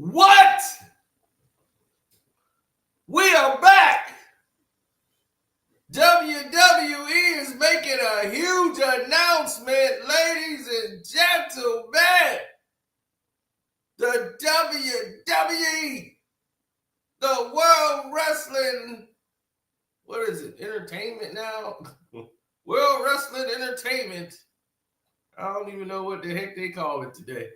What? We are back. WWE is making a huge announcement, ladies and gentlemen. The WWE, the World Wrestling, what is it, entertainment now? World Wrestling Entertainment. I don't even know what the heck they call it today.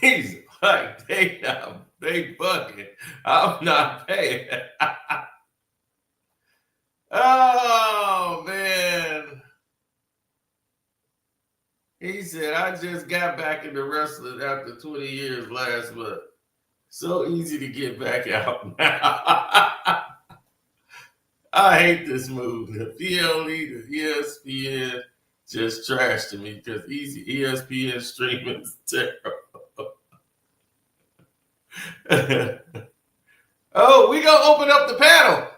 He's like, they bugging. I'm not paying. Oh, man. He said, I just got back into wrestling after 20 years last month. So easy to get back out now. I hate this move. The PLE, the ESPN just trashed to me because ESPN streaming is terrible. Oh, we're going to open up the panel.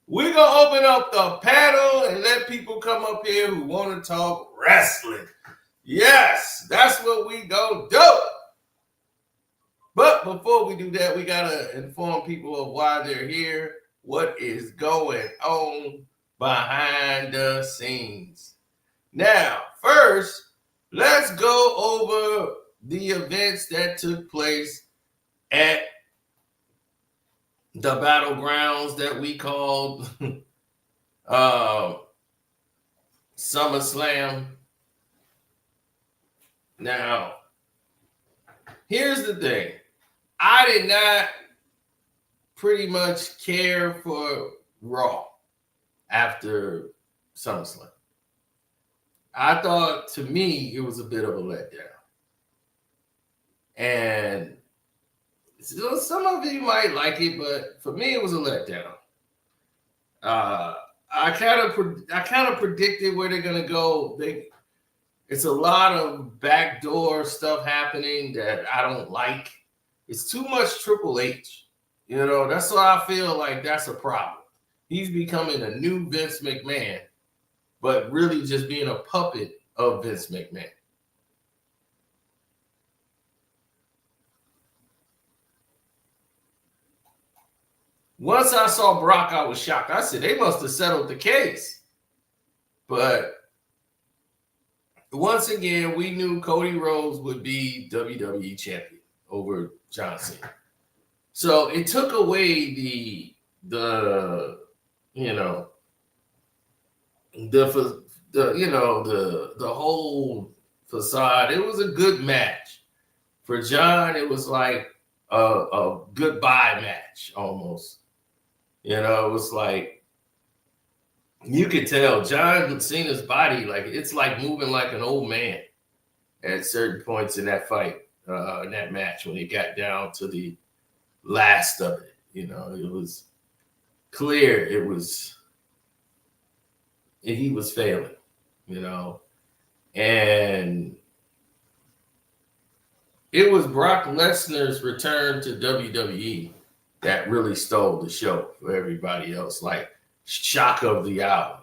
We're going to open up the panel and let people come up here who want to talk wrestling. Yes, that's what we going to do. But before we do that, we got to inform people of why they're here, what is going on behind the scenes. Now, first, let's go over the events that took place at the battlegrounds that we called SummerSlam. Now, here's the thing. I did not pretty much care for Raw after SummerSlam. I thought, to me, it was a bit of a letdown. And so some of you might like it, but for me, it was a letdown. I kind of predicted where they're gonna go. It's a lot of backdoor stuff happening that I don't like. It's too much Triple H. You know, that's why I feel like that's a problem. He's becoming a new Vince McMahon, but really just being a puppet of Vince McMahon. Once I saw Brock, I was shocked. I said, they must have settled the case. But once again, we knew Cody Rhodes would be WWE champion over John Cena. So it took away the whole facade. It was a good match. For John, it was like a goodbye match almost. You know, it was like you could tell John Cena's body, like it's like moving like an old man at certain points in that fight, in that match when it got down to the last of it. You know, it was clear he was failing, you know, and it was Brock Lesnar's return to WWE that really stole the show for everybody else, like shock of the hour.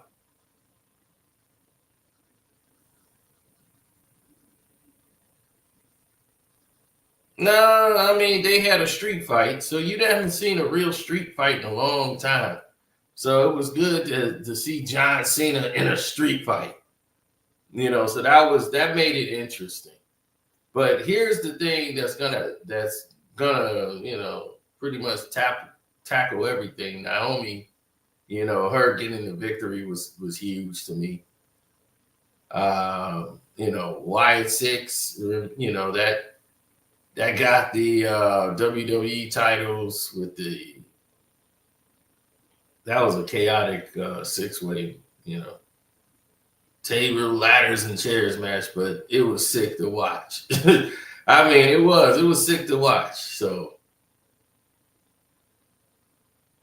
No, I mean, they had a street fight, so you haven't seen a real street fight in a long time. So it was good to see John Cena in a street fight. You know, so that made it interesting. But here's the thing that's gonna, you know, pretty much tackle everything. Naomi, you know, her getting the victory was huge to me. You know, whcih, you know, that got the WWE titles with that was a chaotic six-way, you know, table, ladders, and chairs match, but it was sick to watch. I mean, it was sick to watch. So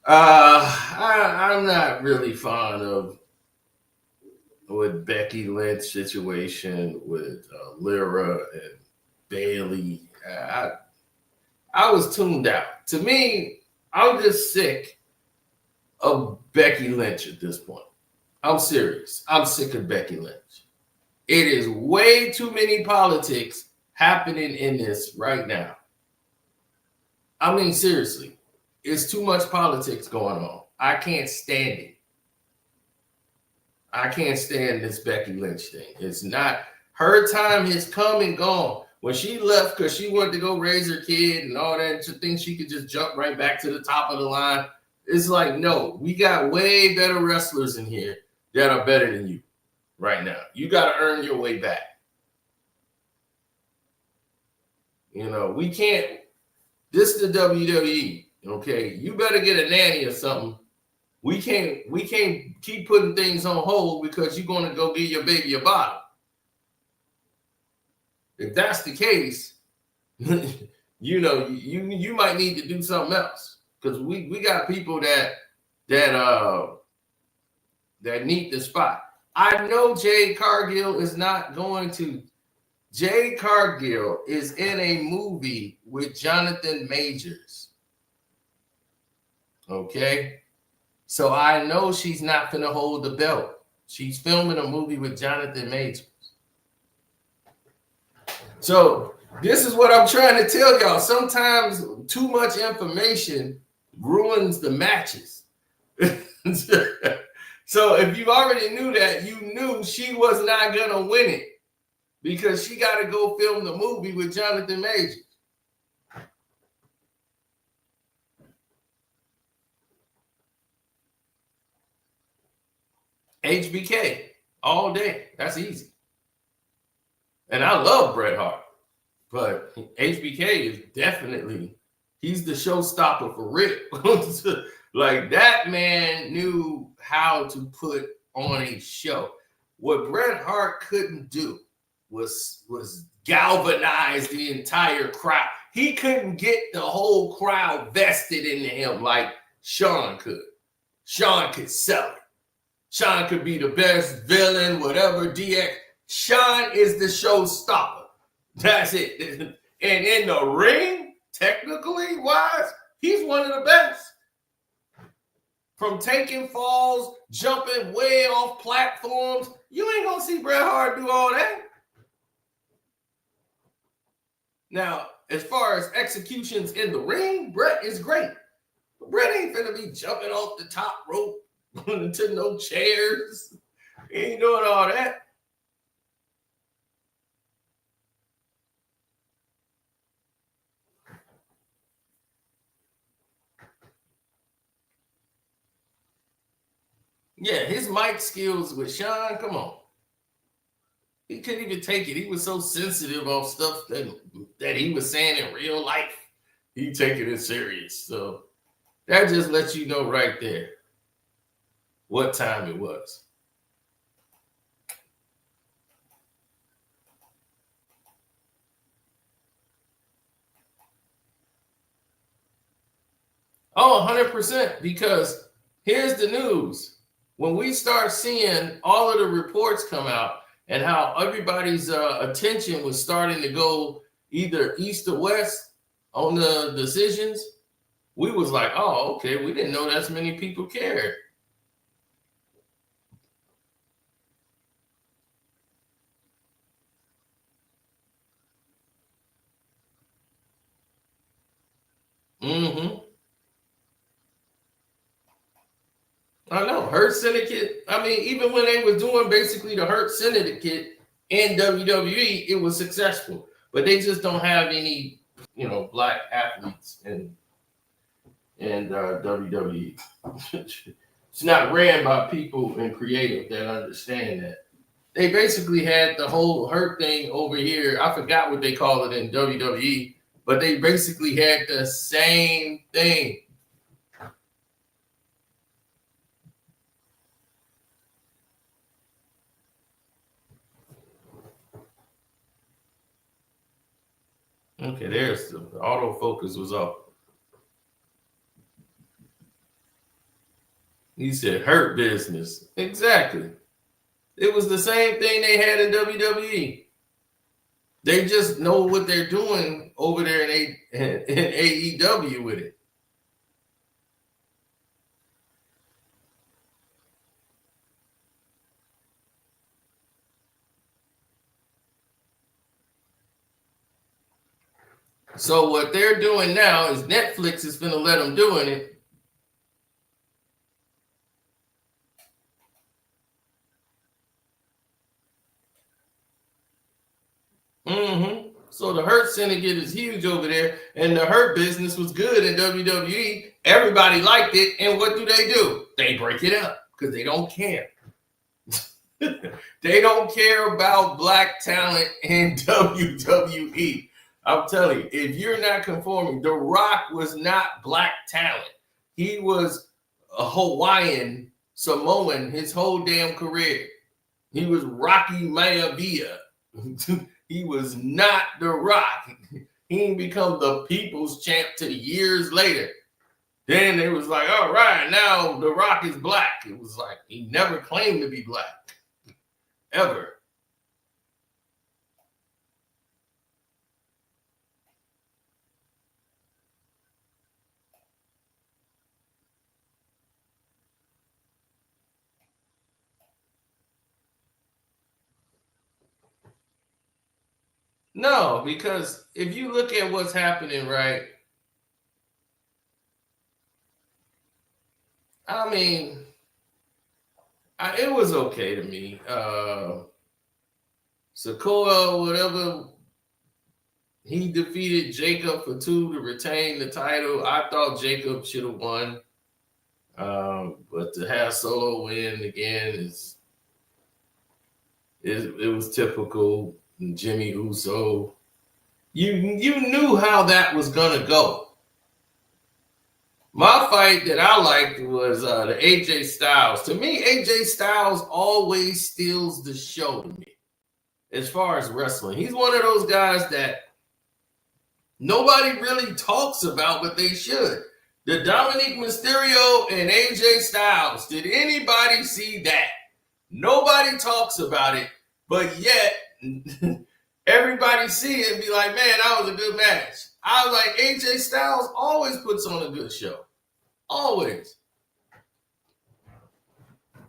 I'm not really fond of with Becky Lynch situation with Lyra and Bailey. I was tuned out. To me, I'm just sick of Becky Lynch at this point. I'm serious. I'm sick of Becky Lynch. It is way too many politics happening in this right now. I mean, seriously, it's too much politics going on. I can't stand it. I can't stand this Becky Lynch thing. It's not, her time has come and gone. When she left because she wanted to go raise her kid and all that, she thinks she could just jump right back to the top of the line. It's like, no, we got way better wrestlers in here that are better than you right now. You got to earn your way back. You know, we can't, this is the WWE, okay? You better get a nanny or something. We can't keep putting things on hold because you're going to go give your baby a bottle. If that's the case, you know, you might need to do something else, because we got people that need the spot. I know Jade Cargill is not going to. Jade Cargill is in a movie with Jonathan Majors. Okay? So I know she's not going to hold the belt. She's filming a movie with Jonathan Majors. So this is what I'm trying to tell y'all. Sometimes too much information ruins the matches. So if you already knew that, you knew she was not going to win it because she got to go film the movie with Jonathan Majors. HBK all day. That's easy. And I love Bret Hart, but HBK is definitely, he's the showstopper for real. Like, that man knew how to put on a show. What Bret Hart couldn't do was galvanize the entire crowd. He couldn't get the whole crowd vested into him like Shawn could. Shawn could sell it. Shawn could be the best villain, whatever, DX. Shawn is the showstopper. That's it. And in the ring, technically wise, he's one of the best. From taking falls, jumping way off platforms, you ain't gonna see Bret Hart do all that. Now, as far as executions in the ring, Bret is great. But Bret ain't finna be jumping off the top rope into no chairs. He ain't doing all that. Yeah, his mic skills with Shawn, come on. He couldn't even take it. He was so sensitive on stuff that he was saying in real life. He taking it serious. So that just lets you know right there what time it was. Oh, 100%. Because here's the news. When we start seeing all of the reports come out and how everybody's attention was starting to go either east or west on the decisions, we was like, oh, okay, we didn't know that many people cared. Mm-hmm. I know. Hurt Syndicate. I mean, even when they were doing basically the Hurt Syndicate in WWE, it was successful. But they just don't have any, black athletes in WWE. It's not ran by people in creative that understand that. They basically had the whole Hurt thing over here. I forgot what they call it in WWE, but they basically had the same thing. Okay, there's the autofocus was off. He said Hurt Business. Exactly. It was the same thing they had in WWE. They just know what they're doing over there in AEW with it. So what they're doing now is Netflix is going to let them doing it. So the Hurt Syndicate is huge over there, and the Hurt business was good in WWE. Everybody liked it, and what do? They break it up because they don't care. They don't care about black talent in WWE. I'm telling you, if you're not conforming, The Rock was not black talent. He was a Hawaiian, Samoan his whole damn career. He was Rocky Maivia. He was not The Rock. He didn't become the people's champ till years later. Then it was like, all right, now The Rock is black. It was like he never claimed to be black. Ever. No, because if you look at what's happening, right? I mean, it was okay to me. Sikoa, whatever, he defeated Jacob for 2 to retain the title. I thought Jacob should have won. But to have Solo win again it was typical. Jimmy Uso. You knew how that was gonna go. My fight that I liked was the AJ Styles. To me, AJ Styles always steals the show to me as far as wrestling. He's one of those guys that nobody really talks about, but they should. The Dominic Mysterio and AJ Styles. Did anybody see that? Nobody talks about it, but yet everybody see it and be like, man, that was a good match. I was like, AJ Styles always puts on a good show. Always.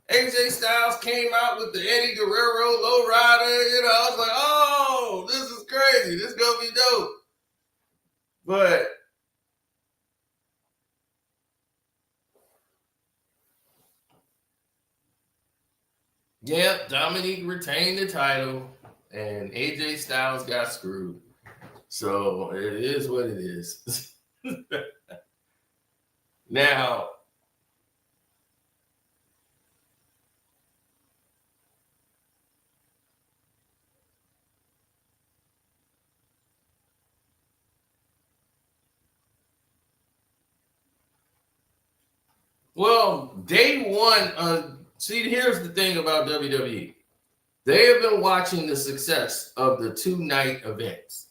AJ Styles came out with the Eddie Guerrero lowrider. You know, I was like, oh, this is crazy. This is going to be dope. But yeah, Dominique retained the title and AJ Styles got screwed. So it is what it is. Now, well, day one, see, here's the thing about WWE. They have been watching the success of the 2-night events.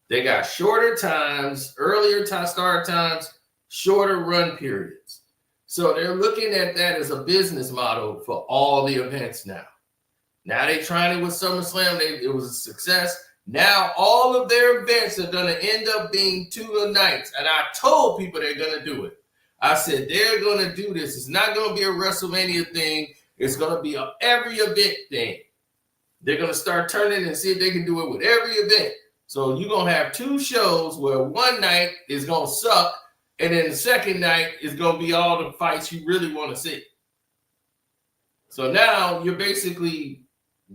They got shorter times, earlier start times, shorter run periods. So they're looking at that as a business model for all the events now. Now they're trying it with SummerSlam. It was a success. Now all of their events are going to end up being 2 nights. And I told people they're going to do it. I said, they're going to do this. It's not going to be a WrestleMania thing. It's going to be an every event thing. They're going to start turning and see if they can do it with every event. So you're going to have 2 shows where one night is going to suck, and then the second night is going to be all the fights you really want to see. So now you're basically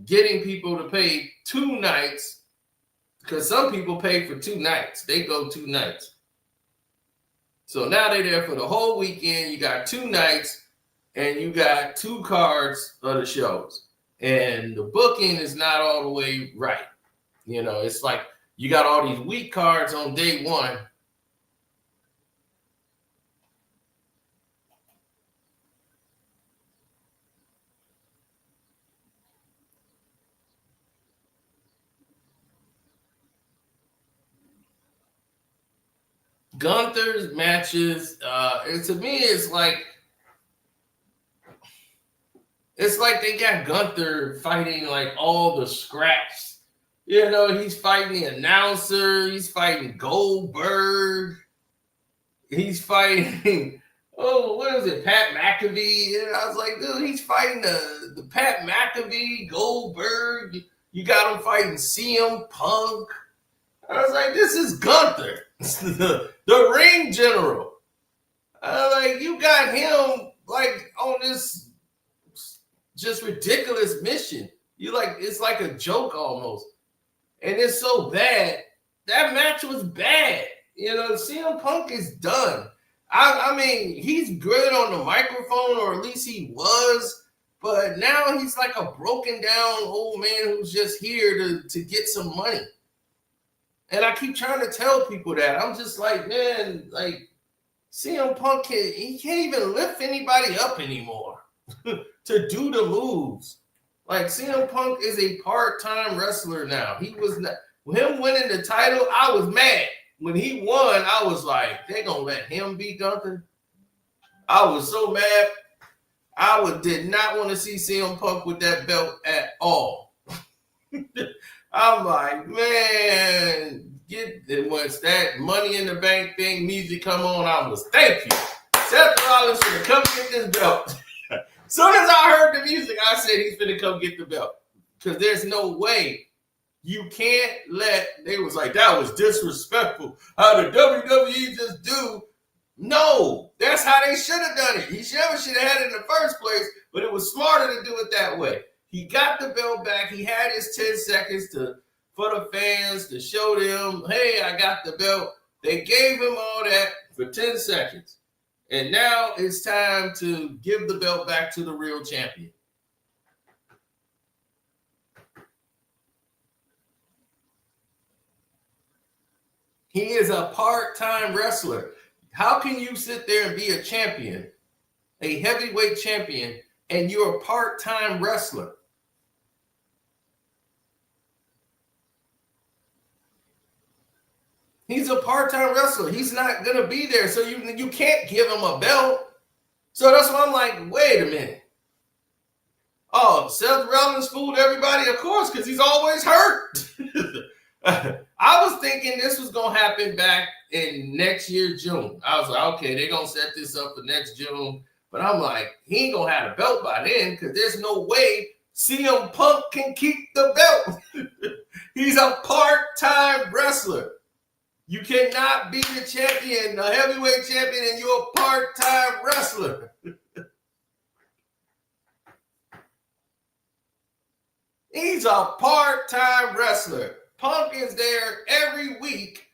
getting people to pay 2 nights, because some people pay for 2 nights. They go 2 nights. So now they're there for the whole weekend. You got 2 nights, and you got 2 cards of the shows. And the booking is not all the way right. You know, it's like you got all these weak cards on day one. Gunther's matches, and to me, it's like they got Gunther fighting like all the scraps. You know, he's fighting the announcer, he's fighting Goldberg, he's fighting what is it, Pat McAfee? And I was like, dude, he's fighting the Pat McAfee, Goldberg. You got him fighting CM Punk. I was like, this is Gunther, the ring general. I was like, you got him like on this just ridiculous mission. You like, it's like a joke almost. And it's so bad. That match was bad. You know, CM Punk is done. I mean, he's good on the microphone, or at least he was. But now he's like a broken down old man who's just here to get some money. And I keep trying to tell people that. I'm just like, man, like CM Punk he can't even lift anybody up anymore to do the moves. Like CM Punk is a part-time wrestler now. He was not, him winning the title, I was mad. When he won, I was like, they gonna let him beat Gunther? I was so mad. I did not want to see CM Punk with that belt at all. I'm like, man, once that Money in the Bank thing music come on, I was, thank you. Seth Rollins should come get this belt. As soon as I heard the music, I said he's finna come get the belt. Because there's no way. You can't let, they was like, that was disrespectful. How the WWE just do. No, that's how they should have done it. He should have had it in the first place, but it was smarter to do it that way. He got the belt back. He had his 10 seconds for the fans to show them, hey, I got the belt. They gave him all that for 10 seconds. And now it's time to give the belt back to the real champion. He is a part-time wrestler. How can you sit there and be a champion, a heavyweight champion, and you're a part-time wrestler? He's a part-time wrestler. He's not going to be there, so you can't give him a belt. So that's why I'm like, wait a minute. Oh, Seth Rollins fooled everybody? Of course, because he's always hurt. I was thinking this was going to happen back in next year, June. I was like, okay, they're going to set this up for next June. But I'm like, he ain't going to have a belt by then because there's no way CM Punk can keep the belt. He's a part-time wrestler. You cannot be the champion, the heavyweight champion, and you're a part-time wrestler. He's a part-time wrestler. Punk is there every week,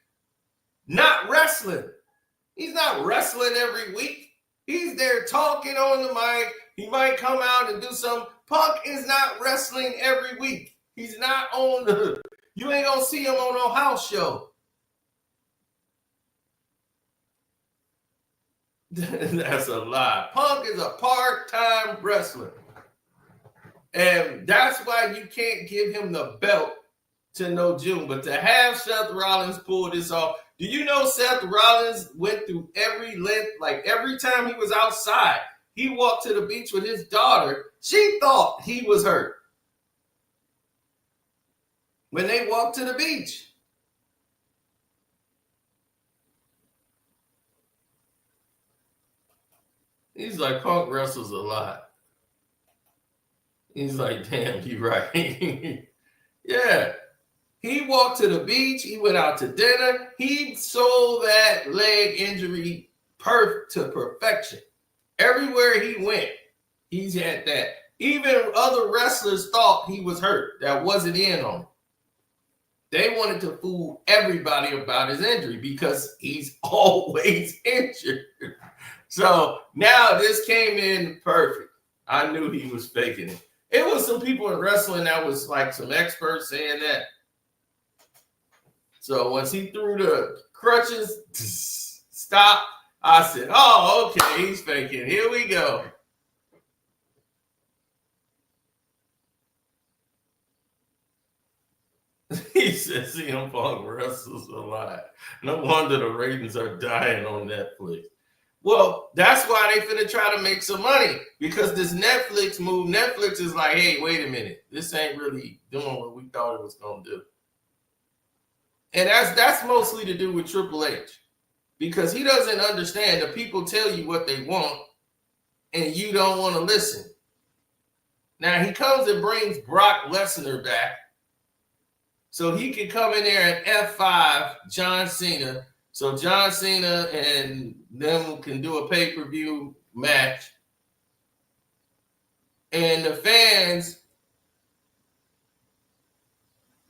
not wrestling. He's not wrestling every week. He's there talking on the mic. He might come out and do some. Punk is not wrestling every week. He's not on the, you ain't gonna see him on no house show. That's a lie. Punk is a part-time wrestler. And that's why you can't give him the belt to no June. But to have Seth Rollins pull this off, do you know Seth Rollins went through every length, like every time he was outside, he walked to the beach with his daughter. She thought he was hurt when they walked to the beach. He's like, Punk wrestles a lot. He's like, damn, you right. Yeah. He walked to the beach. He went out to dinner. He sold that leg injury to perfection. Everywhere he went, he's had that. Even other wrestlers thought he was hurt. That wasn't in on him. They wanted to fool everybody about his injury because he's always injured. So now this came in perfect. I knew he was faking it. It was some people in wrestling that was like some experts saying that. So once he threw the crutches, stop, I said, oh, okay, he's faking. Here we go. He says CM Punk wrestles a lot. No wonder the ratings are dying on Netflix. Well, that's why they finna try to make some money, because this Netflix move, Netflix is like, hey, wait a minute. This ain't really doing what we thought it was going to do. And that's mostly to do with Triple H, because he doesn't understand that people tell you what they want and you don't want to listen. Now, he comes and brings Brock Lesnar back. so he can come in there and F5 John Cena. So John Cena and them can do a pay-per-view match. And the fans,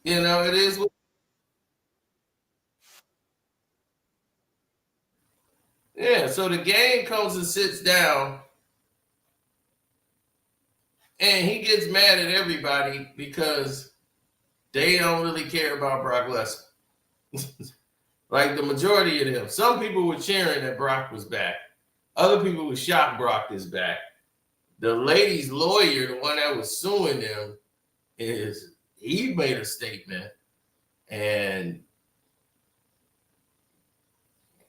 it is what. Yeah, so the game comes and sits down, and he gets mad at everybody because they don't really care about Brock Lesnar. Like the majority of them. Some people were cheering that Brock was back. Other people were shocked Brock is back. The lady's lawyer, the one that was suing them, he made a statement. And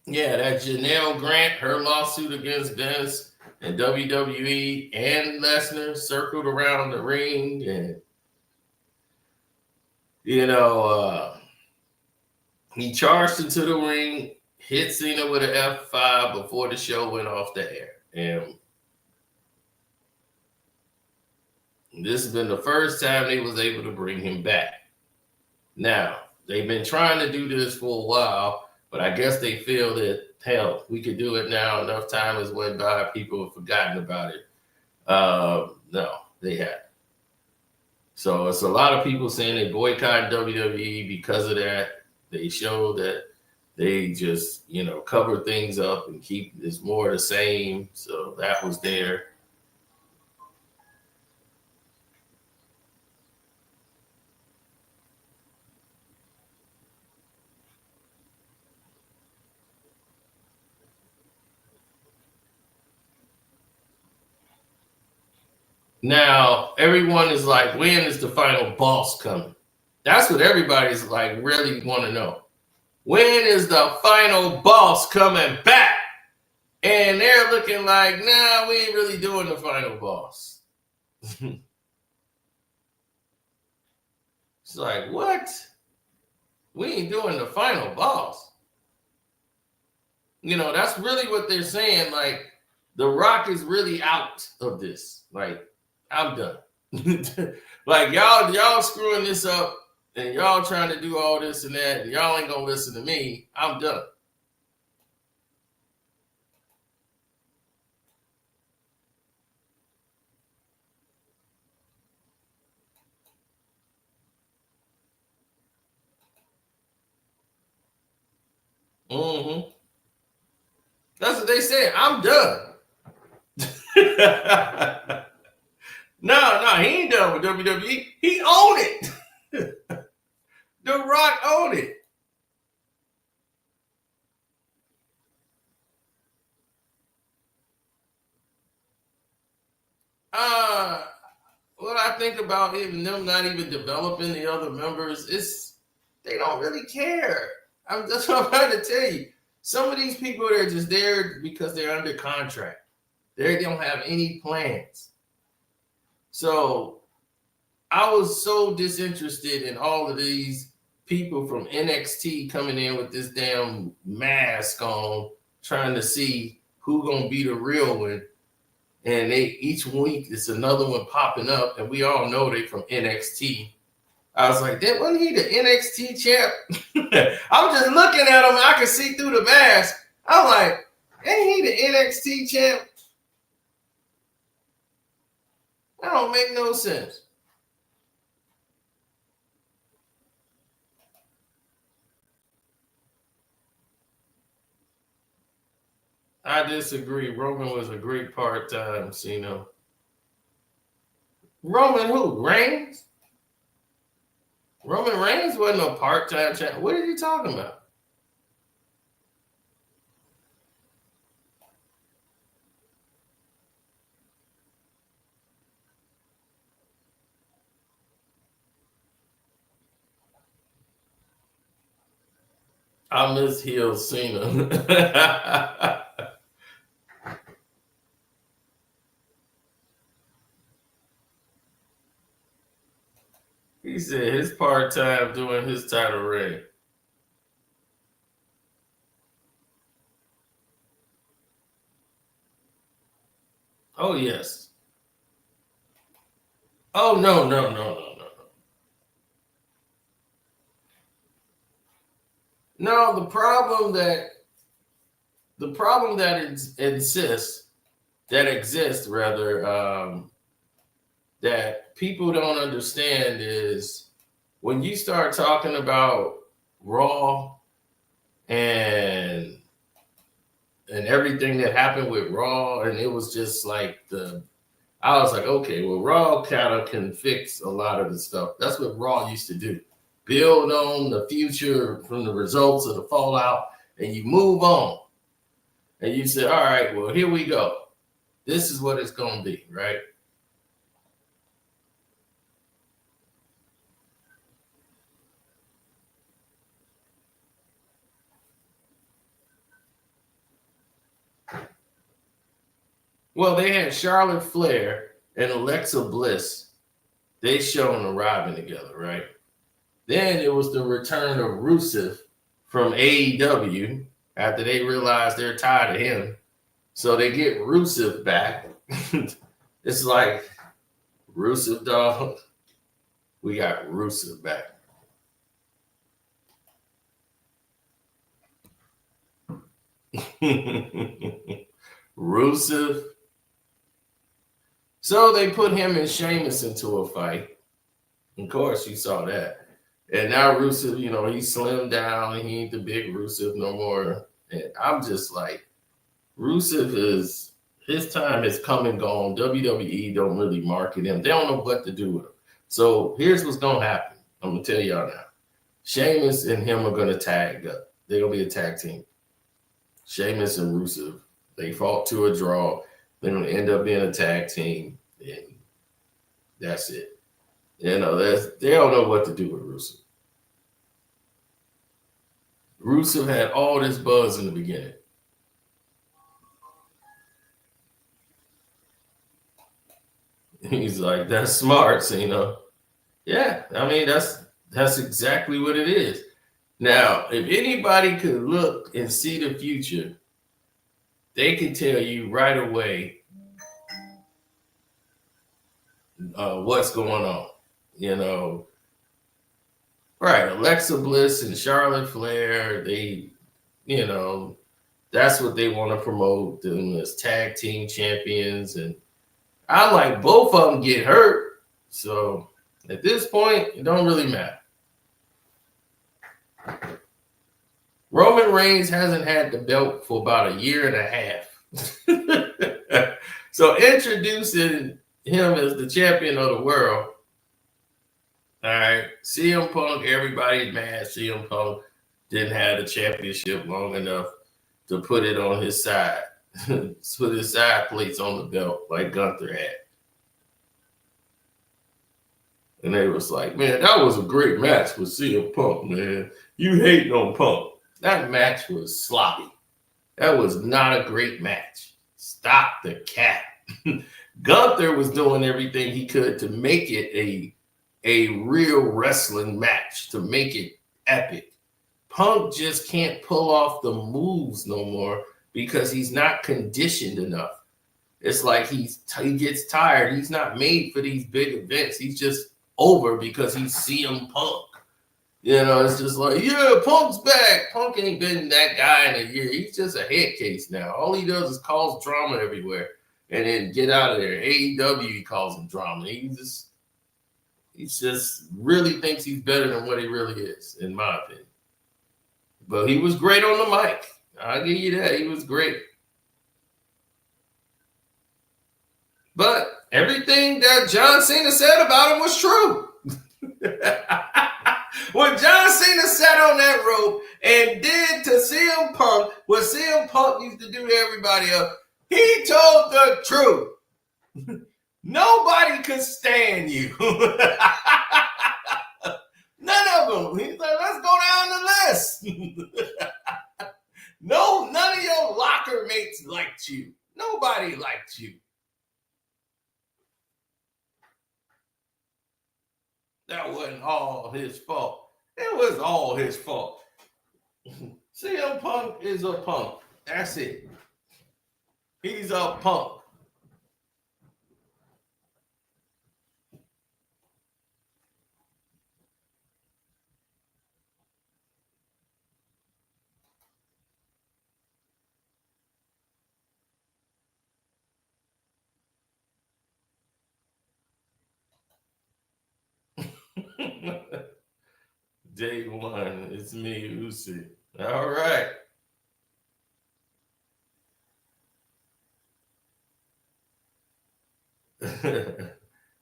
yeah, that Janelle Grant, her lawsuit against Vince and WWE and Lesnar circled around the ring. And, he charged into the ring, hit Cena with an F5 before the show went off the air. And this has been the first time they was able to bring him back. Now, they've been trying to do this for a while, but I guess they feel that, hell, we could do it now. Enough time has went by. People have forgotten about it. No, they haven't. So it's a lot of people saying they boycott WWE because of that. They show that they just, cover things up and keep it's more the same. So that was there. Now, everyone is like, when is the final boss coming? That's what everybody's like really want to know. When is the final boss coming back? And they're looking like, nah, we ain't really doing the final boss. It's like, what? We ain't doing the final boss. That's really what they're saying. Like, The Rock is really out of this. Like, I'm done. Like, y'all screwing this up and y'all trying to do all this and that and y'all ain't gonna listen to me. I'm done. Mm-hmm. That's what they said. I'm done. No, he ain't done with WWE. He owned it. The Rock owned it. What I think about even them not even developing the other members is they don't really care. That's what I'm trying to tell you. Some of these people, they're just there because they're under contract. They don't have any plans. So I was so disinterested in all of these people from NXT coming in with this damn mask on, trying to see who gonna be the real one. And each week it's another one popping up, and we all know they from NXT. I was like, that wasn't he the NXT champ? I'm just looking at him, I can see through the mask. I'm like, ain't he the NXT champ? That don't make no sense. I disagree. Roman was a great part-time Cena. Roman who? Reigns? Roman Reigns wasn't a part-time champ. What are you talking about? I miss heel Cena. He said his part-time doing his title reign. Oh, yes. Oh, no. No, the problem that exists that people don't understand is when you start talking about Raw and everything that happened with Raw, and it was just like I was like, okay, well, Raw kind of can fix a lot of the stuff. That's what Raw used to do. Build on the future from the results of the fallout, and you move on. And you say, all right, well, here we go. This is what it's going to be, right? Well, they had Charlotte Flair and Alexa Bliss. They shown arriving together, right? Then it was the return of Rusev from AEW after they realized they're tired of him. So they get Rusev back. It's like, Rusev, dog. We got Rusev back. Rusev. So they put him and Sheamus into a fight. Of course, you saw that. And now Rusev, he slimmed down. He ain't the big Rusev no more. And I'm just like, Rusev his time has come and gone. WWE don't really market him. They don't know what to do with him. So here's what's going to happen. I'm going to tell y'all now. Sheamus and him are going to tag up. They're going to be a tag team. Sheamus and Rusev. They fought to a draw. They're going to end up being a tag team. And that's it. They don't know what to do with Rusev. Rusev had all this buzz in the beginning. He's like, that's smart, Cena. Yeah, I mean, that's exactly what it is. Now, if anybody could look and see the future, they can tell you right away what's going on. Right, Alexa Bliss and Charlotte Flair, that's what they want to promote them as tag team champions. And I'm like, both of them get hurt. So at this point, it don't really matter. Roman Reigns hasn't had the belt for about a year and a half. So introducing him as the champion of the world. All right, CM Punk, everybody's mad. CM Punk didn't have the championship long enough to put it on his side. Put his side plates on the belt like Gunther had. And they was like, man, that was a great match with CM Punk, man. You hating on Punk. That match was sloppy. That was not a great match. Stop the cap. Gunther was doing everything he could to make it a real wrestling match, to make it epic. Punk just can't pull off the moves no more because he's not conditioned enough. It's like he gets tired. He's not made for these big events. He's just over because he's CM Punk. It's just like, yeah, Punk's back. Punk ain't been that guy in a year. He's just a head case now. All he does is cause drama everywhere and then get out of there. AEW, he calls him drama. He just really thinks he's better than what he really is, in my opinion. But he was great on the mic. I'll give you that. He was great. But everything that John Cena said about him was true. When John Cena sat on that rope and did to CM Punk what CM Punk used to do to everybody else, he told the truth. Nobody could stand you. None of them. He's like, let's go down the list. No, none of your locker mates liked you. Nobody liked you. That wasn't all his fault. It was all his fault. CM Punk is a punk. That's it. He's a punk. Day one, it's me, whcih. All right.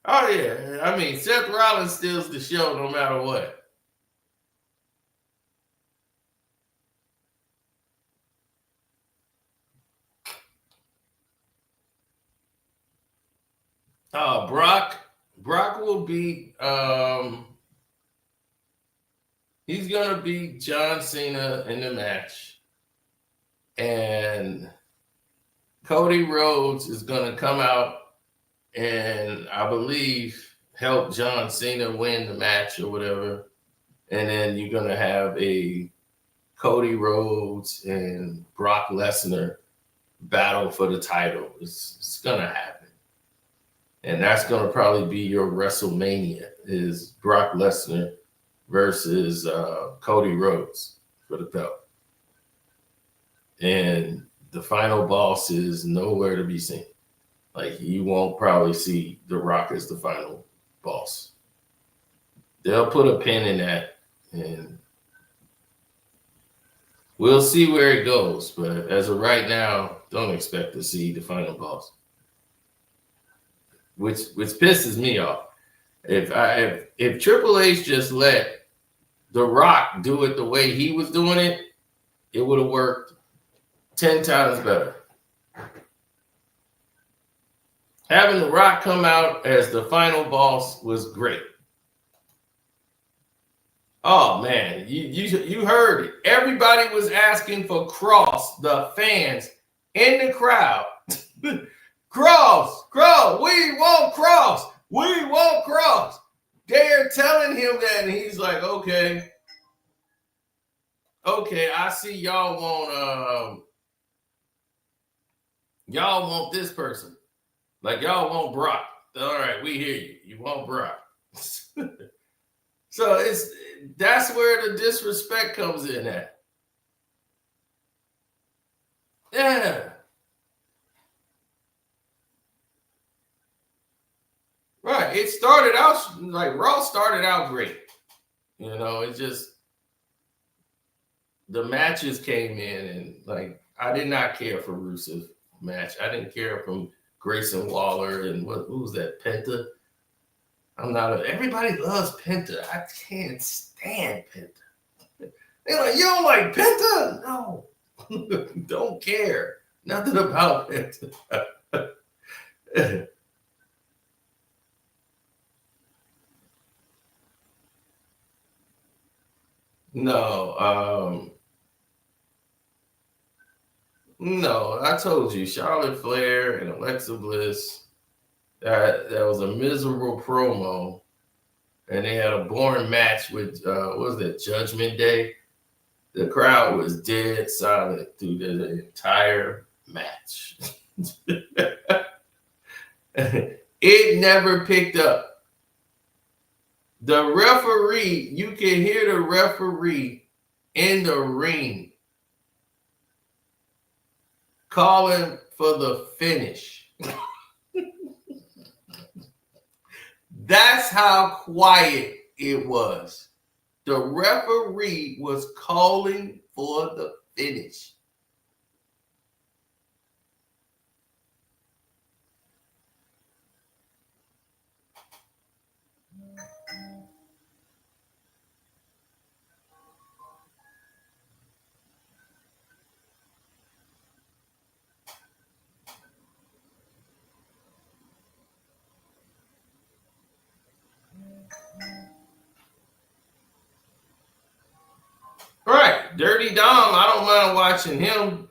Oh yeah, I mean Seth Rollins steals the show no matter what. Brock will beat. He's gonna beat John Cena in the match, and Cody Rhodes is gonna come out and I believe help John Cena win the match or whatever. And then you're gonna have a Cody Rhodes and Brock Lesnar battle for the title. It's gonna happen. And that's gonna probably be your WrestleMania is Brock Lesnar versus Cody Rhodes for the belt. And the final boss is nowhere to be seen. Like you won't probably see The Rock as the final boss. They'll put a pin in that and we'll see where it goes. But as of right now, don't expect to see the final boss. Which pisses me off. If Triple H just let The Rock do it the way he was doing it, it would have worked 10 times better. Having The Rock come out as the final boss was great. Oh man, you heard it. Everybody was asking for Cross, the fans in the crowd. Cross, we want Cross. We want Cross. They're telling him that, and he's like, okay, I see y'all want this person. Like y'all want Brock. All right, we hear you. You want Brock. So that's where the disrespect comes in at. Yeah. Right. It started out like Raw started out great. You know, it just the matches came in and like I did not care for Rusev match. I didn't care from Grayson Waller and who was that? Penta. Everybody loves Penta. I can't stand Penta. They're like, you don't like Penta? No. Don't care. Nothing about Penta. No, no, I told you, Charlotte Flair and Alexa Bliss, that was a miserable promo. And they had a boring match with, what was that, Judgment Day? The crowd was dead silent through the entire match. It never picked up. The referee, you can hear the referee in the ring calling for the finish. That's how quiet it was. The referee was calling for the finish. Right. Dirty Dom, I don't mind watching him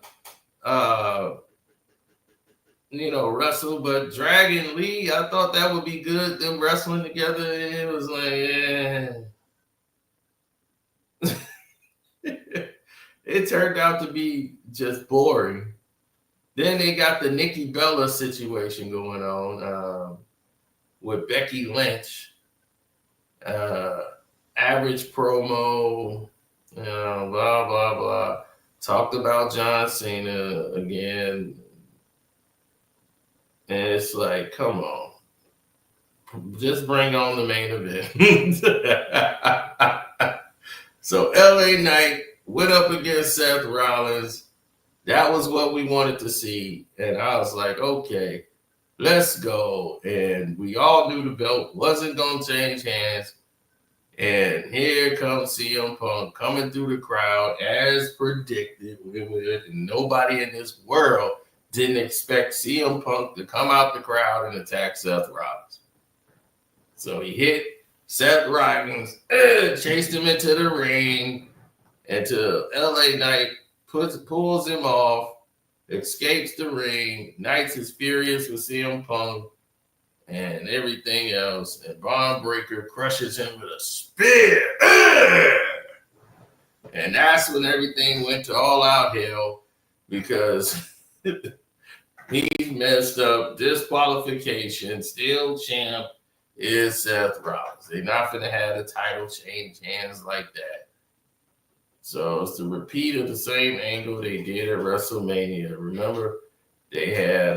wrestle, but Dragon Lee, I thought that would be good, them wrestling together. It was like, it turned out to be just boring. Then they got the Nikki Bella situation going on with Becky Lynch. Average promo, blah, blah, blah. Talked about John Cena again. And it's like, come on. Just bring on the main event. So LA Knight went up against Seth Rollins. That was what we wanted to see. And I was like, okay, let's go. And we all knew the belt wasn't going to change hands. And here comes CM Punk coming through the crowd as predicted. Nobody in this world didn't expect CM Punk to come out the crowd and attack Seth Rollins. So he hit Seth Rollins, chased him into the ring, until LA Knight pulls him off, escapes the ring. Knight is furious with CM Punk and everything else. And Braun Breaker crushes him with a spear. And that's when everything went to all out hell because he messed up. Disqualification, still champ is Seth Rollins. They're not going to have the title change hands like that. So it's the repeat of the same angle they did at WrestleMania. Remember, they had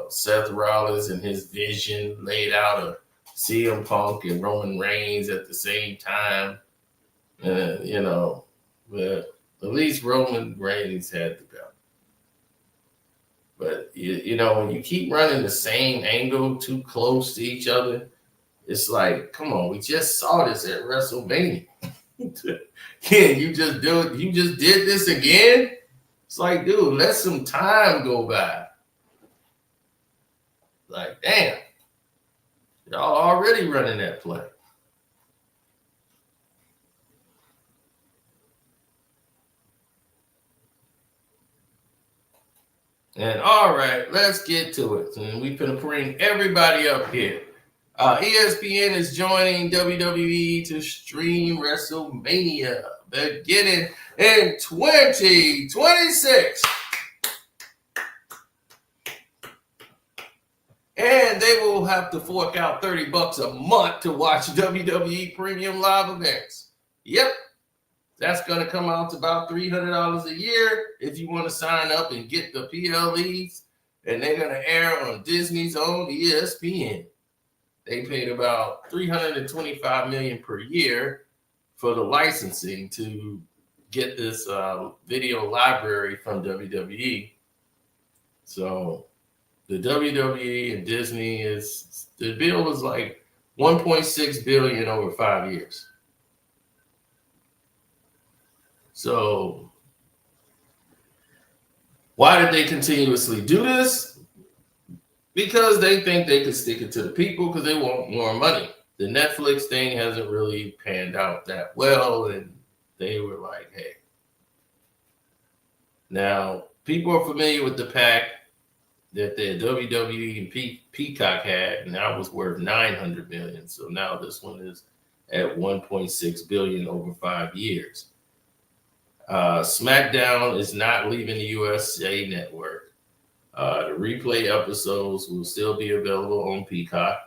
Seth Rollins and his vision laid out of CM Punk and Roman Reigns at the same time. But at least Roman Reigns had the belt. But, when you keep running the same angle too close to each other, it's like, come on, we just saw this at WrestleMania. Can you just do it? You just did this again? It's like, dude, let some time go by. Like, damn, y'all already running that play. And all right, let's get to it. And we're going to bring everybody up here. ESPN is joining WWE to stream WrestleMania beginning in 2026. And they will have to fork out $30 a month to watch WWE premium live events. Yep. That's going to come out to about $300 a year if you want to sign up and get the PLEs. And they're going to air on Disney's own ESPN. They paid about $325 million per year for the licensing to get this video library from WWE. So the WWE and Disney the bill was like $1.6 billion over 5 years. So why did they continuously do this? Because they think they can stick it to the people because they want more money. The Netflix thing hasn't really panned out that well, and they were like, hey. Now, people are familiar with the pack that the WWE and Peacock had, and that was worth $900 million. So now this one is at $1.6 billion over 5 years. SmackDown is not leaving the USA Network. The replay episodes will still be available on Peacock.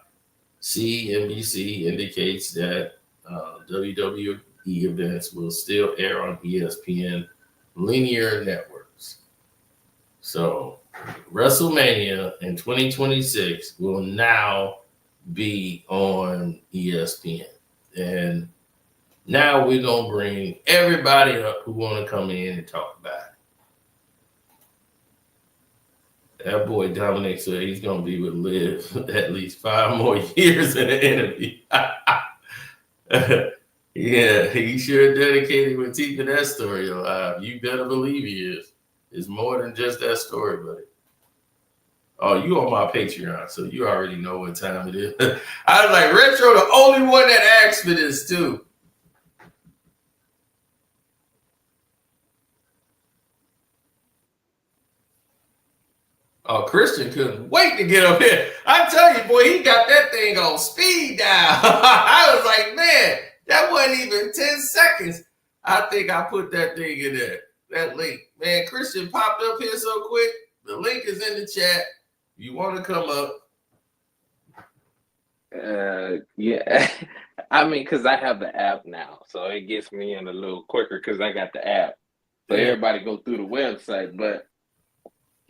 CNBC indicates that WWE events will still air on ESPN linear networks. So WrestleMania in 2026 will now be on ESPN. And now we're going to bring everybody up who want to come in and talk about it. That boy Dominic said he's going to be with Liv at least 5 more years in the interview. Yeah, he sure dedicated with keeping that story alive. You better believe he is. It's more than just that story, buddy. Oh, you on my Patreon, so you already know what time it is. I was like, Retro, the only one that asked for this, too. Oh, Christian couldn't wait to get up here. I tell you, boy, he got that thing on speed dial. I was like, man, that wasn't even 10 seconds. I think I put that thing in there, that link. Man, Christian popped up here so quick. The link is in the chat. You want to come up? Yeah. I mean, because I have the app now, so it gets me in a little quicker because I got the app. So everybody go through the website, but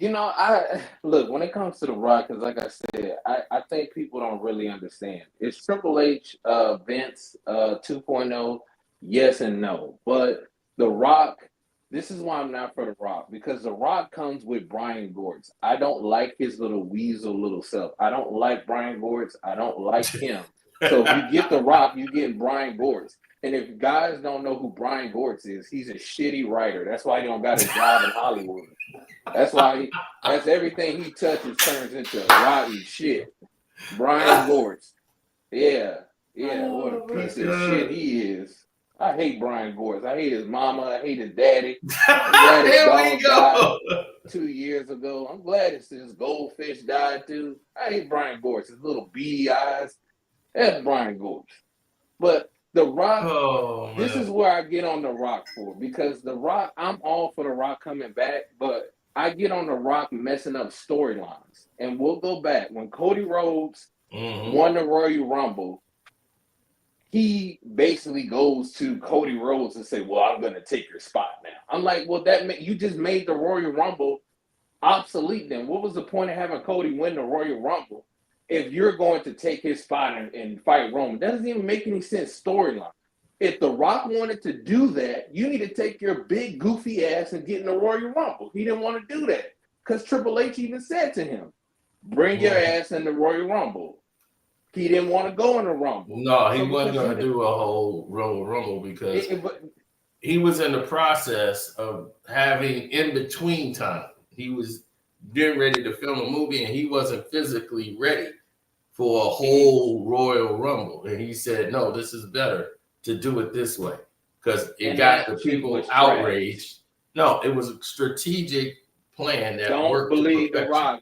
I look when it comes to The Rock, because like I said, I think people don't really understand. It's Triple H, Vince, 2.0, yes and no. But The Rock, this is why I'm not for The Rock, because The Rock comes with Brian Gors. I don't like his little weasel little self. I don't like Brian Gors. I don't like him. So if you get The Rock, you get Brian Gors. And if guys don't know who Brian Gors is, he's a shitty writer. That's why he don't got a job in Hollywood. That's why that's everything he touches turns into rotten shit. Brian Gors. Yeah. What a piece of shit he is. I hate Brian Gors. I hate his mama. I hate his daddy. I'm glad his dog died 2 years ago. I'm glad his goldfish died too. I hate Brian Gors. His little beady eyes. That's Brian Gors. But The Rock, this is where I get on The Rock for. Because The Rock, I'm all for The Rock coming back, but I get on The Rock messing up storylines. And we'll go back. When Cody Rhodes won the Royal Rumble, he basically goes to Cody Rhodes and say, well, I'm going to take your spot now. I'm like, well, you just made the Royal Rumble obsolete then. What was the point of having Cody win the Royal Rumble if you're going to take his spot and fight Roman? That doesn't even make any sense storyline. If The Rock wanted to do that, you need to take your big goofy ass and get in the Royal Rumble. He didn't want to do that because Triple H even said to him, bring your ass in the Royal Rumble. He didn't want to go in the Rumble. No, he wasn't going to do a whole Royal Rumble because he was in the process of having in-between time. He was getting ready to film a movie and he wasn't physically ready for a whole Royal Rumble. And he said, no, this is better to do it this way because it got the people outraged. No, it was a strategic plan that worked. Don't believe The Rock.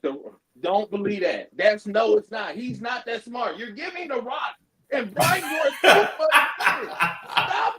Don't believe that. It's not. He's not that smart. You're giving The Rock and Brian Gors stop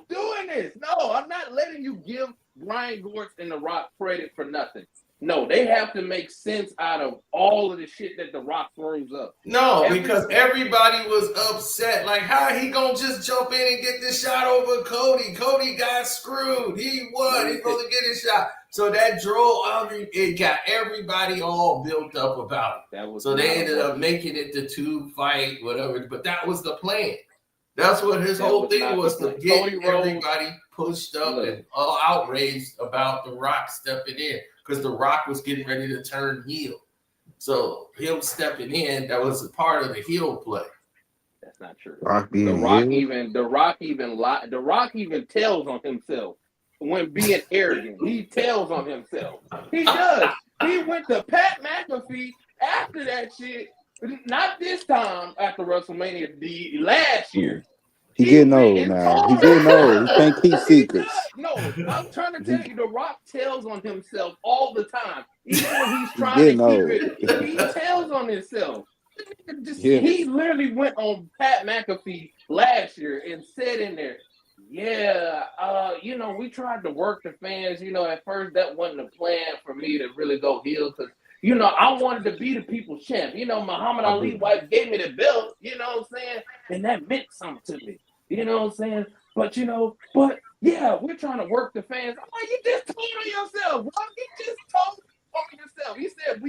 doing this. No, I'm not letting you give Brian Gors and The Rock credit for nothing. No, they have to make sense out of all of the shit that The Rock throws up. No, because everybody was upset. Like, how he gonna just jump in and get this shot over Cody? Cody got screwed. He won. He's supposed to get his shot. So that drove it got everybody all built up about it. So they ended up making it the 2-fight, whatever. But that was the plan. That's what his whole thing was, to get everybody pushed up and all outraged about The Rock stepping in. Because The Rock was getting ready to turn heel. So him stepping in, that was a part of the heel play. That's not true. The Rock even tells on himself when being arrogant. He tells on himself. He does. He went to Pat McAfee after that shit. Not this time after WrestleMania, the last year. He getting old now. He getting old. He can't keep secrets. No, I'm trying to tell you, The Rock tells on himself all the time. Even when he's trying to keep it, he tells on himself. He literally went on Pat McAfee last year and said in there, we tried to work the fans. At first that wasn't a plan for me to really go heel because, I wanted to be the people's champ. Muhammad Ali's wife gave me the belt, you know what I'm saying? And that meant something to me. You know what I'm saying? But we're trying to work the fans. I'm like, you just told on yourself, bro. You just told on yourself. He said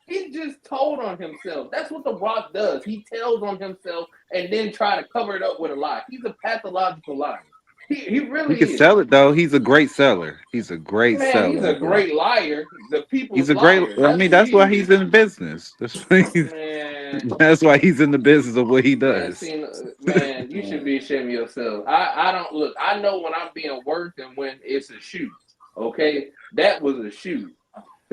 he just told on himself. That's what The Rock does. He tells on himself and then try to cover it up with a lie. He's a pathological liar. He really can sell it though. He's a great seller. He's a great seller. He's a great liar. He's a great. I mean, that's why he's in business. That's why he's in the business of what he does. Man, you should be ashamed of yourself. I don't look. I know when I'm being worked and when it's a shoot. Okay, that was a shoot.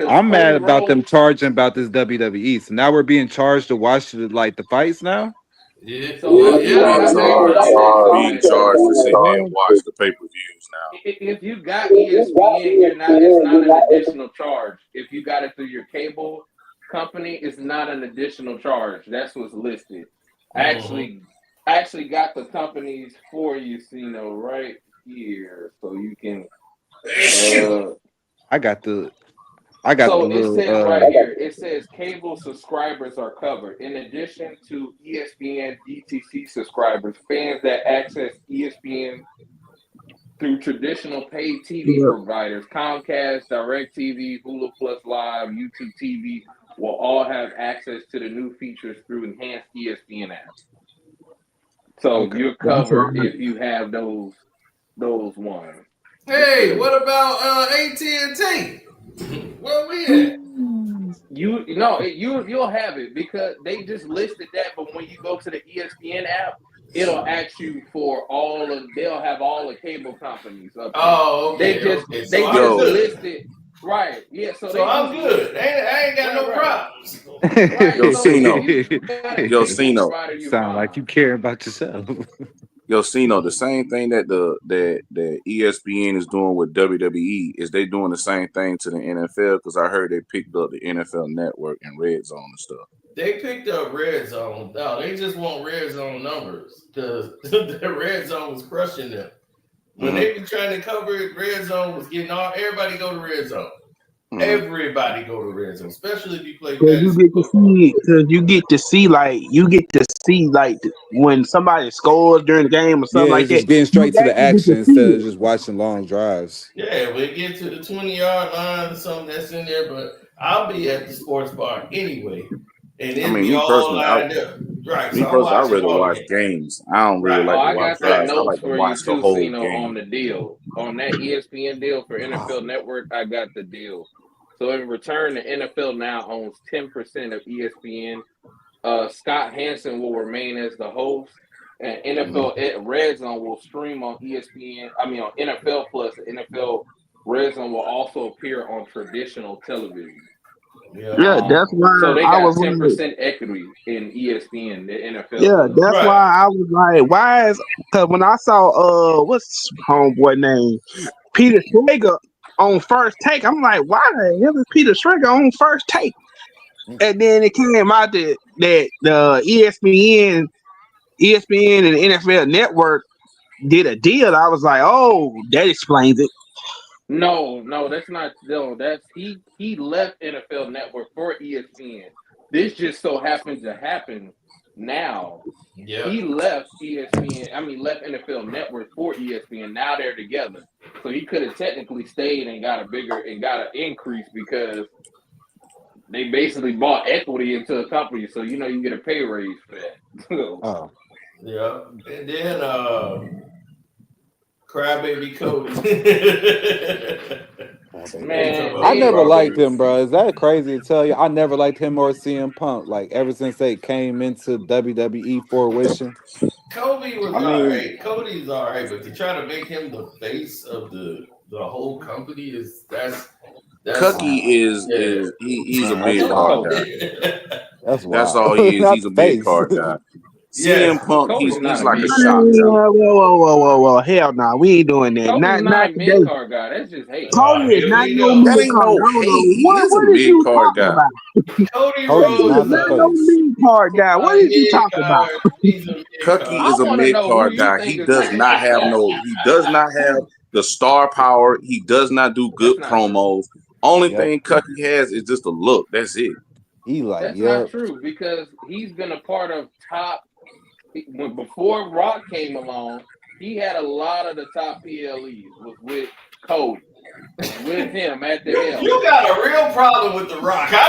I'm mad about them charging about this WWE. So now we're being charged to watch the fights now. Yeah, being charged to sit there and watch the pay-per-views now. If you got ESPN, it's not an additional charge. If you got it through your cable company, it's not an additional charge. That's what's listed. I actually got the companies for you, right here, so you can. I got the. So it says right here, it says cable subscribers are covered. In addition to ESPN DTC subscribers, fans that access ESPN through traditional paid TV providers, Comcast, DirecTV, Hulu Plus Live, YouTube TV will all have access to the new features through enhanced ESPN app. So you're covered if you have those ones. Hey, what about AT&T? Where we at? You'll have it because they just listed that, but when you go to the ESPN app, it'll ask you for they'll have all the cable companies up there. Oh, okay. They just listed. Right. Yeah. So I'm good. I ain't got no problems. Right. Yo, Cino. Sound like you care about yourself. Yo, Cino, the same thing that the ESPN is doing with WWE is they doing the same thing to the NFL, because I heard they picked up the NFL Network and Red Zone and stuff. They picked up Red Zone. No, they just want Red Zone numbers because the Red Zone was crushing them. When they been trying to cover it, Red Zone was getting everybody go to Red Zone. Everybody go to Red Zone, especially if you play fantasy football. You get to see when somebody scores during the game or something like that. Just getting straight to the action instead of just watching long drives. Yeah, we get to the 20-yard line or something that's in there, but I'll be at the sports bar anyway. And it'll be all lined up. Right. Me personally, I rather watch games. I don't really like to watch drives. I like to watch the whole game. On the deal. On that ESPN deal for NFL Network, I got the deal. So in return, the NFL now owns 10% of ESPN. Scott Hansen will remain as the host, and NFL Red Zone will stream on ESPN. On NFL Plus. The NFL Red Zone will also appear on traditional television. Yeah, that's why. So they got 10% equity in ESPN, the NFL. Yeah, that's why I was like, why is? Because when I saw what's homeboy name, Peter Schrager on First Take, I'm like, why the hell is Peter Schrager on First Take? And then it came out that the ESPN and the NFL Network did a deal. I was like, oh, that explains it. No, that's not. No, that's he left NFL Network for ESPN. This just so happens to happen now. Yeah. He left ESPN. Left NFL Network for ESPN. Now they're together. So he could have technically stayed and got an increase because they basically bought equity into the company. So you get a pay raise for that. Yeah. And then Crybaby Cody. Man, I never liked him, bro. Is that crazy to tell you? I never liked him or CM Punk. Like ever since they came into WWE fruition. Kobe was alright. Cody's alright, but to try to make him the face of the whole company that's Cookie is he's a mid card guy. That's all he is. He's a mid card guy. CM Punk, he's like a shock. Whoa, hell no, we ain't doing that. Cody's not a mid card guy. That's just hate. Cody is not no mid card. He is a mid card guy. Cody Rhodes is not no mid card guy. What is you talking about? Cookie is a mid card guy. He does not have the star power. He does not do good promos. Only thing Cookie has is just a look. That's it. That's not true because he's been a part of top. Before Rock came along, he had a lot of the top PLEs with Cody. With him at the helm. You got a real problem with The Rock. I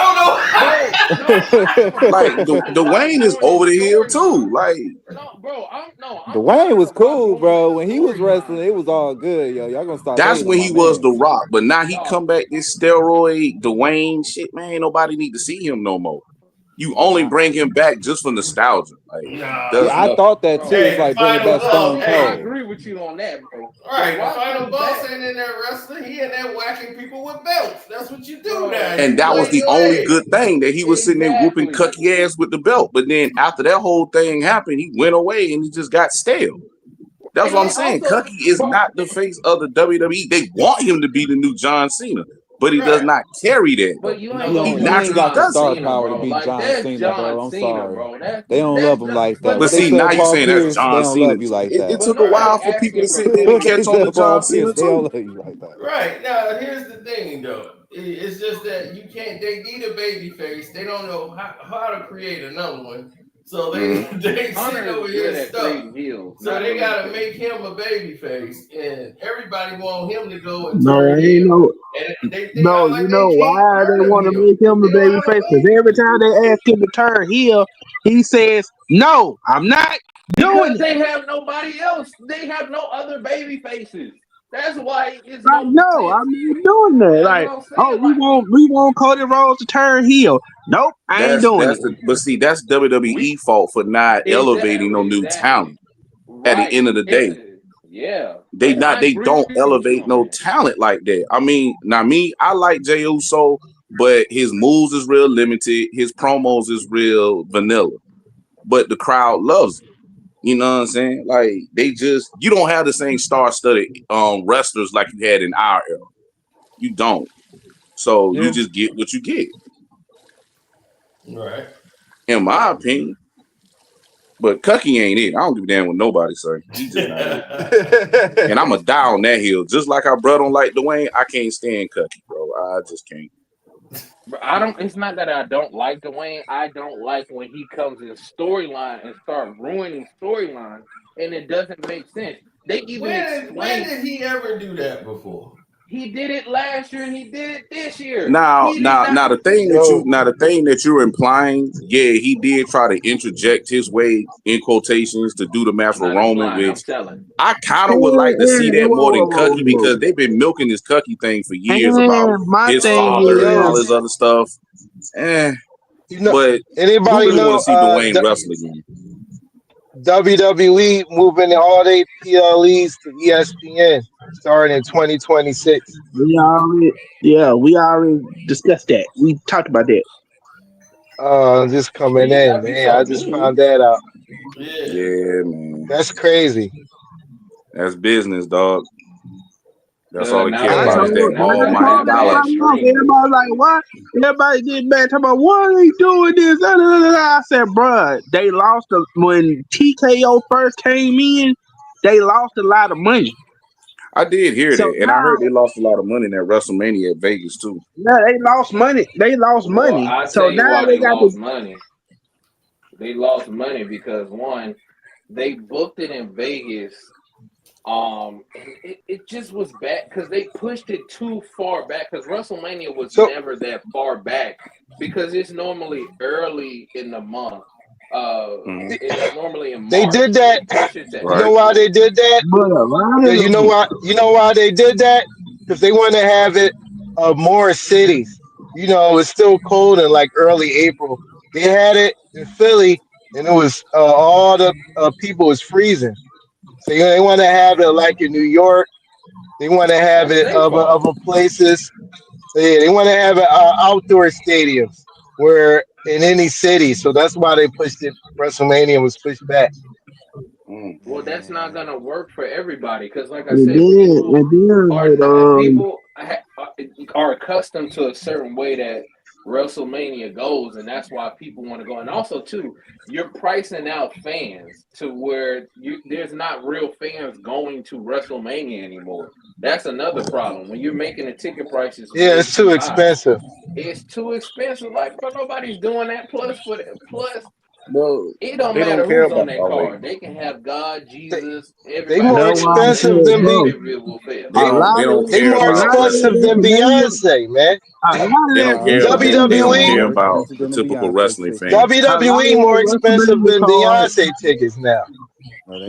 don't know. Like Dwayne is over the hill too. Like Dwayne was cool, bro. When he was wrestling, it was all good, yo. Y'all gonna start. That's when he was The Rock, but now he come back this steroid Dwayne shit, man. Ain't nobody need to see him no more. You only bring him back just for nostalgia. Like, I thought that too. It's like bringing back Stone Cold. I agree with you on that, bro. All right, the Final Boss ain't in there wrestling. He in there whacking people with belts. That's what you do now. And that was the only good thing, that he was sitting there whooping Cookie ass with the belt. But then after that whole thing happened, he went away and he just got stale. That's what I'm saying. Cookie is not the face of the WWE. They want him to be the new John Cena, but he does not carry that. But you ain't got the star power to beat John Cena, bro. I'm sorry. They don't love him like that. But see, now you're saying that's John Cena. It took a while for people to sit there and catch on to John Cena too. Right. Now, here's the thing, though. It's just that they need a baby face. They don't know how to create another one. So they sit Hunter over is here good and at stuff. creating heels. So they gotta make him a baby face, and everybody want him to go and No, turn ain't heel. no. And they think No, like you they know can't why they turn him want to heel. make him a They don't baby have face? no Because baby. every time they ask him to turn heel, he says, "No, I'm not doing Because it." they have nobody else. They have no other baby faces. That's why it's Like, no no, sense. I'm not doing that. That's Like, what I'm oh, saying. we want Cody Rhodes to turn heel. Nope, I ain't doing it. But see, that's WWE fault for not elevating no new Exactly. talent. At the end of the day, Yeah. they I agree don't with you elevate on no that. talent like that. I mean, now me, I like Jey Uso, but his moves is real limited. His promos is real vanilla, but the crowd loves him. You know what I'm saying? Like you don't have the same star-studded wrestlers like you had in our era. You don't. So you just get what you get. Right. In my opinion. But Cucky ain't it. I don't give a damn what nobody say. He just not it. And I'm a die on that hill. Just like our brother don't like Dwayne, I can't stand Cucky, bro. I just can't. It's not that I don't like Dwayne. I don't like when he comes in storyline and start ruining storyline, and it doesn't make sense. They even When did he ever do that before? He did it last year and he did it this year. Now the thing that you're implying, yeah, he did try to interject his way in quotations to do the match for Roman, which I kind of would like to see that more than Cucky because they've been milking this Cucky thing for years about his father and all this other stuff. But anybody who really know want to see Dwayne wrestle again? WWE moving all their PLEs to ESPN starting in 2026. We already discussed that. We talked about that. Just coming in, man. I just found that out. Yeah, man. That's crazy. That's business, dog. That's all they care I about is that almighty dollar. Everybody's like, what? Everybody getting mad talking about why are they doing this? I said, bruh, they lost when TKO first came in, they lost a lot of money. I did hear that, and I heard they lost a lot of money in that WrestleMania at Vegas too. Yeah, they lost money. I So tell you now why they they got lost money. They lost money because one, they booked it in Vegas. And it just was bad because they pushed it too far back because WrestleMania was never that far back because it's normally early in the month. It's normally in March. They did that. You know why they did that? You know why? You know why they did that? Because they want to have it more cities. You know, it's still cold in like early April. They had it in Philly, and it was all the people was freezing. So they want to have it like in New York. They want to have it other places. Yeah, they want to have it outdoor stadiums where in any city. So that's why they pushed it. WrestleMania was pushed back. Well, that's not gonna work for everybody because, like I said, people are accustomed to a certain way that WrestleMania goes, and that's why people want to go. And also, too, you're pricing out fans to where there's not real fans going to WrestleMania anymore. That's another problem. When you're making the ticket prices, it's too expensive. It's too expensive. Like, but nobody's doing that. Plus, well, it don't matter who's on that card. They can have God, Jesus, everybody. They more expensive than They more expensive than Beyonce, man. They don't care about the typical wrestling fan. WWE more expensive than Beyonce tickets now.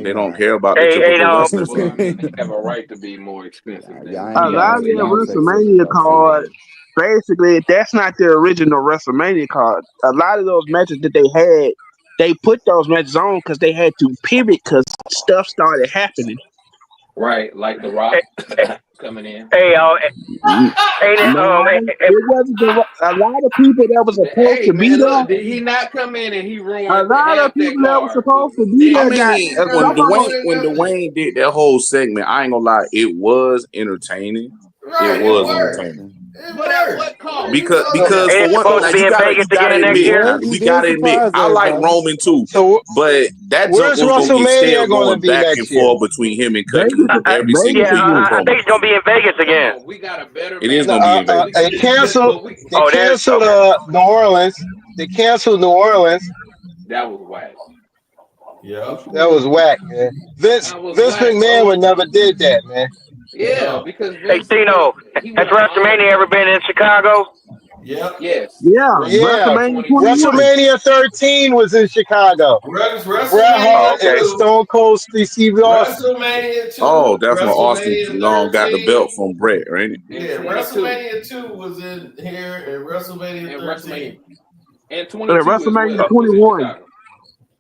They don't care about the typical wrestling fan. They have a right to be more expensive than a lot of their WrestleMania cards. Basically, that's not their original WrestleMania card. A lot of those matches that they had, they put those matches on because they had to pivot because stuff started happening. Right, like The Rock coming in. It wasn't a lot of people that was supposed to be there. Did he not come in and he ruined a lot of people that was supposed to be there? When Dwayne did that whole segment, I ain't gonna lie, it was entertaining. It was entertaining. But at what cost? Because for one, you gotta admit, I like Roman too. But that joke was gonna get stale going back and forth between him and Cucky every single week. I think it's gonna be in Vegas again. We got a better. It is gonna be in Vegas. They canceled New Orleans. They canceled New Orleans. That was whack. Yeah. That was whack, man. Vince McMahon would never did that, man. Yeah, because Hey, Vince, Tino, has WrestleMania ever been in Chicago? Yep. Yes. Yeah. Yeah. WrestleMania 21. WrestleMania 13 was in Chicago. Bret WrestleMania Hart and 2. Stone Cold Steve Austin. WrestleMania 2. Oh, that's when Austin WrestleMania got the 13. belt from Bret, right? Yeah, WrestleMania 2 was in here, and WrestleMania 13. And 22 WrestleMania as well. 21.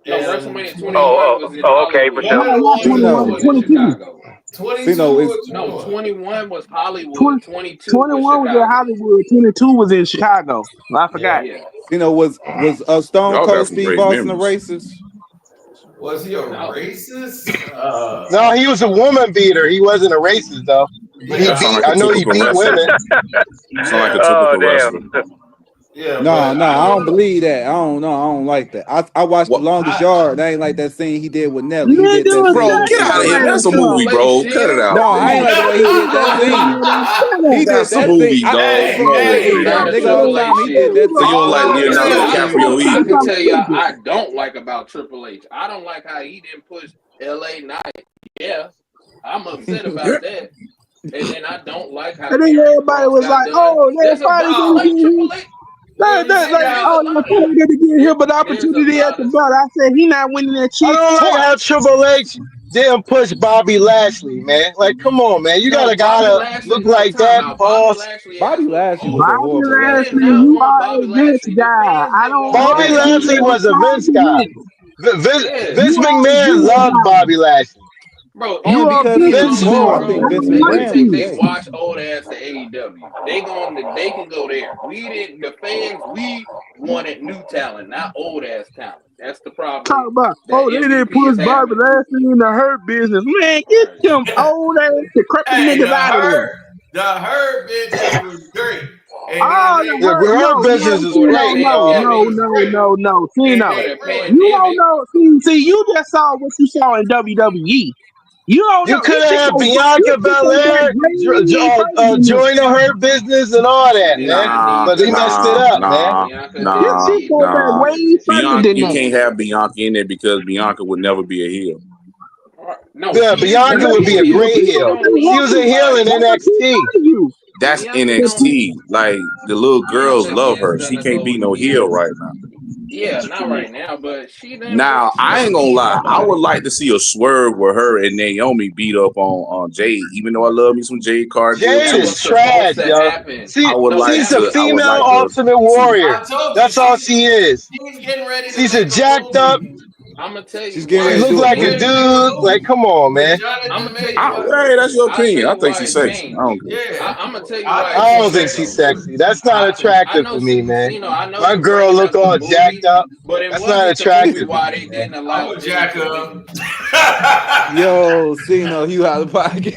No, WrestleMania 21 was in okay, Hollywood. for sure. No, not 21, 22. 21 was Hollywood. 22 21 was in Hollywood. 22 was in Chicago. I forgot. Yeah. Was Stone Y'all got Cold some Steve great Austin a memories. racist? Was he a racist? No, he was a woman beater. He wasn't a racist though. But Yeah. I know he beat women. Sound like a typical wrestler. Yeah. No, I don't believe that. I don't know. I don't like that. I watched The Longest Yard. That ain't like that scene he did with Nelly. He did that Bro, scene. get out of here. That's a movie, bro. Cut it out. No, I ain't like the way he did that scene. He did That's a that movie, scene. dog. Nigga, all the time he did that So you don't like Leonardo DiCaprio I either? can tell you I don't like about Triple H. I don't like how he didn't push LA Knight. Yeah, I'm upset about that. And then I don't like how. And then everybody was like, "Oh, everybody Triple H. They to give him an opportunity at the belt." I said he not winning that shit. I don't like how Triple H didn't push Bobby Lashley, man. Like, come on, man. You got a guy to look like that, boss. Bobby Lashley was a horrible Bobby Lashley, you are a Vince guy. I don't. Bobby Lashley was a Vince guy. Vince McMahon loved Bobby Lashley. Bro, only because he was small. I think Vince McMahon was they watch old ass to AEW. They can go there. The fans, we wanted new talent, not old ass talent. That's the problem. Talk about, they didn't push Bobby Lashley in the Hurt business. Man, get them old ass decrepit niggas out of there. The Hurt business was great. The Hurt business is great. No. See, no. You don't know. See, you just saw what you saw in WWE. You don't know. You could have Bianca Belair join the Hurt business and all that, man. But they messed it up, man. Bianca, you can't have Bianca in there because Bianca would never be a heel. No, yeah, Bianca would be a great heel. She was a heel in NXT. That's NXT. Like, the little girls love her. She can't be no heel right now. Yeah, not right now, but she. Now, I ain't gonna lie. I would like to see a swerve where her and Naomi beat up on Jade, even though I love me some Jade Cargill. Jade is trash, yo. She's a female Ultimate Warrior. That's all she is. She's a jacked up. I'm gonna tell you. She's look like a dude. Like, come on, man. Hey, that's your opinion. I think she's sexy. I don't care. I'm gonna tell you. I don't think she's sexy. That's not attractive to me, man. My girl look all jacked up. That's not attractive. Why they didn't allow jack up? Yo, Cino, you out of pocket.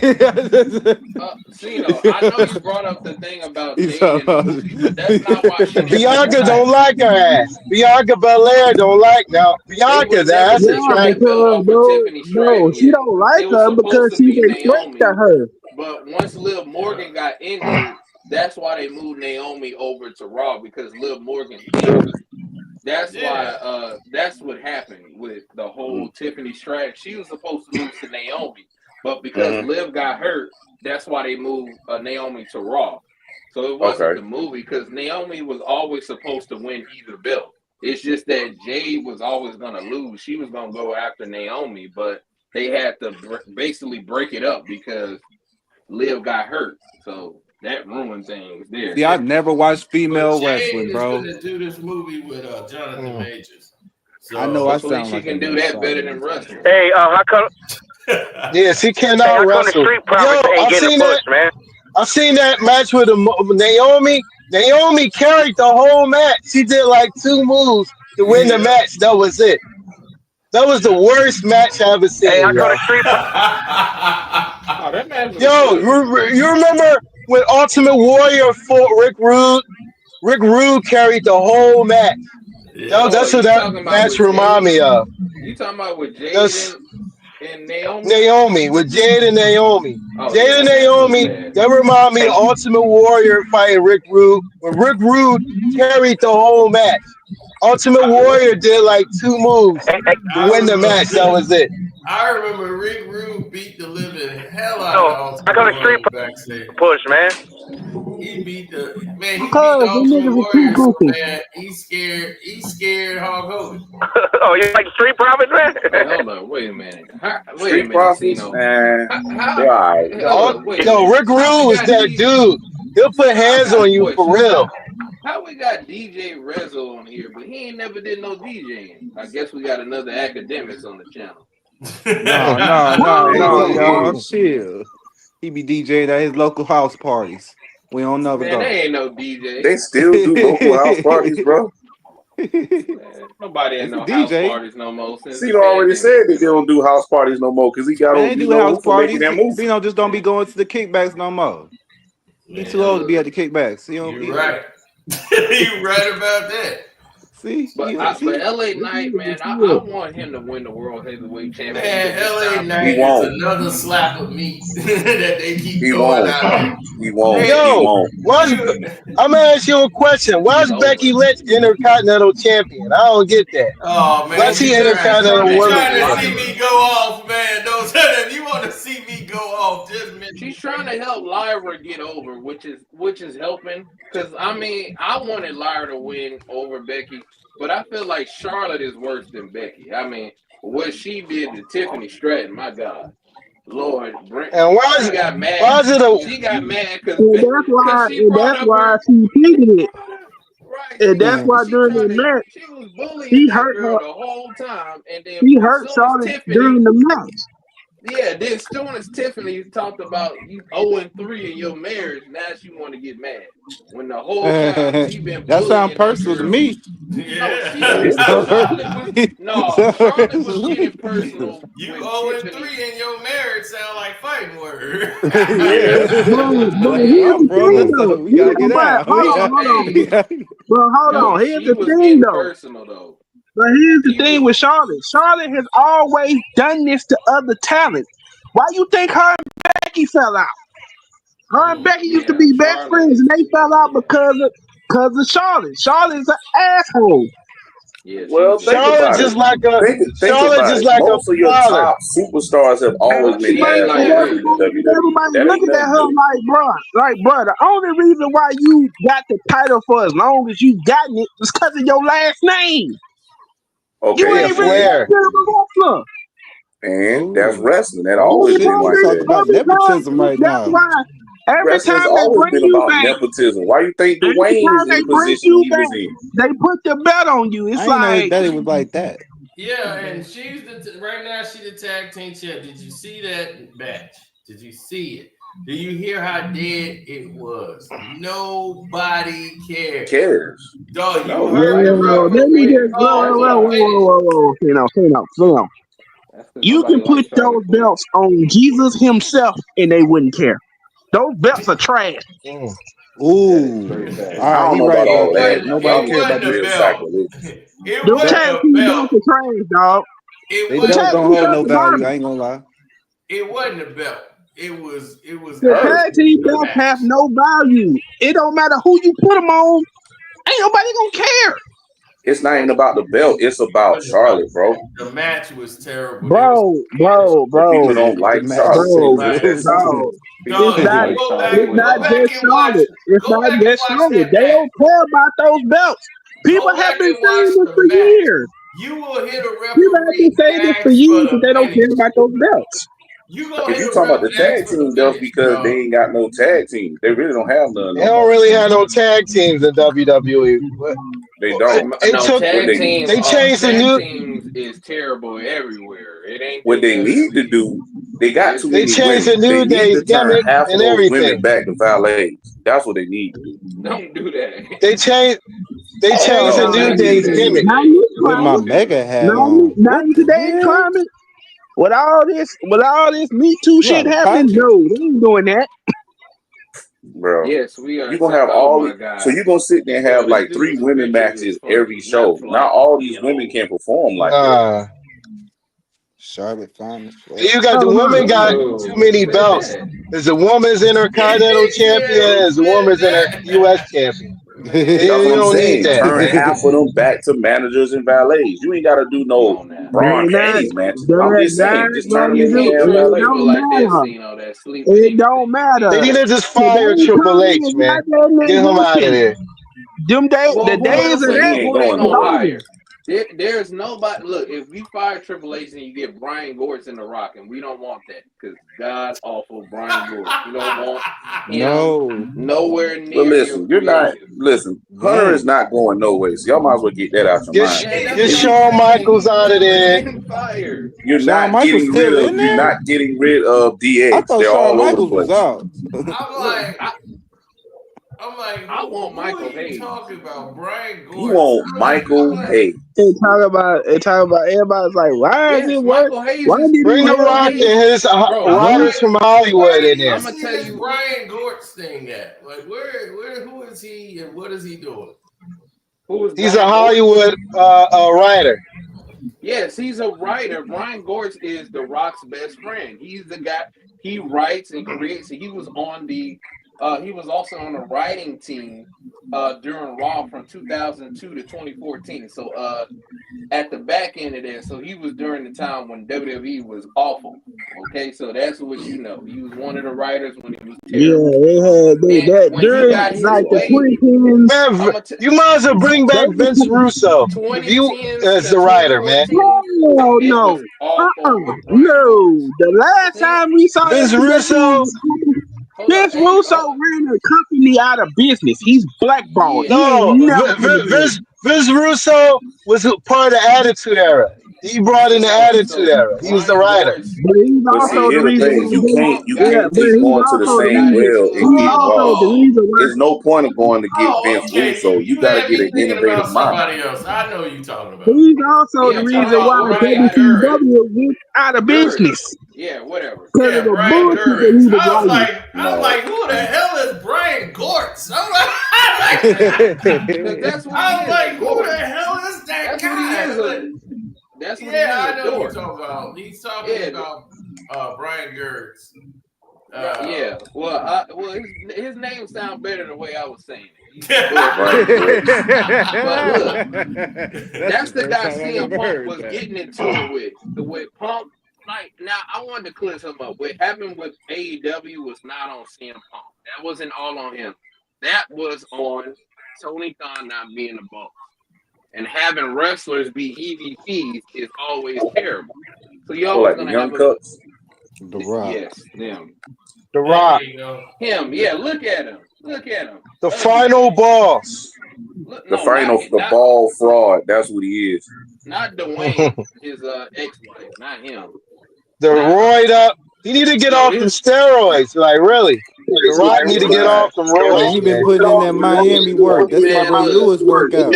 Cino, I know you brought up the thing about Jade, but that's not why she. Bianca don't like her ass. Bianca Belair don't like now. Bianca. That's attractive. No, she don't like her because she's a threat to her. But once Liv Morgan got injured, that's why they moved Naomi over to Raw because Liv Morgan injured. That's why. That's what happened with the whole Tiffany Stratton. She was supposed to lose to Naomi, but because Liv got hurt, that's why they moved Naomi to Raw. So it wasn't the movie because Naomi was always supposed to win either belt. It's just that Jade was always going to lose. She was going to go after Naomi, but they had to basically break it up because Liv got hurt. So that ruined things there. Yeah, I've never watched female wrestling, bro. Jade is going to do this movie with Jonathan Majors. So I know I sound like she can do that better than wrestling. Hey, how come? Yes, he cannot wrestle. Yo, I've seen that match with Naomi. Naomi carried the whole match. She did like 2 moves to win the match. That was it. That was the worst match I ever seen. Hey, I go to street. You remember when Ultimate Warrior fought Rick Rude? Rick Rude carried the whole match. Yeah. That's what that match remind me of. You talking about with Jade and Naomi? Naomi, with Jade and Naomi. Jade and Naomi, that remind me of Ultimate Warrior fighting Rick Rude. When Rick Rude carried the whole match. Ultimate Warrior did like 2 moves to win the match. That was it. I remember Rick Rude beat the living hell out of the I got a Ultimate street Warrior backstage. push, man. He beat the Because them Ultimate niggas are too Warrior so goofy. bad. He scared Hulk Hogan. Oh, you like Street Profits, man? Hey, hold on, wait a minute. Street Profits, man. Right. Yo, Rick Rude was that dude. He'll put hands on you for real. How we got DJ Rezzo on here, but he ain't never did no DJing? I guess we got another academics on the channel. No, y'all. Chill. He be DJing at his local house parties. We don't never go. Man, they ain't no DJ. They still do local house parties, bro. Man, nobody ain't no house DJ. parties no more. Cena already said that they don't do house parties no more because he got Man, on they do house parties. that movie. Cena just don't be going to the kickbacks no more. He's too old to be at the kickbacks. You're right. You're right about that. See? But LA Knight, man, I want him to win the World Heavyweight Championship. Man, LA Knight is another slap of meat that they keep throwing out. He won't. Yo, I'm gonna ask you a question. Why's Becky Lynch Intercontinental Champion? I don't get that. Oh man, why's he Intercontinental you Women's trying to Champion? see me go off, man? Don't tell them you want to see me go off. She's trying to help Lyra get over, which is helping. Because I mean, I wanted Lyra to win over Becky, but I feel like Charlotte is worse than Becky. I mean, what she did to Tiffany Stratton, my God. Lord, and why she got mad. She got mad because that's why she tweeted it. Right. And that's why during the match, she was bullying he that hurt girl her the whole time, and then he hurt Charlotte during the match. Yeah, then as soon as Tiffany talked about you 0-3 in your marriage, now she want to get mad. When the whole time she been that sounds personal to me. Yeah. Charlotte was getting personal. You 0-3 in your marriage sound like fighting words. We gotta get out. Hold on. Here's the thing, though. But here's the thing with Charlotte. Charlotte has always done this to other talent. Why you think her and Becky fell out? Her and Becky used to be best friends, and they fell out because of Charlotte. Charlotte's an asshole. Yeah, well, Charlotte's just like a most of your top superstars have always been Everybody's looking at her like, bro, the only reason why you got the title for as long as you gotten it was because of your last name. Okay, you ain't really a wrestler. And that's wrestling. That always been like that. About nepotism right now. Every time they always bring been you about back, nepotism. Why you think Dwayne is in the position he was in? They put the belt on you. It's like that. It was like that. Yeah, and she's right now. She's the tag team champ. Did you see that match? Did you see it? Do you hear how dead it was? Nobody cares. Dog, you heard the referee. Whoa. You can put those belts on Jesus himself and they wouldn't care. Those belts are trash. Ooh. All right, he right about that. Nobody cares about the belt. Those tag team belts are trash, dog. They belts don't hold no value. I ain't gonna lie. It wasn't a belt. It was the tag team belts have no value. It don't matter who you put them on. Ain't nobody gonna care. It's not even about the belt. It's about Charlotte, bro. The match was terrible. Bro. People don't like Charlotte. It's not just Charlotte. It's not just Charlotte. They don't care about those belts. People have been saying this for years. You will hit a referee. People have been saying this for years, but they don't care about those belts. If you talking about the tag team belts because they ain't got no tag teams. They really don't have none. They don't really have no tag teams in WWE. They don't. They changed the new teams is terrible everywhere. It ain't what they need to do. They got to. They changed the New Day gimmick and everything. Back to valets. That's what they need to do. Don't do that. They changed the New Day's gimmick. With my mega hat on. Now today's climate. With all this Me Too shit happening, no, they ain't doing that. Bro, yes, we are. You're gonna have so you're gonna sit there and have like 3 women matches every show. Not all these women can perform like that. Charlotte finals. You got the women got too many belts. There's a woman's Intercontinental champion, there's a woman's U.S. champion. That's what I'm don't saying. need that, Turn man. half of them back to managers and valets. You ain't got to do no Braun Hayes matches. I'm just saying, just turn them You into can't damn trust valets. people like that, Cino, that sleep with It don't anything. matter. They need to just The fire days Triple coming H, is man. not that Get nigga him out of working. there. The days of But he that ain't Who they going gonna nowhere. hire? There's nobody. Look, if you fire Triple H and you get Brian Gors in the Rock, and we don't want that because god awful Brian Gors. You don't want him No. nowhere But near listen, your you're not. creative. Listen, Hunter is not going nowhere. So y'all might as well get that out your Get, mind. Yeah, that's get what I'm Shawn saying. Michaels out of Never there. getting fired. You're Shawn not Michaels getting rid still of. in You're there? not getting rid of I DX. thought They're Shawn all over the Michaels was place. out. I'm like, I who want Michael are you Hayes. talking about? Brian You Gors. want Michael Hayes? They talk about everybody's like, why is Yes, it work? Michael Hayes Why is did Bring he The Michael have Rock Hayes. and his Bro, riders from Hollywood in there. Where I'ma is tell this you- Brian Gors thing at? Like, who is he and what is he doing? Who is He's Brian a Gors? Hollywood writer. Yes, he's a writer. Brian Gors is The Rock's best friend. He's the guy. He writes and creates. He was on the. He was also on the writing team during Raw from 2002 to 2014. So at the back end of that, so he was during the time when WWE was awful. Okay, so that's what you know. He was one of the writers when he was terrible. they had that And when he during got his like the way, 2010s. Man, you might as well bring back Vince Russo if you 2010s as to the writer, man. 2014, Hell it no. was awful with Brian No. Gors. The last time we saw Vince that Russo. Vince Russo ran a company out of business. He's blackballed. Yeah. He ain't No, never gonna do it. Vince Russo was a part of the Attitude Era. He brought in the Attitude Era. He was the Brian writer. Gors, But he's But also see, the here's the reason this thing: is why who Punk you got yeah, can't but keep into. he's going to the also Punk the same got reason well into it and he's get with also the involved. Paul. reason why There's no point of going to get Vince Okay. Russo. You You got to had get me an thinking innovative about mind. somebody else. I know who you talking about. he's also Yeah, the You talking reason talking about why about Brian got Gurs. WCW went out of Gurs. business. Yeah, whatever. Because of Yeah, the Brian bullshit that Gurs. he was I was writing. like, who the hell is Brian Gors? I'm like, Because that's what I he was is, like, a who dork. the hell is that That's guy? what he is. I was like, That's what he yeah, is, I a know who you're dork. talking about. He's talking Yeah, about Brian Gers. yeah. Well, his name sounds better the way I was saying it. He's a Brian dork. Gors. But look, That's that's the guy first time I've CM ever Punk heard was that. getting into it with. The way Punk, like, now I wanted to clear something up. What happened with AEW was not on CM Punk. That wasn't all on him. That was on Tony Khan not being the boss. And having wrestlers be EVPs is always terrible. So you Or always like the gonna Young have Cuts. The Rock. yes, them. The Rock. There you go. Him, yeah, look at him. Look at him. The final boss. Look, The no, final, not, the not, ball fraud. That's what he is. not Dwayne, his ex-wife, not him. The roid up. He need to get off them steroids. Like, really. The Rock need to get Right. off them Man, he roids, been man. putting in that Miami work. That's that Man, Ray look. Lewis workout.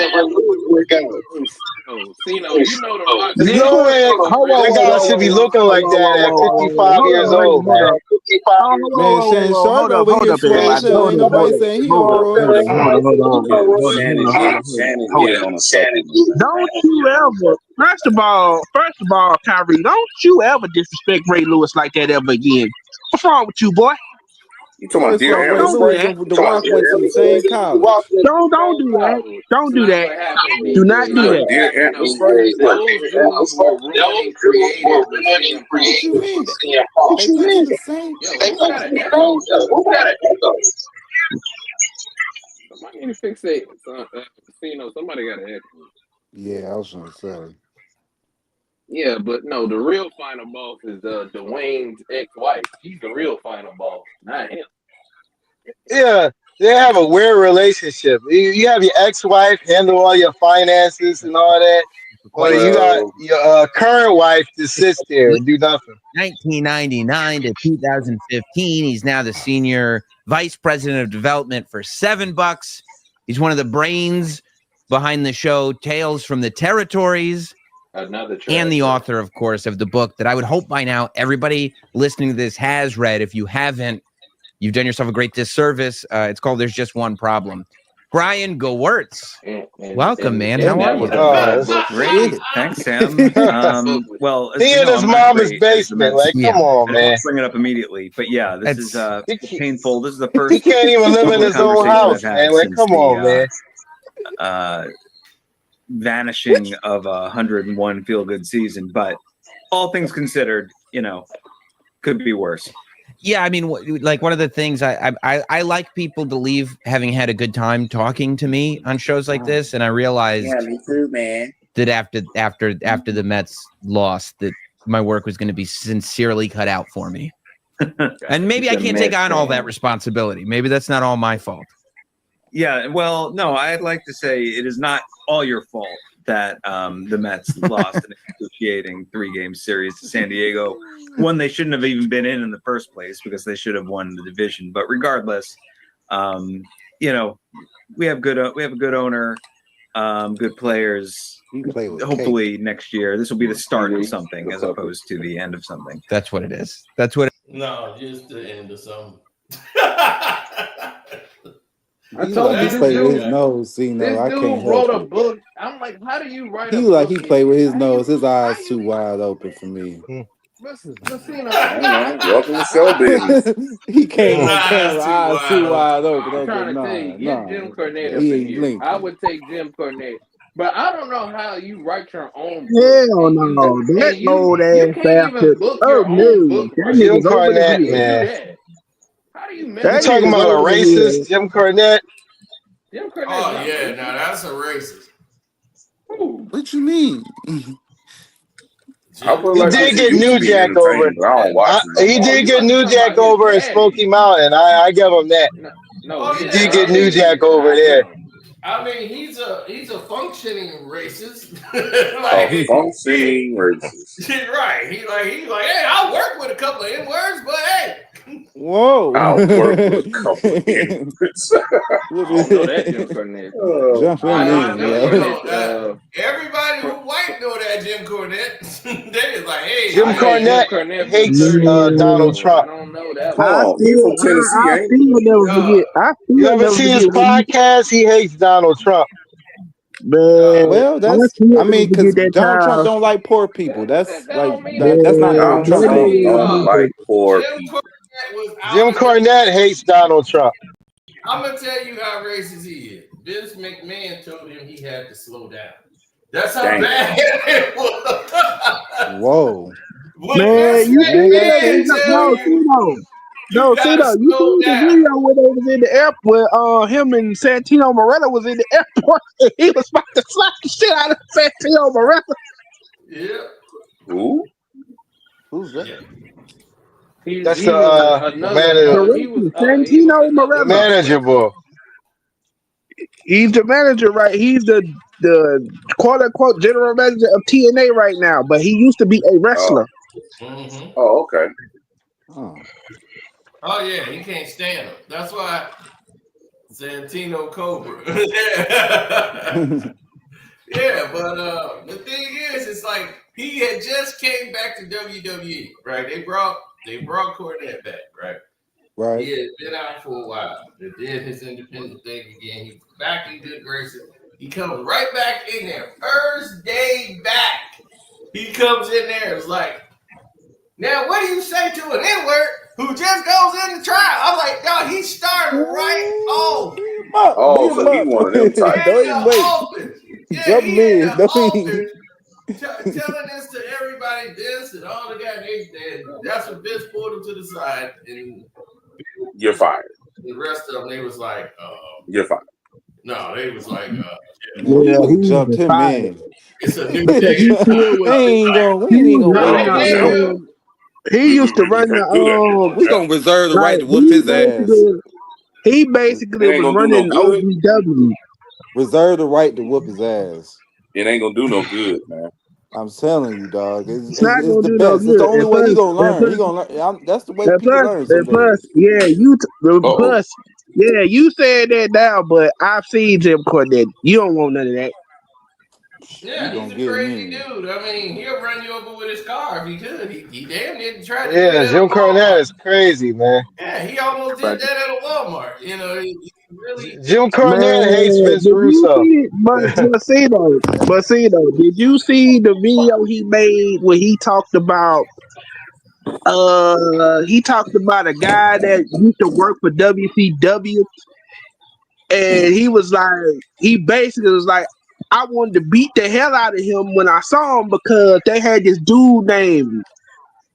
Oh, see, no, you know the Rock. There's no way that guy should be looking like that at 55 years old, man. Man, Shannon Sharp over Hold here up, swole everybody. too. Ain't nobody saying he on roids. Shannon hit on a supplement. Don't you ever, first of all, Kyrie, don't you ever disrespect Ray Lewis like that ever again. What's wrong with you, boy? You talking Boy, about Dear fuck Ray Evan Don't do Lewis Spray? that. and The Rock went to the same college. Don't do that. Don't do Not that. what happened, Do not do DJ. that. Dear You Evan know, Spray? those dudes were ruining creative with CM Punk. What you mean? They went to the same. Yo, who got an echo? Somebody need to fix it. Somebody got an echo. Yeah, I was trying to say. Yeah, but no, the real final boss is Dwayne's ex-wife. She's the real final boss, not him. Yeah, they have a weird relationship. You have your ex-wife handle all your finances and all that. Well, you got your current wife to sit there and do nothing. 1999 to 2015, he's now the senior vice president of development for $7. He's one of the brains behind the show Tales from the Territories. And the author, of course, of the book that I would hope by now everybody listening to this has read. If you haven't, you've done yourself a great disservice. It's called There's Just One Problem. Brian Gors. Welcome, man. and How are you? Great. Thanks, Sam. Well, he in his mama's basement. Like, come on, man. Bring it up immediately. But yeah, this is painful. This is the first. He can't even live in his own house, man. Like, come on, man. Vanishing of a 101 feel-good season, but all things considered, could be worse. Yeah, I mean, like one of the things I like people to leave having had a good time talking to me on shows like this, and I realized me too, man. that after the Mets lost, that my work was going to be sincerely cut out for me, and maybe I can't take on all that responsibility. Maybe that's not all my fault. Yeah, well, no, I'd like to say it is not all your fault that the Mets lost an excruciating 3-game series to San Diego. One they shouldn't have even been in the first place because they should have won the division. But regardless, we have a good owner, good players. Hopefully next year this will be the start of something as opposed to the end of something. That's what it is. No, just the end of something. I told you, he played with his nose. See, no, I dude can't wrote help a it. book. I'm like, how do you write He a book? he played with his nose. His eyes too wide open for me. Listen, welcome to show business. He came on camera, eyes too wide open. I'm trying to tell you, get Jim Cornette up in here. I would take Jim Cornette. But I don't know how you write your own book. Hell no. That old ass bastard. Oh, no. Jim Cornette, man. How do you You talking about a racist, Jim Cornette? Jim Cornette. Oh yeah, now that's a racist. Ooh. What you mean? He did get New Jack over. He did get New Jack over at Smoky Mountain. I give him that. No, he did get New Jack over there. I mean, he's a functioning racist. Functioning racist. Right. He's like, hey, I'll work with a couple of N-words, but hey. Whoa. I'll work with a couple of N-words. Everybody who white know that Jim Cornette. They is like, hey. Jim Cornette hates Donald Trump. I don't know that. He's from Tennessee, ain't he? You ever see his podcast? He hates Donald Trump. Well, that's because Donald Trump don't like poor people. That's not Donald Trump. Don't like poor people. Jim Cornette hates Donald Trump. I'm gonna tell you how racist he is. Vince McMahon told him he had to slow down. That's how bad it was. Whoa. Man, you see the video where they was in the airport, him and Santino Morella was in the airport, and he was about to slap the shit out of Santino Morella. Yeah. Who? Who's that? Yeah. That's the manager. Santino Morella. The manager, boy. He's the manager, right? He's the quote unquote general manager of TNA right now, but he used to be a wrestler. Oh, okay. Oh yeah, he can't stand him. That's why Santino Cobra. Yeah, but the thing is, it's like he had just came back to WWE, right? They brought Cornette back, right? Right. He had been out for a while. They did his independent thing again. He's back in good graces. He comes right back in there. First day back, he comes in there. It's like, now what do you say to an N-word who just goes in the trial? I'm like, dog, he started right off. Oh, so he one of them types. Telling this to everybody, this and all the guys. That's when Vince pulled him to the side, and you're fired. The rest of them, they was like, you're fired. No, they was like, he jumped him in. It's a new day. He used to run the we gonna reserve the right to whoop his ass. He basically was running OVW. Reserve the right to whoop his ass. It ain't gonna do no good, man. I'm telling you, dog. It's not the best. No it's the only way he gonna learn. He gonna learn. That's the way people learn. You said that now, but I've seen Jim Cornette. You don't want none of that. Yeah, He he's gonna a get crazy me. dude. I mean, he'll run you over with his car if he could. He damn near tried to do Yeah, that at Jim a Walmart. Cornette is crazy, man. Yeah, he almost did that at a Walmart. You know, he really. Jim Cornette hates Man, Vince did you Russo. see? But see though, did you see the video he made where he talked about? He talked about a guy that used to work for WCW, and he basically was like, I wanted to beat the hell out of him when I saw him because they had this dude named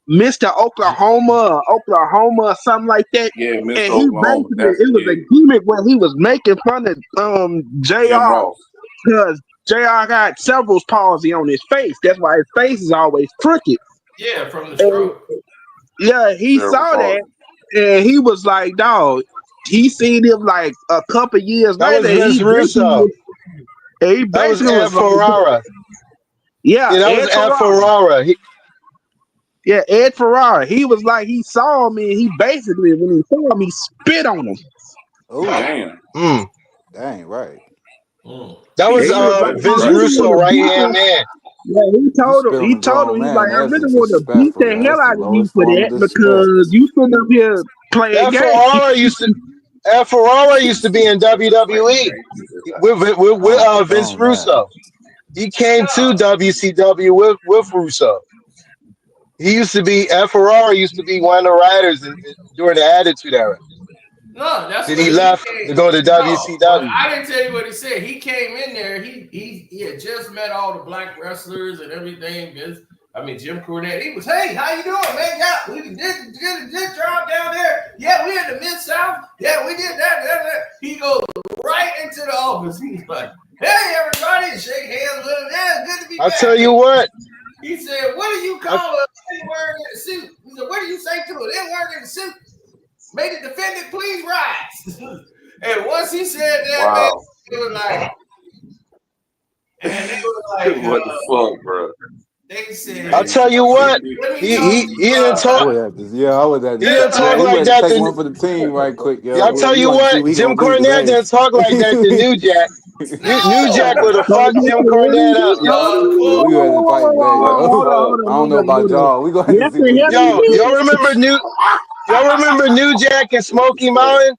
Mr. Oklahoma or something like that. Yeah, Mr. And he Oklahoma. basically, That's it was a yeah, gimmick where he was making fun of Jim JR Ross. because JR got cerebral palsy on his face. That's why his face is always crooked. Yeah, from the And stroke. yeah, he Cerebral saw palsy. that and he was like, dog, he seen him like a couple years That was later. Vince Russo. He That was basically Ed was like, Ferrara. yeah, Yeah, that was Ed Ferrara. Yeah, Ed Ferrara. He was like, he saw me, and he basically, when he saw him, he spit on him. Oh, Damn. dang, right. That was He was like, Vince I really Russo, want to right beat hand him. man. Yeah, he told him, Spit on a he's grown like, man. I That's really want to beat disrespectful. the hell That's the out of you lowest for form of that disrespect. because you sitting up here playing games. Ed Ferrara used to be in WWE with Vince Russo. He came to WCW with Russo. Ed Ferrara used to be one of the writers during the Attitude Era. No, that's Then what he he left came. to go to No, but WCW. I didn't tell you what he said. He came in there. He had just met all the black wrestlers and everything. Jim Cornette. He was, hey, how you doing, man? Yeah, we did a good job down there. Yeah, we in the Mid South. Yeah, we did that. He goes right into the office. He's like, hey, everybody, and shake hands with him. Yeah, good to be back. I tell you what. He said, what do you call a N-word in a suit? He said, what do you say to an N-word in a suit? May the defendant please rise. And once he said that, man, it was like, what the fuck, bro? They said, I'll tell you what. He didn't talk. I would have to. Yeah, I would have to. He didn't talk he like would that. take one for the team right quick. Yo. I'll tell you what. Jim Cornette didn't talk like that to New Jack. New Jack would have fucked Jim Cornette up, yo. We had to fight today, yo. I don't know about y'all. We gonna have to see this. Y'all remember New Jack and Smoky Mountain?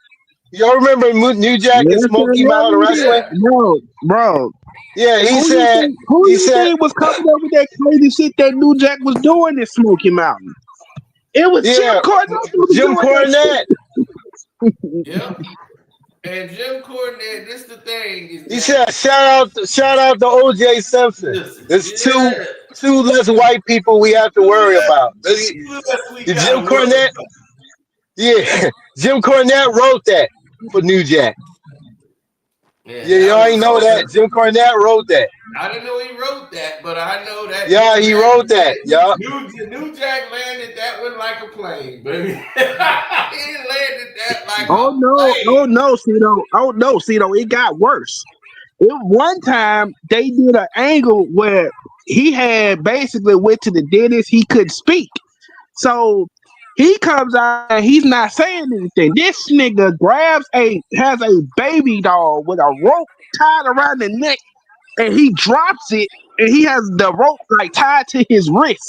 Y'all remember New Jack and Smoky Mountain wrestling? No, bro. Yeah, he Who said was coming up with that crazy shit that New Jack was doing in Smoky Mountain? It was Jim Cornette. Jim Cornette. Yeah. And Jim Cornette, this the thing. He said, shout out to O.J. Simpson. There's two less white people we have to worry about. Jim Cornette. Yeah, Jim Cornette wrote that for New Jack. Yeah, y'all ain't know that. Jim Cornette wrote that. I didn't know he wrote that, but I know that. Yeah, he wrote that. Yeah. New Jack landed that one like a plane, baby. He landed that like oh no, Cito. It got worse. One time they did an angle where he had basically went to the dentist. He couldn't speak, so he comes out and he's not saying anything. This nigga has a baby doll with a rope tied around the neck, and he drops it, and he has the rope like tied to his wrist,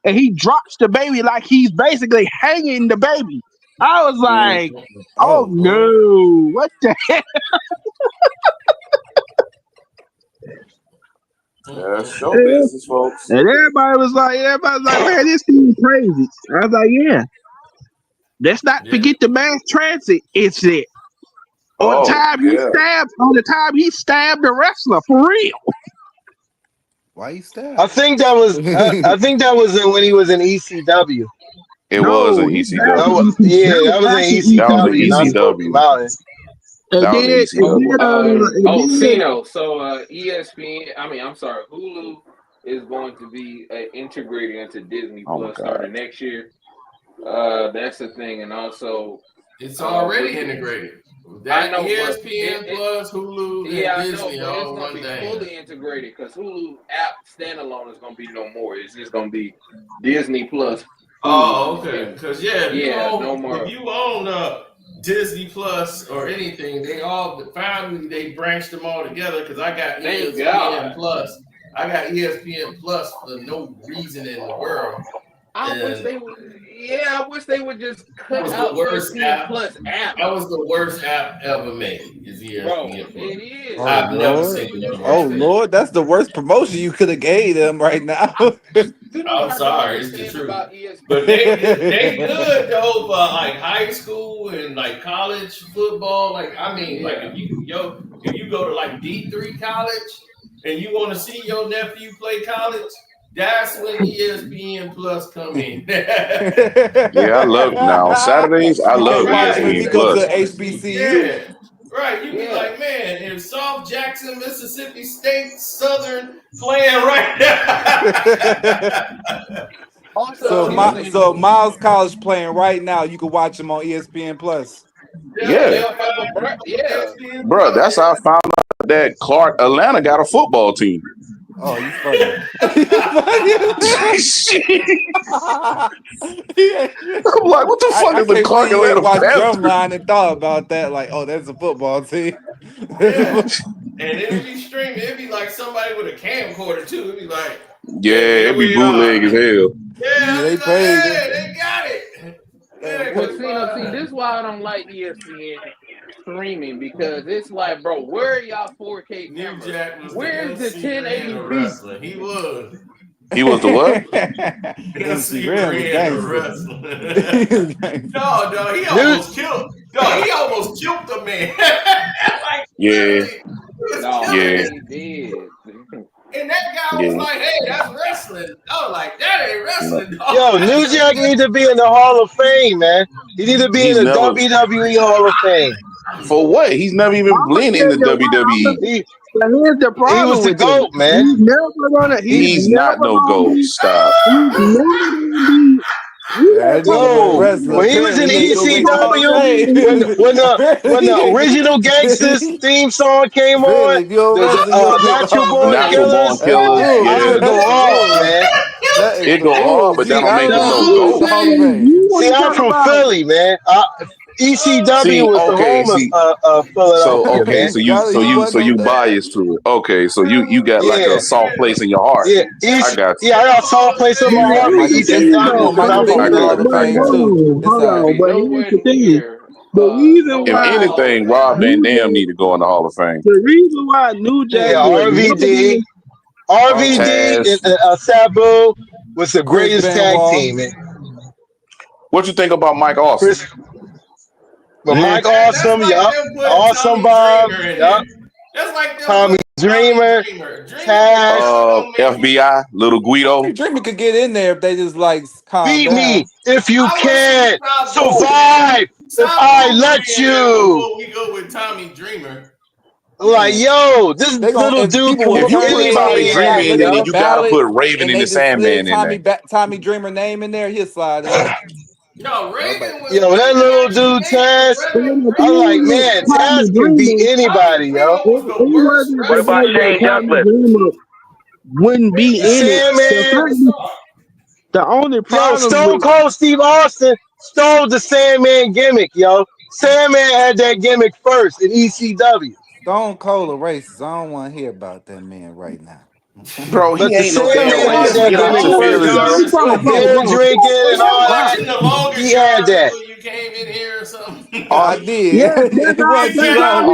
and he drops the baby like he's basically hanging the baby. I was like, oh no, what the heck? That's show business, folks. And everybody was like, man, this thing crazy. I was like, yeah. Let's not forget the mass transit incident. On the time he stabbed the wrestler for real. Why he stabbed? I think that was when he was in ECW. It was an ECW. That was in ECW. Cino. So ESPN. Hulu is going to be integrated into Disney Plus starting next year. That's the thing, and also it's already integrated. That ESPN Plus, Hulu, and Disney all one thing. It's going to be fully integrated because Hulu app standalone is going to be no more. It's just going to be Disney Plus. Oh, okay. Because no more. If you own Disney Plus or anything, they branched them all together. Because I got ESPN Plus. I got ESPN Plus for no reason in the world. I wish they would just cut out the worst ESPN Plus app. That was the worst app ever made. Is ESPN Bro, Plus. it is. I've never seen one. Oh Lord, that's the worst promotion you could have gave them right now. I'm sorry, it's the truth. But they good though for like high school and like college football. Like I mean, like if you go to like D3 college and you want to see your nephew play college, that's when ESPN Plus come in. Yeah, I love it now. Saturdays, I love When you ESPN go to Plus. HBCU. Yeah. Right, you be like, man, if South Jackson, Mississippi State, Southern playing right now. So Miles College playing right now. You can watch him on ESPN Plus. Yeah. Bro, that's how I found out that Clark, Atlanta got a football team. Oh, you funny. I'm like, what the fuck is the Clark Atlanta watch Panthers? Drumline and thought about that, like, oh, that's a football team. Yeah. And it would be streaming. It'd be like somebody with a camcorder too. It'd be like, yeah, it'd be bootleg as hell. Yeah, they like, paid. hey, they got it. Yeah, But see, this is why I don't like ESPN streaming, because it's like, bro, where are y'all 4K cameras? Where's the 1080p? He was. He was the what? MC wrestling. No, he almost killed. No, he almost killed the man. Like, yeah. He did. And that guy was like, hey, that's wrestling. I was like, that ain't wrestling, dog. Yo, New Jack need to be in the Hall of Fame, man. He need to be in the WWE Hall of Fame. For what? He's never even been in the WWE. But here's the problem. He was the GOAT, man. He's never gonna. He's not no GOAT. Stop. Yo, when he was in ECW, when the original Gangsters theme song came on, Natural Born Killers, it go off, man. It go off, but that don't make him no GOAT. See, I'm from Philly, man. ECW was the home of Philadelphia. So you biased to it. Okay, so you got like a soft place in your heart. Yeah, I got you. Yeah, I got a soft place in my heart for ECW. Hold on, but here's the thing. The reason why, if anything, Rob Van Dam need to go in the Hall of Fame. The reason why New Jack, RVD and Sabu was the greatest tag team, man. What you think about Mike Austin? But Mike Awesome, Awesome Bob, That's like Tommy Dreamer, Cash, FBI, Little Guido. Dreamer could get in there if they just like calm beat down. me if you can, survive if I let you. Before we go with Tommy Dreamer. Like, yo, this little dude can if you put Tommy Dreamer in there, then you gotta put Raven and the Sandman in there. Tommy Dreamer name in there, he'll slide in. No, Raven was. Yo, that little dude, Taz. I'm like, man, Taz can beat anybody, yo. What about Shane Douglas? Wouldn't be in it. The only problem. Yo, Stone Cold Steve Austin stole the Sandman gimmick, yo. Sandman had that gimmick first in ECW. Stone Cold a racist. I don't want to hear about that man right now. Bro, he ain't no damn racist. Beer drinking and all that. He had that. You came in here or something. Oh, I did. Yeah, it was too long.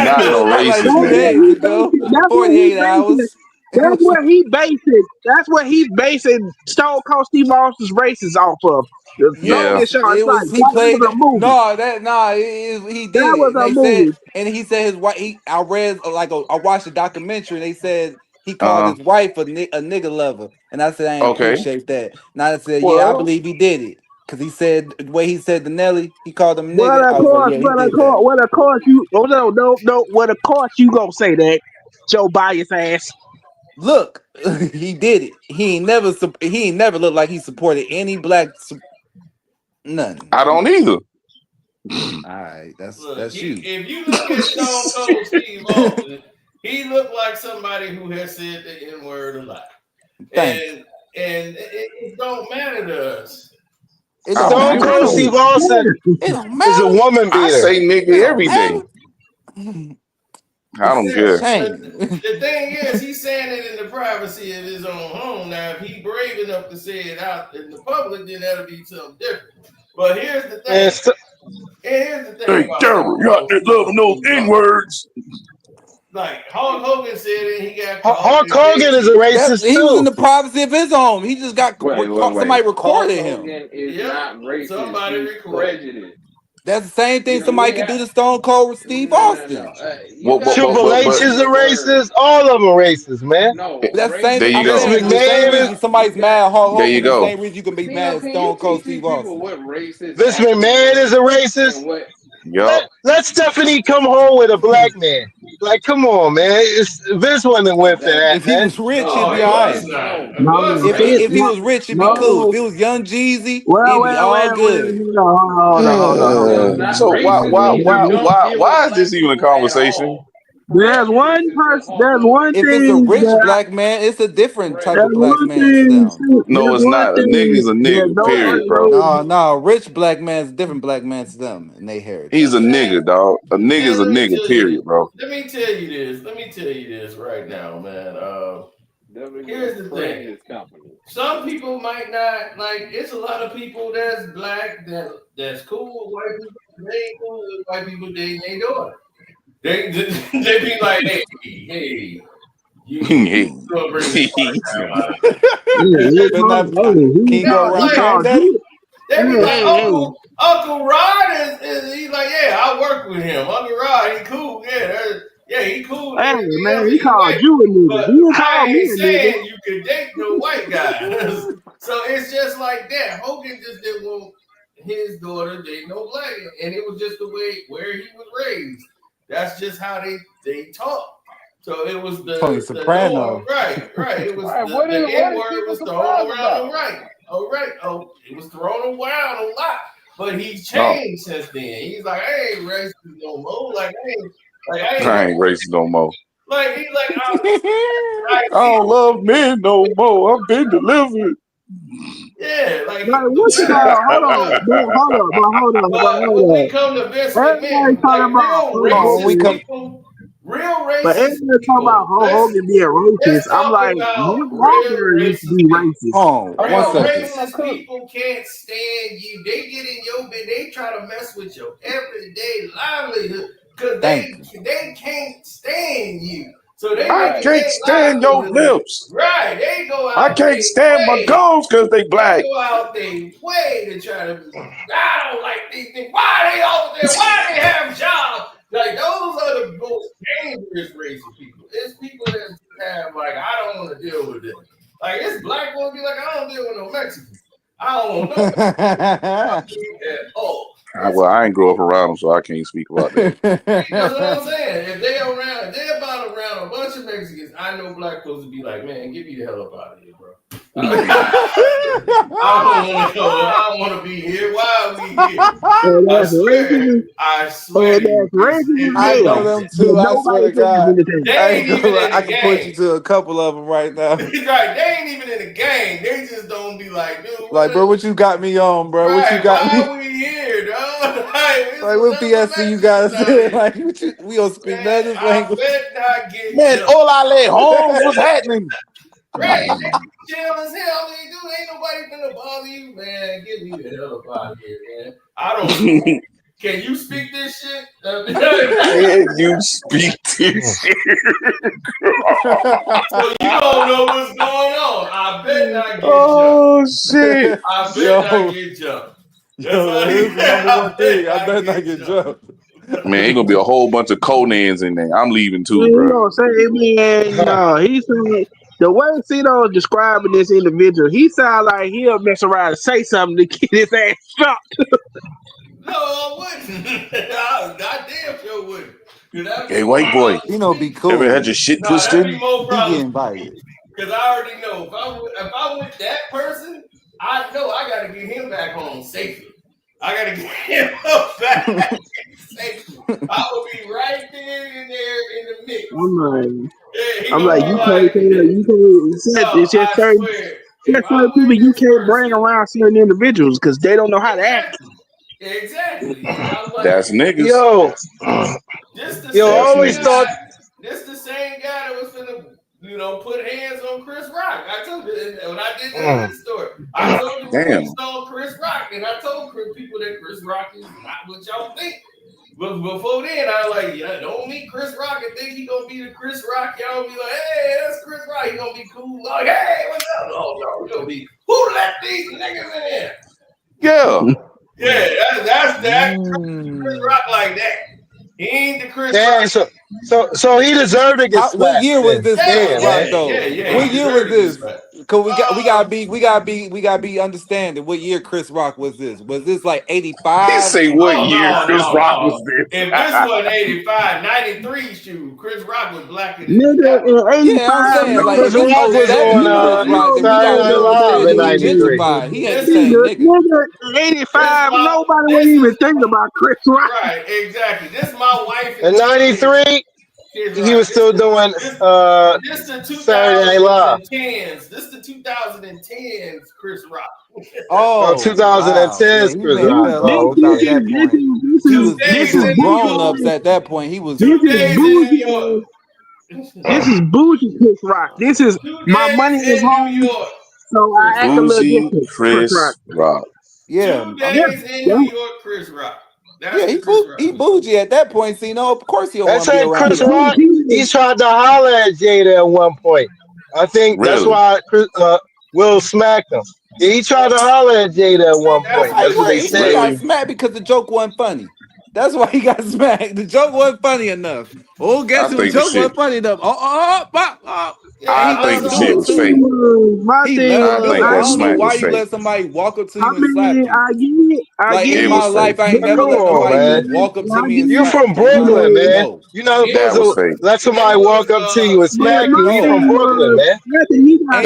Not no Like racist. 2 days ago. 48 hours. That's what he based it. That's what he's basing Stone Cold Steve Austin's races off of. Yeah. It was, he played that movie. He did. That was a movie. And he said his wife. I read I watched a documentary. And they said he called his wife a nigga lover, and I said I ain't appreciate that. And I said, I believe he did it because he said the way he said to Nelly, he called him nigga. Of course you gonna say that, Joe bias ass. Look, he did it. He ain't never looked like he supported any black. None. I don't either. All right, that's you. If you look at Stone Cold Steve Austin, he looked like somebody who has said the N-word a lot. And it don't matter to us. Stone Cold Steve Austin is a woman beater. I say nigga every day. I don't care. The thing is, he's saying it in the privacy of his own home. Now, if he's brave enough to say it out in the public, then that'll be something different. But here's the thing. Here's the thing. Hey, Jerry, you got to love those N-words. Like Hulk Hogan said it, he got Hulk Hogan is a racist too. He was in the privacy of his home. He just got somebody recorded him. Hogan is not racist. Somebody recorded. That's the same thing somebody could do to Stone Cold with Steve Austin. Triple H is a racist. All of them are racist, man. No, that's the same. There you go. The same reason somebody's mad at Hulk Hogan. There you go. The same reason you can be mad at Stone Cold Steve Austin. Vince McMahon is a racist. Let Stephanie come home with a black man. Like, come on, man. Vince wasn't went for that. If he was rich, he'd be alright. If he was rich, it'd be cool. If he was Young Jeezy, he'd be all good. So why is this even a conversation? There's one person. There's one thing. If it's a rich black man, it's a different type of black man. No, it's not. A nigga's a nigga. Period, bro. No. Rich black man's different black man to them, and they heritage. He's a nigga, dog. A nigga's a nigga. Period, bro. Let me tell you this right now, man. Here's the thing. Some people might not like. It's a lot of people that's black that's cool with white people. They ain't cool with white people. They ain't doing it. They be like, hey, you gonna bring this They be like, Uncle Rod is he's like, yeah, I work with him. Uncle Rod, he cool, he cool. Hey man, he called you a nigga. I ain't saying you could date no white guy. So it's just like that. Hogan just didn't want his daughter date no black, and it was just the way where he was raised. That's just how they talk. So it was the Soprano. Right. It was the N-word was thrown around right. Oh, it was thrown around a lot. But he's changed since then. He's like, I ain't racist no more. I ain't racist no more. Like he's like, I don't love men no more. I've been delivered. Yeah, like what you got? Hold on. When we come to Vince McMahon, real racist. But everybody talking about Hulk Hogan being racist. I'm like, Hogan used to be racist. Racist people can't stand you. They get in your bed. They try to mess with your everyday livelihood because they can't stand you. So I can't stand your lips. Right. They go out. I can't stand my gums because they black. They go out their way to try to. I don't like these things. Why are they over there? Why they have jobs? Like those are the most dangerous racist people. It's people that have like I don't want to deal with them. Like it's black folks be like I don't deal with no Mexicans. I don't know at all. Well, I ain't grow up around them, so I can't speak about that. That's what I'm saying. If they're about around a bunch of Mexicans, I know black folks would be like, man, get me the hell up out of here, bro. I don't want to be here. Why are we here? I swear. I know them too. I swear to God. I can point you to a couple of them right now. Right. They ain't even in the game. They just don't be like, dude. Like, bro, what you got me on, bro? What you got me? Why are we here, dog? Like, what BS you guys say? Like, we don't speak none of this language. Man, all I let Holmes was happening. Right, chill as hell. Dude, ain't nobody gonna bother you, man. Get me the hell up out of here, man. I don't. Can you speak this shit? Can you speak this shit? So you don't know what's going on. I bet not get jumped. Oh shit! I bet not get jumped. Here's the number one thing. I bet not get jumped. Man, ain't gonna be a whole bunch of Conans in there. I'm leaving too, bro. You know what I'm saying? No, he's saying the way Cito is describing this individual, he sounds like he'll mess around and say something to get his ass stopped. No, I wouldn't. Goddamn sure wouldn't. Hey, white boy. You know, be cool. Ever had your shit twisted? He get invited. Because I already know if I'm with that person, I know I got to get him back home safely. I got to get him back safely. I will be right there in the mix. I'm like, you can't. It's just certain people you can't bring around certain individuals because they don't know how to act. Exactly. That's niggas. I always thought this the same guy that was finna, put hands on Chris Rock. I told you when I did that story. I told you when we stole Chris Rock, and I told people that Chris Rock is not what y'all think. But before then, I was like, don't meet Chris Rock and think he gonna be the Chris Rock. Y'all be like, hey, that's Chris Rock. He gonna be cool. Like, hey, what's up? Oh no, we gonna be who let these niggas in here? Yeah. Yeah, that's that. Chris Rock like that. He ain't the Chris Rock. So he deserved to get What year was this Chris Rock though? Yeah, what year was this? Cause we gotta be understanding what year Chris Rock was this? Was this like 85? He say what year Chris Rock was this? If this wasn't 85, 93 shoot, Chris Rock was blacker than nigga in 85. Yeah, I'm saying like Chris Rock was on Live in 93. He ain't the same nigga. In 85, nobody would even think about Chris Rock. Right, exactly. This is my wife. In 93, he was still doing Saturday Night Live. This the 2010s Chris Rock. 2010's wow. Chris Rock. This is grown ups at that point. He was. This is bougie Chris Rock. This is my money is home. So I act a little different. Chris Rock. Yeah. 2 days in New York, Chris Rock. He bougie at that point. So of course he'll want to be around. Chris Rock. He tried to holler at Jada at one point. I think that's why Will smacked him. Yeah, he tried to holler at Jada at one point. That's what they said. He got smacked because the joke wasn't funny. That's why he got smacked. The joke wasn't funny enough. Oh, guess who? The joke wasn't funny enough. I think the shit was fake. I don't know why you let somebody walk up to you and slap you. In my life, I ain't never let somebody walk up to me and slap you. You're from Brooklyn, man. You're not supposed to let somebody walk up to you and smack you. You're from Brooklyn, man. I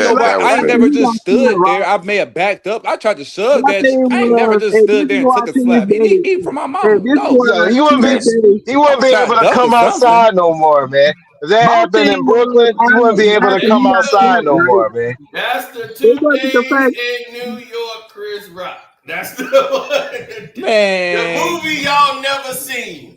ain't never just stood there. I may have backed up. I tried to shove that shit. I ain't never just stood there and took a slap. He from my mama. No. He wouldn't be able to come outside no more, man. If that happened in Brooklyn, he wouldn't be able to come outside no more, man. That's the 2 days in New York, Chris Rock. That's the one. Man. The movie y'all never seen.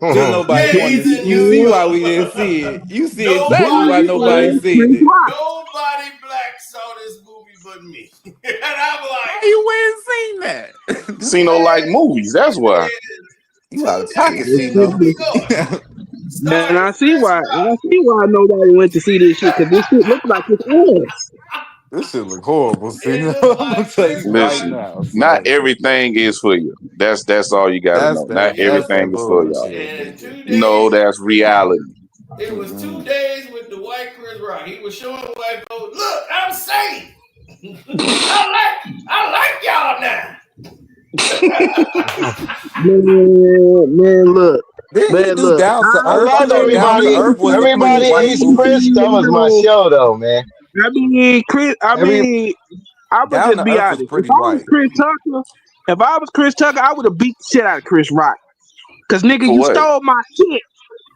Nobody you see why we didn't see it. You see exactly why nobody seen it. Nobody black saw this movie but me. And I'm like, how you ain't seen that? Cino like movies, that's why. You out of pocket, Cino. Man, I see why nobody went to see this shit, because this shit look like it's ass. This shit look horrible, Cino. I'm gonna tell you right now. Not everything is for you. That's all you gotta know. Not everything is for y'all. No, that's reality. It was 2 days with the white Chris Rock. He was showing white folks, look, I'm safe. I like y'all now. man, look. Man, look. Down to earth. Everybody hates Chris. That was my show, though, man. I would just be honest. If I was Chris Tucker, I would have beat the shit out of Chris Rock. Because, nigga, you stole my shit.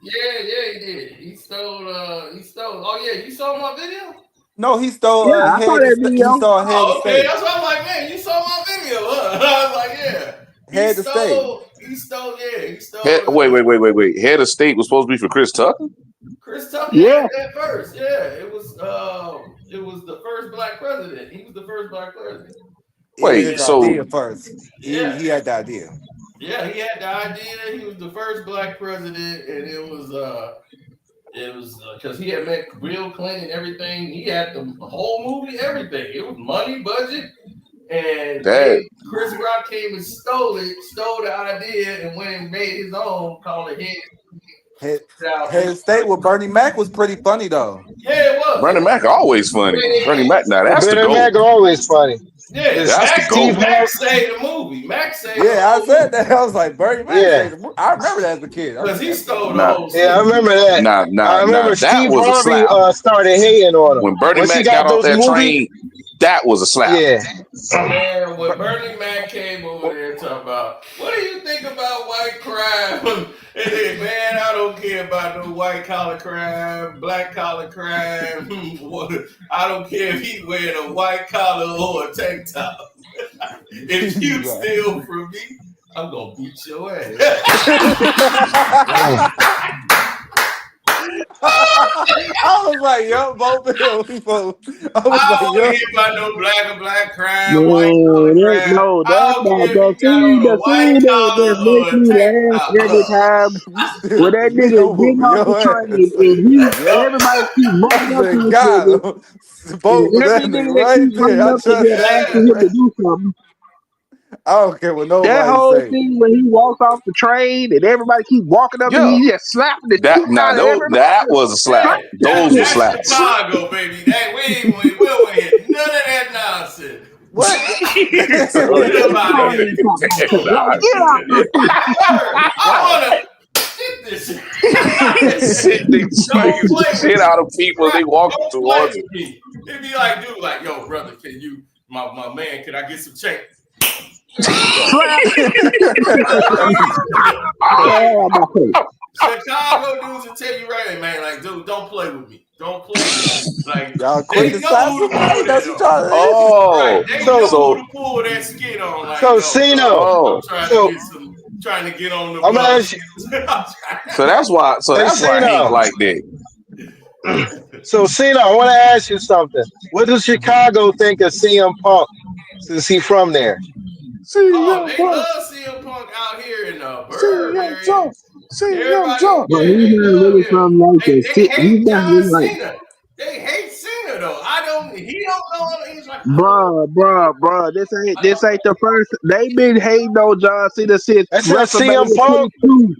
Yeah, he did. He stole. Oh, yeah, you saw my video? No, he stole Head of State. Okay, that's why I'm like, man, you saw my video, huh? I was like, yeah. Head of State. He stole. Wait. Head of State was supposed to be for Chris Tucker? Chris Tucker had that first. Yeah, it was the first black president. He was the first black president. Wait, so first. He had the idea. Yeah, he had the idea. He was the first black president, and it was because he had met Bill Clinton and everything. He had the whole movie, everything. It was money, budget, and Chris Rock came and stole the idea, and went and made his own, called it Head of State with Bernie Mac was pretty funny though. Yeah, it was. Bernie Mac always funny. Bernie Mac, now that's Bernie Mac always funny. Yeah, that's Mac saved the movie. Mac saved. Yeah, I said that. I was like, Bernie Mac saved the movie. I remember that as a kid. Because he stole the whole. Yeah, I remember that. I remember Steve Harvey started hating on him when Bernie Mac got off that train. That was a slap. Yeah. Man, when Bernie Mac came over there and talking about, what do you think about white crime? And then, man, I don't care about no white collar crime, black collar crime. I don't care if he wearing a white collar or a tank top. If you steal from me, I'm gonna beat your ass. like, yo, both of them people. I don't was want like, to yo. hear about no black crime, white collar crime. No, I that's don't not care if the you got scene. on a The white scene that collar makes or a me laugh every tank top. time You when still that me nigga on getting whooping off the your train ass. and Yep. everybody keep I walking up to said, this nigga. God, both And of every that nigga nigga that keep right there. running I up to trust there that asking nigga him to right. do something. I don't care what That nobody whole say. thing when he walks off the train and everybody keep walking up and Yeah. he just slapping the That shit now out of everybody. that was a slap. Yeah, Those were that's slaps. Chicago, baby. We don't want to hear none of that nonsense. What? Get up out of here. Like, get out the I want to sit this shit. Sit the Don't play with shit me. out of people. They walking Don't play towards with you. me. It'd be like, dude, like, yo, brother, can you, my man, can I get some change? Chicago dudes will tell you right, man, like, dude, don't play with me. Don't play with me. Like, y'all quick they to know who to pull that that's what on. y'all Oh, Right. They know who to pull that skin on. Like, so yo, Cena, I'm trying to get on the I'm gonna bus. ask you. So that's why Hank like that. So Cena, I want to ask you something. What does Chicago think of CM Punk since he's from there? Oh, they love CM Punk out here in the Burb area. Everybody, But yeah, he's they not love really him. something like They that. He's hate not John really like, Cena. They hate Cena though. He don't know. He's like, bruh. This ain't the first. They been hating on John Cena since I said CM WrestleMania Punk. 22.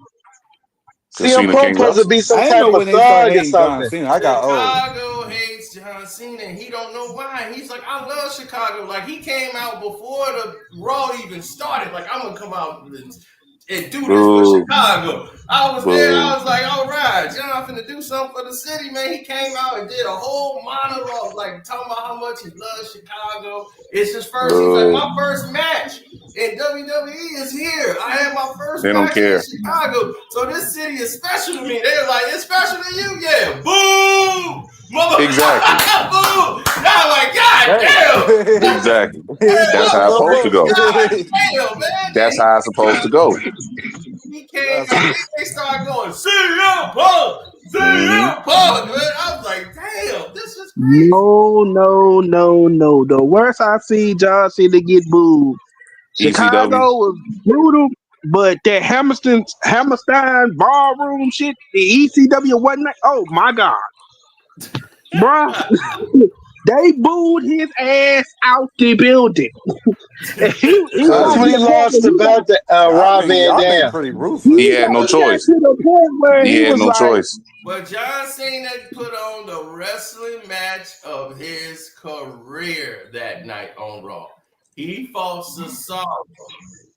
CM Punk supposed to be some I didn't know type of when they started thug or hating John something. Cena. I got old. Chicago hates John Cena, and he don't know why. He's like, I love Chicago. Like he came out before the Raw even started. Like I'm gonna come out and do this for Chicago. I was there. I was like, all right, John finna do something for the city, man. He came out and did a whole monologue, like talking about how much he loves Chicago. It's his first. He's like, my first match in WWE is here. I had my first match in Chicago. So this city is special to me. They're like, it's special to you? Yeah. Boom! Mother Exactly. Boom! Y'all like, God damn! Exactly. That's how it's supposed to go. God damn, man. That's how it's supposed to go. He came out, they started going, CM Punk! CM Punk! Man, I was like, damn, this is crazy. No. The worst I see John Cena get booed. Chicago was brutal, but that Hammerstein ballroom shit, the ECW wasn't. Oh my God, bruh. They booed his ass out the building. That's when he lost the belt to Rob Van Dam. Pretty ruthless. He had no choice. To the point where he had no choice. But John Cena put on the wrestling match of his career that night on Raw. He fought Cesaro.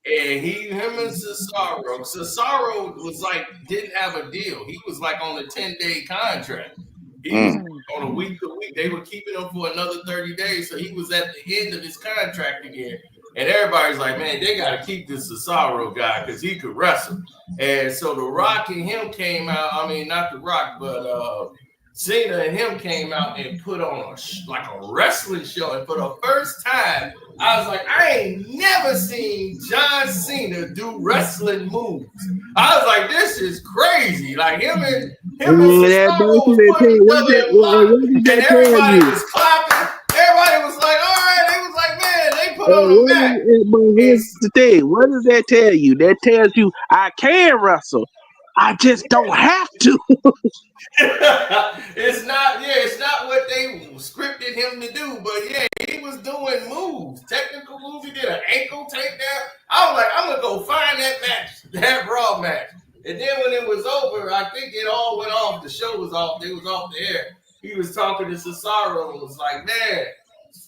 And him and Cesaro was like, didn't have a deal. He was like on a 10-day contract. He was on a week-to-week. They were keeping him for another 30 days. So he was at the end of his contract again. And everybody's like, man, they got to keep this Cesaro guy because he could wrestle. And so The Rock and him came out. I mean, not The Rock, but Cena and him came out and put on a wrestling show. And for the first time, I was like, I ain't never seen John Cena do wrestling moves. I was like, this is crazy. Like him and Cesaro was putting each other in block, and everybody was clapping. Everybody was like, all right. They was like, man, they put on a match. But here's the thing. What does that tell you? That tells you I can wrestle. I just don't have to. It's not what they scripted him to do, but yeah, he was doing moves, technical moves. He did an ankle takedown. I was like, I'm gonna go find that match, that Raw match. And then when it was over, I think it all went off. The show was off. It was off the air. He was talking to Cesaro and was like, man,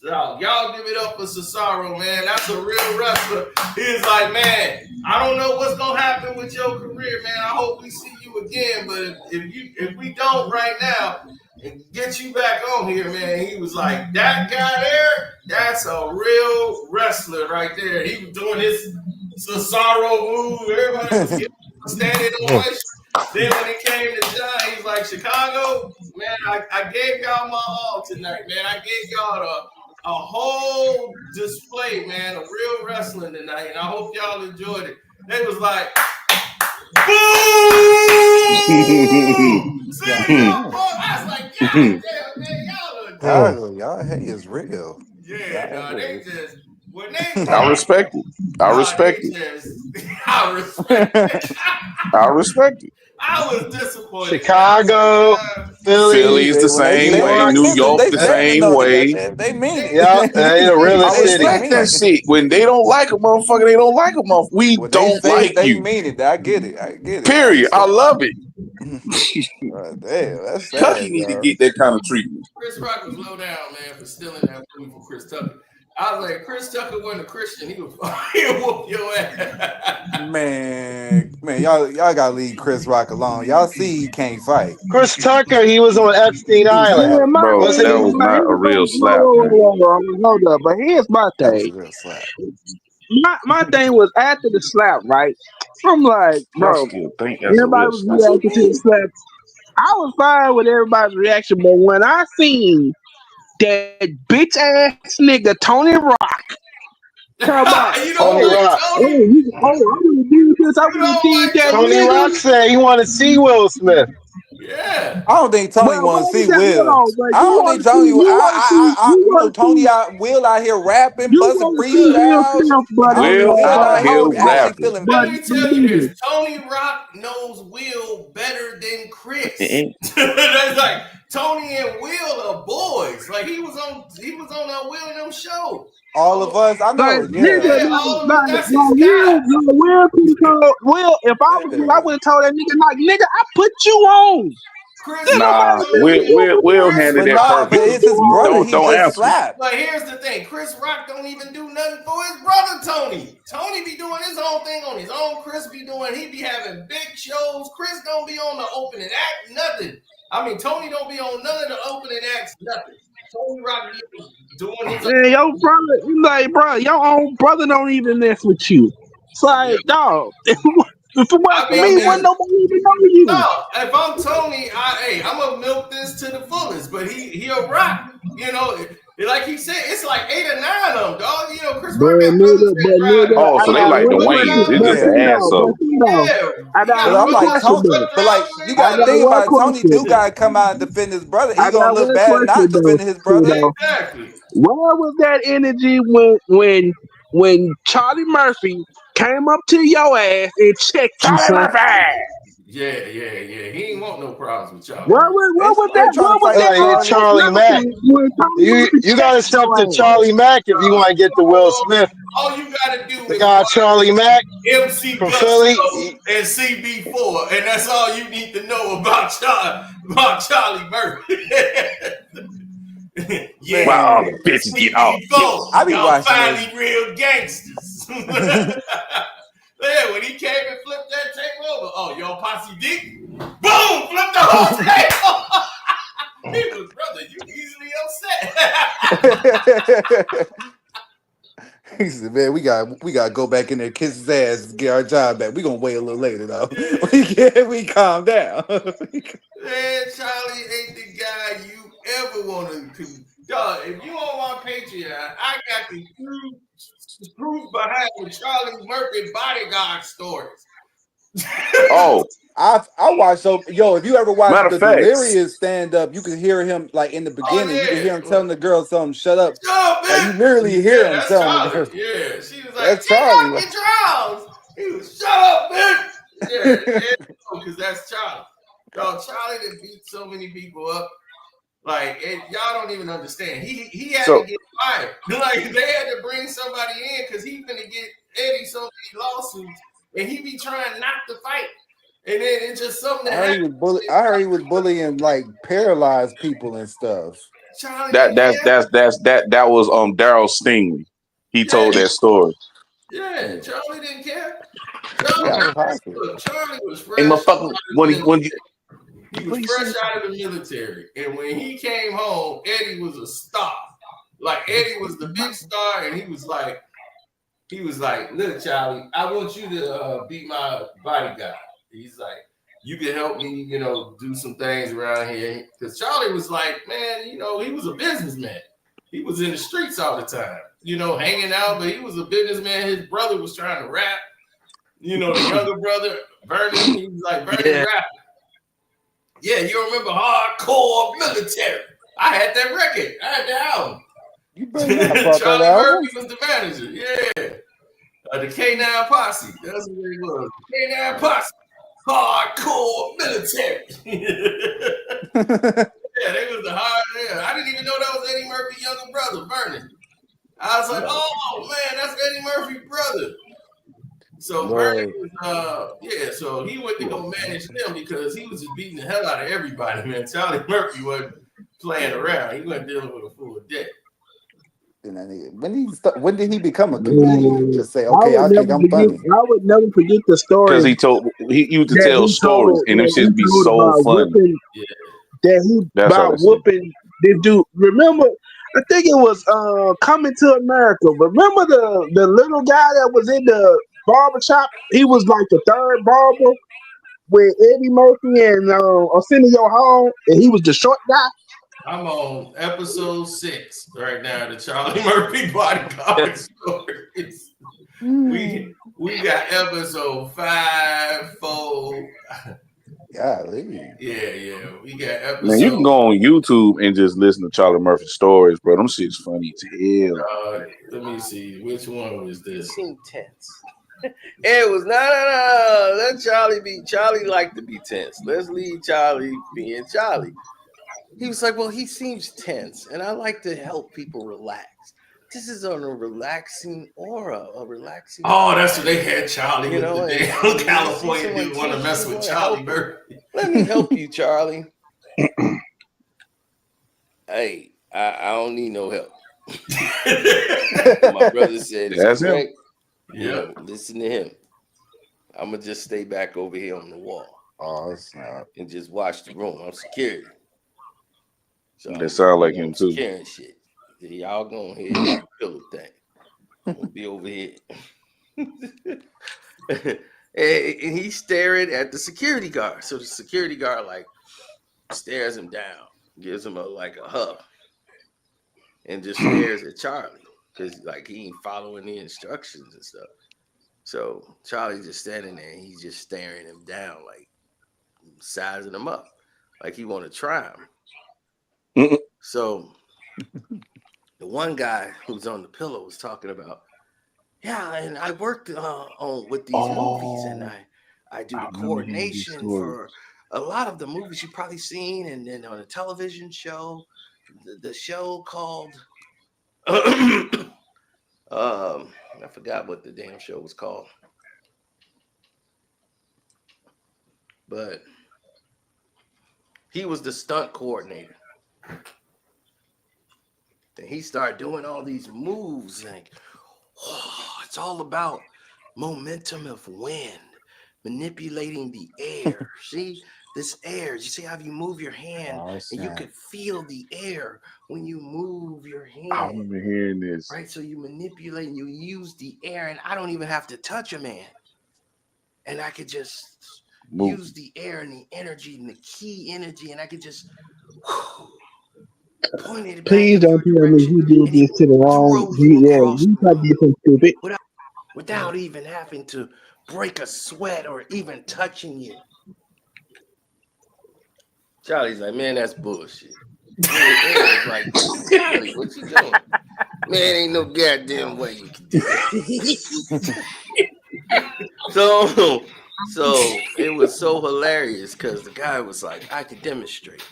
y'all give it up for Cesaro, man. That's a real wrestler. He was like, man, I don't know what's gonna happen with your career, man. I hope we see you again, but if we don't right now and get you back on here, man, he was like, that guy there, that's a real wrestler right there. He was doing his Cesaro move. Everybody was standing on. Then when it came to John, he's like, Chicago, man, I gave y'all my all tonight, man. I gave y'all a whole display, man, of real wrestling tonight, and I hope y'all enjoyed it. They was like, boom! I was like, Y'all hate is real. Yeah, they just when they I respect it. I respect it. I respect it. I respect it. I was disappointed. Chicago, Philly, Philly's the same way. York. New York the same way. They mean it. Yeah, they the realest I city. respect that shit. When they don't like a motherfucker, they don't like a motherfucker. We don't like they you. mean it. I get it. Period. I love it. Damn, that's sad. Tucky need to get that kind of treatment. Chris Rock was low down, man, for stealing that movie from Chris Tucker. I was like, Chris Tucker wasn't a Christian. He'll whoop your ass. Man, y'all gotta leave Chris Rock alone. Y'all see he can't fight. Chris Tucker, he was on Epstein Island. Yeah, Bro, that was not a real slap. Hold up, but here's my That was thing. a real slap. My thing was after the slap, right? I'm like, bro, everybody was reacting to the slap. I was fine with everybody's reaction, but when I seen that bitch ass nigga Tony Rock talk about Tony Rock. Tony Rock said he want to see Will Smith. Yeah, I don't think Tony want to see Will. I don't think Tony. Tony Will out here rapping, busting freestyles. Will out here rapping. Let me tell you this: Tony Rock knows Will better than Chris. That's like Tony and Will are boys. Like he was on that Will and them show. All of us, I know. Will, if I was I would have told that nigga, like, nigga, I put you on. Nah, Will handed that perfect. It's his brother. Don't answer. But here's the thing: Chris Rock don't even do nothing for his brother Tony. Tony be doing his own thing on his own. Chris be having big shows. Chris don't be on the opening act, nothing. I mean, Tony don't be on none of the opening acts, nothing. Tony Rock be doing his own. Man, your brother, like, bro, your own brother don't even mess with you. It's like, dog. If it wasn't me, wouldn't nobody even know you. No, if I'm Tony, I'm gonna milk this to the fullest. But he'll rock, you know. Like he said, it's like 8 or 9 of them, dog. You know, Chris Rock. So they like the Waynes. They just an ass up. I'm like, Tony, but like you gotta think about it. Tony do gotta come out and defend his brother. He's gonna look bad not defending his brother. Exactly. Where was that energy when Charlie Murphy came up to your ass and checked you? Charlie Murphy. Yeah. He ain't want no problems with y'all. What was that? Charlie Mack. You gotta step to Charlie Mack if you want to get to Will Smith. All you gotta do is Charlie Mack MC from Philly and CB4, and that's all you need to know about Charlie Murphy. Yeah. Wow, the bitches get off. I be watching finally real gangsters. Yeah, when he came and flipped that table over, oh, your posse deep? Boom! Flipped the whole table! He was, brother, you easily upset. He said, man, we gotta go back in there, kiss his ass, and get our job back. We gonna wait a little later though. We calm down. Man, Charlie ain't the guy you ever wanted to. Dog, if you on my Patreon, I got the proof behind the Charlie Murphy bodyguard stories. Oh, I watched if you ever watch the Delirious stand up, you can hear him like in the beginning. You can hear him telling the girl something, shut up. Like, you literally hear him telling the girl. Yeah, she was like, that's Charlie. He was, shut up, bitch. Yeah, because that's Charlie. Dog, Charlie done beat so many people up. Like, and y'all don't even understand. He had to get fired. Like, they had to bring somebody in because he finna get Eddie so many lawsuits, and he be trying not to fight. And then it's just something that I heard he was bullying like paralyzed people and stuff. Charlie, that was Daryl Stingley. He told that story. Yeah, Charlie didn't care. Charlie was fresh. Hey, motherfucker, he was fresh out of the military, and when he came home, Eddie was a star. Like Eddie was the big star, and he was like, look, Charlie, I want you to be my bodyguard. He's like, you can help me, do some things around here. Because Charlie was like, man, he was a businessman. He was in the streets all the time, hanging out, but he was a businessman. His brother was trying to rap. The younger brother, Bernie, he was like, Bernie rapping. Yeah, you remember Hardcore Military? I had that record. I had the album. You brought Charlie that Murphy was the manager. Yeah. The K9 Posse. That's what it was. K9 Posse. Hardcore Military. Yeah, they was the hard. Yeah. I didn't even know that was Eddie Murphy's younger brother, Vernon. I was like, oh man, that's Eddie Murphy's brother. So Vernon was, so he went to go manage them because he was just beating the hell out of everybody, man. Charlie Murphy wasn't playing around. He wasn't dealing with a full deck. When did he become a comedian? Just say, okay, I think I'm funny. I would never forget the story. Because he used to tell stories, and them shit be so funny. Whooping this dude. Remember, I think it was Coming to America. Remember the little guy that was in the barbershop? He was like the third barber with Eddie Murphy and Arsenio Hall, and he was the short guy. I'm on episode 6 right now, the Charlie Murphy bodyguard stories. We got episode 5, 4. Golly. Yeah. We got episode. Man, you can go on YouTube and just listen to Charlie Murphy stories, bro. Them shit's funny to hell. Let me see. Which one was this? It seemed tense. It was no. Let Charlie liked to be tense. Let's leave Charlie being Charlie. He was like, well, he seems tense, and I like to help people relax. This is on a relaxing aura, Oh, that's what they had Charlie. You know, California didn't want to mess with Charlie Murphy. Let me help you, Charlie. Hey, I don't need no help. My brother said, "That's him." Yeah, listen to him. I'm gonna just stay back over here on the wall. Oh, snap! And just watch the room. I'm security. So they sound like him too. Carrying shit. Y'all go ahead and pillow thing. I'm gonna be over here. and he's staring at the security guard. So the security guard like stares him down, gives him a huff, and just stares at Charlie because like he ain't following the instructions and stuff. So Charlie's just standing there and he's just staring him down, like sizing him up, like he want to try him. So the one guy who's on the pillow was talking about, yeah, and I worked on with these movies, and I do the coordination for a lot of the movies you've probably seen, and then on a television show, the show called I forgot what the damn show was called, but he was the stunt coordinator. And he started doing all these moves like, it's all about momentum of wind, manipulating the air. See this air. You see how you move your hand, and you could feel the air when you move your hand. I remember hearing this. Right, so you manipulate and you use the air, and I don't even have to touch a man, and I could just use the air and the energy and the key energy, and I could just. Please don't tell me you did this to the wrong. You probably did something stupid. Without even having to break a sweat or even touching you. Charlie's like, man, that's bullshit. Like, Charlie, what you doing? Man, ain't no goddamn way you can do that. So it was so hilarious because the guy was like, I could demonstrate.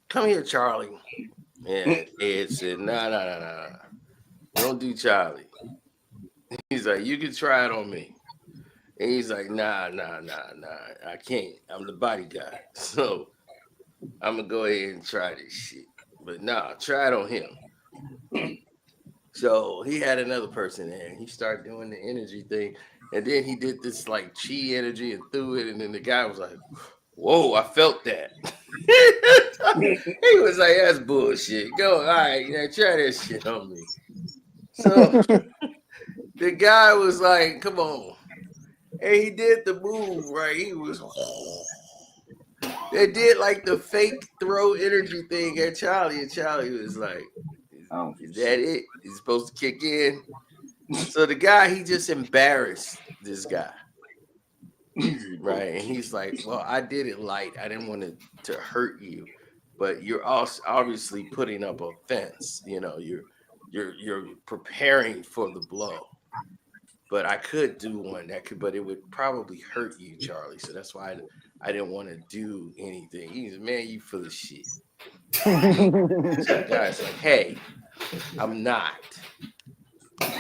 Come here, Charlie. And Ed said, nah. Don't do Charlie. He's like, you can try it on me. And he's like, nah. I can't. I'm the bodyguard. So I'm going to go ahead and try this shit. But nah, try it on him. So he had another person there. And he started doing the energy thing. And then he did this like chi energy and threw it. And then the guy was like, whoa, I felt that. He was like, that's bullshit. Go, all right, try that shit on me. So the guy was like, come on. And he did the move, right? He was, they did like the fake throw energy thing at Charlie. And Charlie was like, is that it? He's supposed to kick in. So the guy, he just embarrassed this guy. Right? And he's like, well, I did it light. I didn't want it to hurt you, but you're also obviously putting up a fence. You know, you're preparing for the blow. But I could do one that could, but it would probably hurt you, Charlie. So that's why I didn't want to do anything. He's man, you full of shit. So the guy's like, hey, I'm not.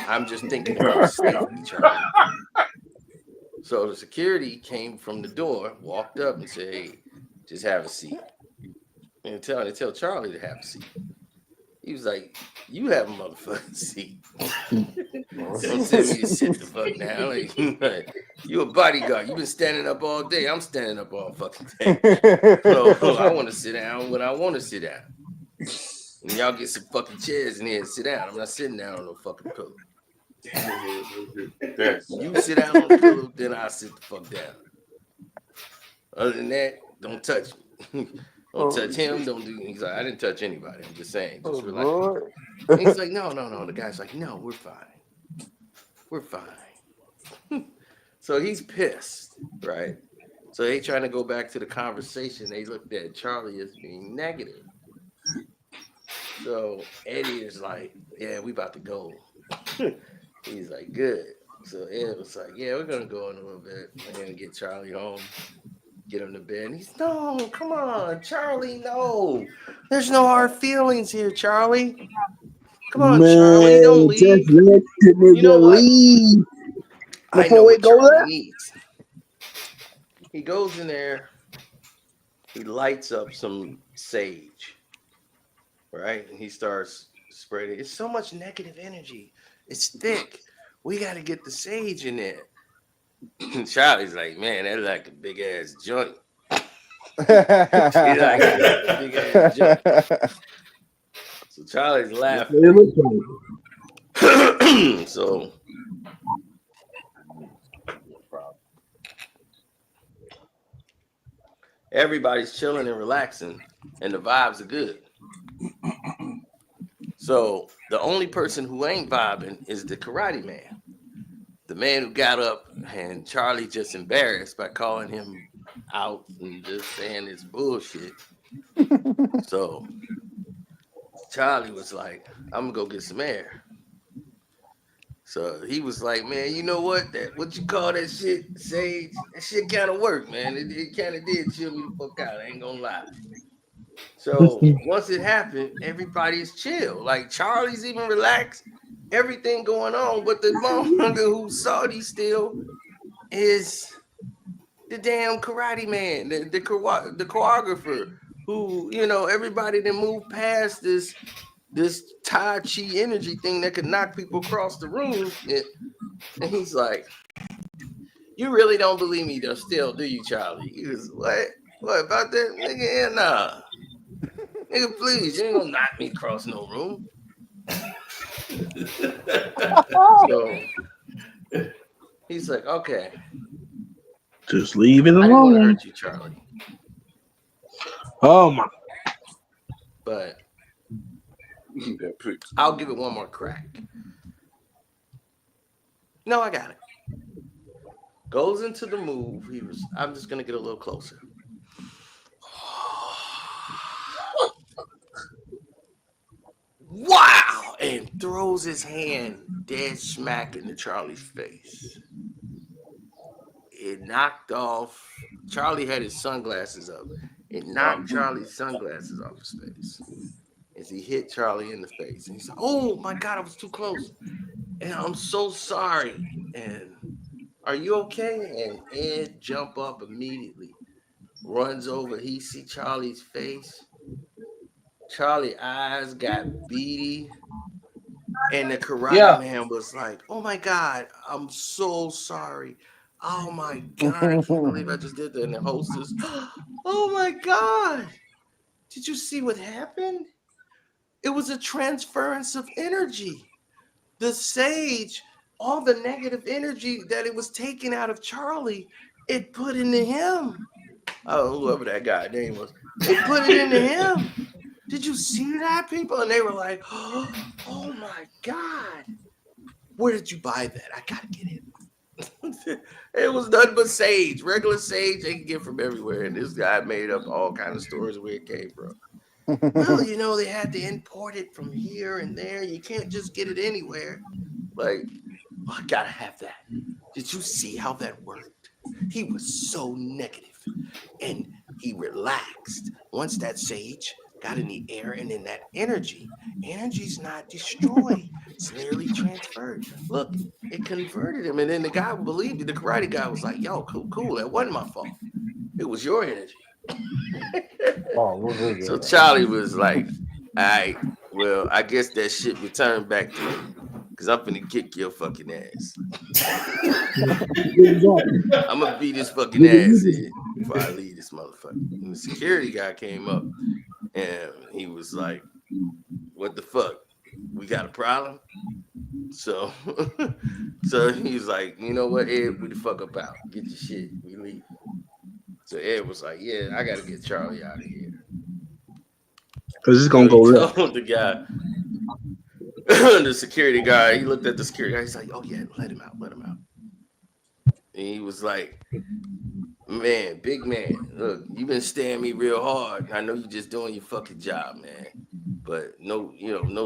I'm just thinking about safety, Charlie. So the security came from the door, walked up and said, hey, just have a seat. And tell Charlie to have a seat. He was like, you have a motherfucking seat. Don't tell me to sit the fuck down. Like, you a bodyguard. You've been standing up all day. I'm standing up all fucking day. So I want to sit down when I want to sit down. And y'all get some fucking chairs in here and sit down. I'm not sitting down on no fucking pillow. You sit down on the pillow, then I'll sit the fuck down. Other than that, don't touch me. Don't touch him. Don't do. He's like, I didn't touch anybody. I'm just saying. Just relax. And he's like, no. The guy's like, no, we're fine. We're fine. So he's pissed, right? So they trying to go back to the conversation. They looked at Charlie as being negative. So Eddie is like, yeah, we about to go. He's like, good. So Ed was like, yeah, we're gonna go in a little bit. We're gonna get Charlie home. Get him to bed. And he's no, come on, Charlie, no. There's no hard feelings here, Charlie. Come on, man, Charlie, don't leave. Just let the nigga you know what? leave I know what Charlie needs. He goes in there. He lights up some sage, right? And he starts spreading. It's so much negative energy. It's thick. We got to get the sage in there. Charlie's like, man, that's like a big ass joint. Like a big ass joint. So Charlie's laughing. So everybody's chilling and relaxing, and the vibes are good. So the only person who ain't vibing is the karate man. The man who got up and Charlie just embarrassed by calling him out and just saying it's bullshit. So Charlie was like, I'm gonna go get some air. So he was like, man, you know what? What you call that shit, sage? That shit kind of worked, man. It kind of did chill me the fuck out. I ain't gonna lie. So once it happened, everybody's chill. Like Charlie's even relaxed. Everything going on, but the motherfucker who's salty still is the damn karate man, the choreographer who, you know, everybody that moved past this Tai Chi energy thing that could knock people across the room. And he's like, you really don't believe me though still, do you, Charlie? He was, what? What about that? Nigga, yeah, nah. Nigga, please, you ain't gonna knock me across no room. So he's like, okay. Just leave it alone. I didn't want to hurt you, Charlie. Oh my. But I'll give it one more crack. No, I got it. Goes into the move. I'm just gonna get a little closer. Wow! And throws his hand dead smack into Charlie's face. It knocked off. Charlie had his sunglasses up. It knocked Charlie's sunglasses off his face as he hit Charlie in the face. And he said, oh my God, I was too close. And I'm so sorry. And are you okay? And Ed jump up immediately, runs over. He see Charlie's face. Charlie's eyes got beady. And the karate man was like, oh my God, I'm so sorry. Oh my God, I can't believe I just did that. And the hostess, oh my God, did you see what happened? It was a transference of energy. The sage, all the negative energy that it was taken out of Charlie, it put into him. Oh, whoever that guy name was, it put it into him. Did you see that, people? And they were like, oh my God, where did you buy that? I gotta get it. It was nothing but sage, regular sage they can get from everywhere. And this guy made up all kinds of stories where it came from. Well, you know, they had to import it from here and there. You can't just get it anywhere. Like, I gotta have that. Did you see how that worked? He was so negative, and he relaxed. Once that sage got in the air and in that energy's not destroyed. It's literally transferred. Look, it converted him. And then the guy believed it. The karate guy was like, yo, cool. That wasn't my fault. It was your energy. So Charlie was like, all right, well, I guess that shit returned back to me because I'm finna kick your fucking ass. I'm gonna beat this fucking ass in before I leave this motherfucker. And the security guy came up and he was like, what the fuck? We got a problem? So he was like, you know what, Ed, we the fuck up out. Get your shit. We leave. So Ed was like, yeah, I got to get Charlie out of here. Because it's going to go left. The guy, the security guy, he looked at the security guy. He's like, oh, yeah, let him out. And he was like, man, big man, look, you've been staring me real hard. I know you're just doing your fucking job, man. But no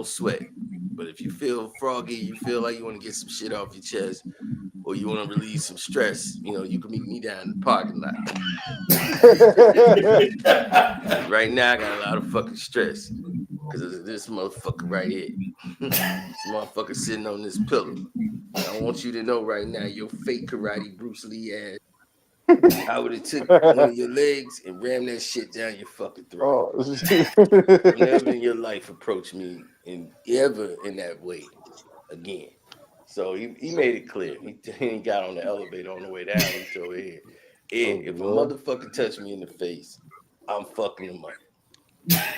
sweat. But if you feel froggy, you feel like you want to get some shit off your chest, or you want to release some stress, you can meet me down in the parking lot. Right now, I got a lot of fucking stress because of this motherfucker right here. This motherfucker sitting on this pillow. I want you to know right now, your fake karate Bruce Lee ass, I would have took one of your legs and rammed that shit down your fucking throat. Never in your life approach me ever in that way again. So he made it clear. He got on the elevator on the way down. He told Ed, if a motherfucker touch me in the face, I'm fucking him up.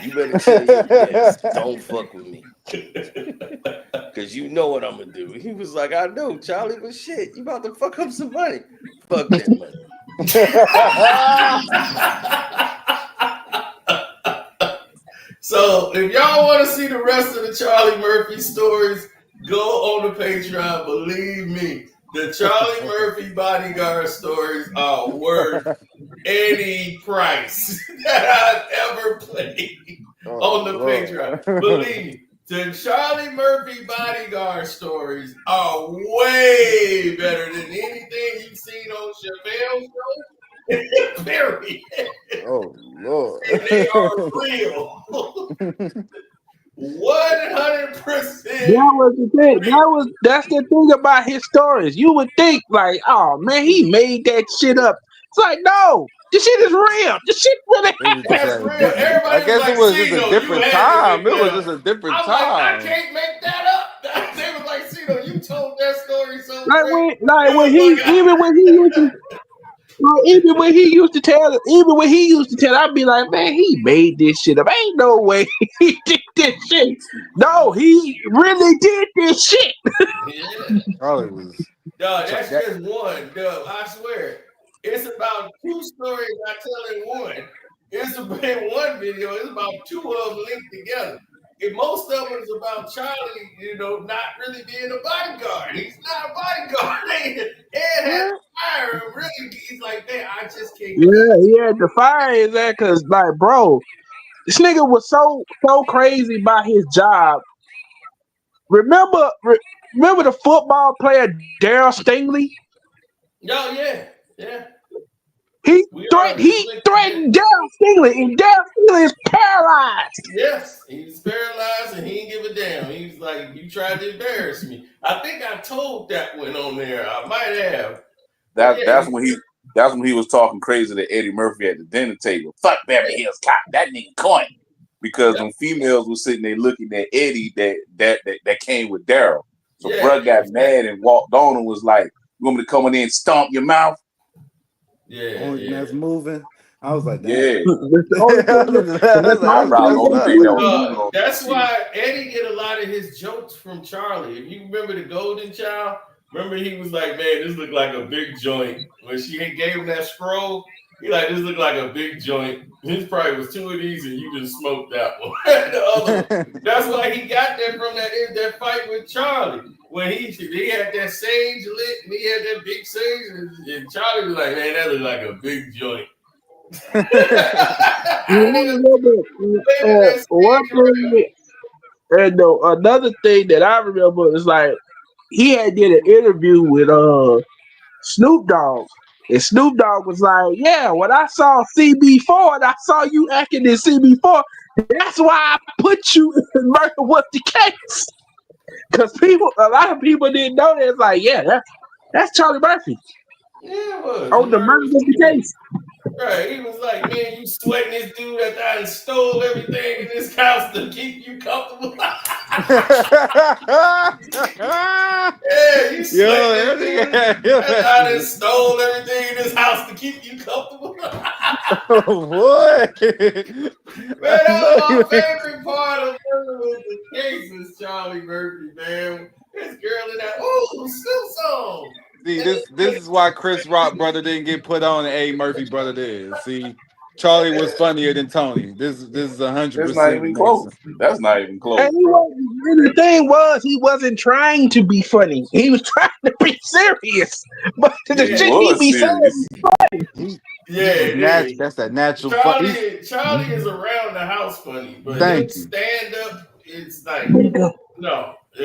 You better tell your friends, don't fuck with me. Because you know what I'm going to do. He was like, I know, Charlie, but shit, you about to fuck up some money. Fuck that money. So if y'all want to see the rest of the Charlie Murphy stories, go on the Patreon. Believe me, the Charlie Murphy bodyguard stories are worth any price that I've ever played on the Patreon. Believe me, the Charlie Murphy bodyguard stories are way better than anything you've seen on Chappelle's show. Period. Oh Lord. They are real. 100%. That was the thing. That's the thing about his stories. You would think like, oh man, he made that shit up. It's like, no, this shit is real. This shit really happened. That's real. Everybody I guess it was just a different time. It was just a different time. I can't make that up. They was like, Cino, you told that story so great. Even when he used to tell, I'd be like, man, he made this shit up. Ain't no way he did this shit. No, he really did this shit. Yeah. Oh, it was. Dog, that's just one. Dog, I swear. It's about two stories I tell in one. It's in one video. It's about two of them linked together. And most of it is about Charlie, not really being a bodyguard. He's not a bodyguard. Ed had to fire him. Really, he's like, man, I just can't. Yeah, he had to fire his ass because, like, bro, this nigga was so crazy about his job. Remember the football player Daryl Stingley? Oh yeah. He threatened Daryl Stingley, and Daryl Stingley is paralyzed. Yes, he's paralyzed, and he didn't give a damn. He's like, you tried to embarrass me. I think I told that one on there. I might have. That's when he was talking crazy to Eddie Murphy at the dinner table. Fuck Beverly Hills Cop, that nigga coin. Because when females were sitting there looking at Eddie, that came with Daryl. So Bruh got mad and walked on and was like, "You want me to come in there and stomp your mouth?" That's moving. I was like, yeah. That's why Eddie get a lot of his jokes from Charlie. If you remember the Golden Child, remember he was like, man, this looked like a big joint. When she gave him that scroll, He like, this look like a big joint. His probably was 2 of these, and you just smoked that one. The other one. That's why he got that from that fight with Charlie. When he had that sage lit, and he had that big sage, and Charlie was like, man, that look like a big joint. Another thing that I remember is like he had did an interview with Snoop Dogg. And Snoop Dogg was like, yeah, when I saw CB4 and I saw you acting in CB4, that's why I put you in Murder Was the Case. Because a lot of people didn't know that. It's like, yeah, that's Charlie Murphy. Yeah, it was. Oh, the Murder Was the Case. Right, he was like, man, you sweating this dude after I stole everything in this house to keep you comfortable. Yeah, you sweating this dude after I stole everything in this house to keep you comfortable. What? Man, that's my favorite part of the case is Charlie Murphy, man. This girl in that Snoop song. See, this is why Chris Rock brother didn't get put on and Eddie Murphy brother did. See, Charlie was funnier than Tony. This is 100%. That's not even close. That's not even close. And the thing was, he wasn't trying to be funny. He was trying to be serious. But the shit he be saying is funny. That's that natural. Charlie is around the house funny, but stand up, it's like no.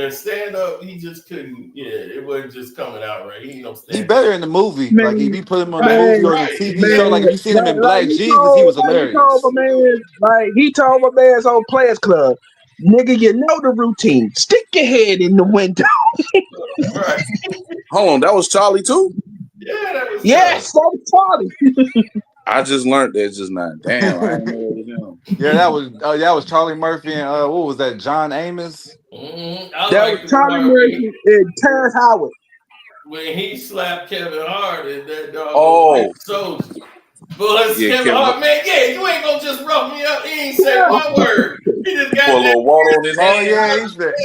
Stand up, he just couldn't. Yeah, it wasn't just coming out right. He no stand. He better in the movie. Man, like if you put him on the movie or the TV show, like if you seen him in Black Jesus, he was hilarious. He told my man's on Players Club, nigga, you know the routine. Stick your head in the window. Right. Hold on, that was Charlie too? Yeah, that was yes, that was Charlie. I just learned that just now. Damn, I didn't know it was him. Yeah, that was Charlie Murphy and what was that? John Amos. That was Charlie Murphy and Terrence Howard. When he slapped Kevin Hart and that dog. So, Kevin Hart, man, you ain't gonna just rough me up. He ain't say one word. He just got a little water on his hand. Oh yeah, he's there.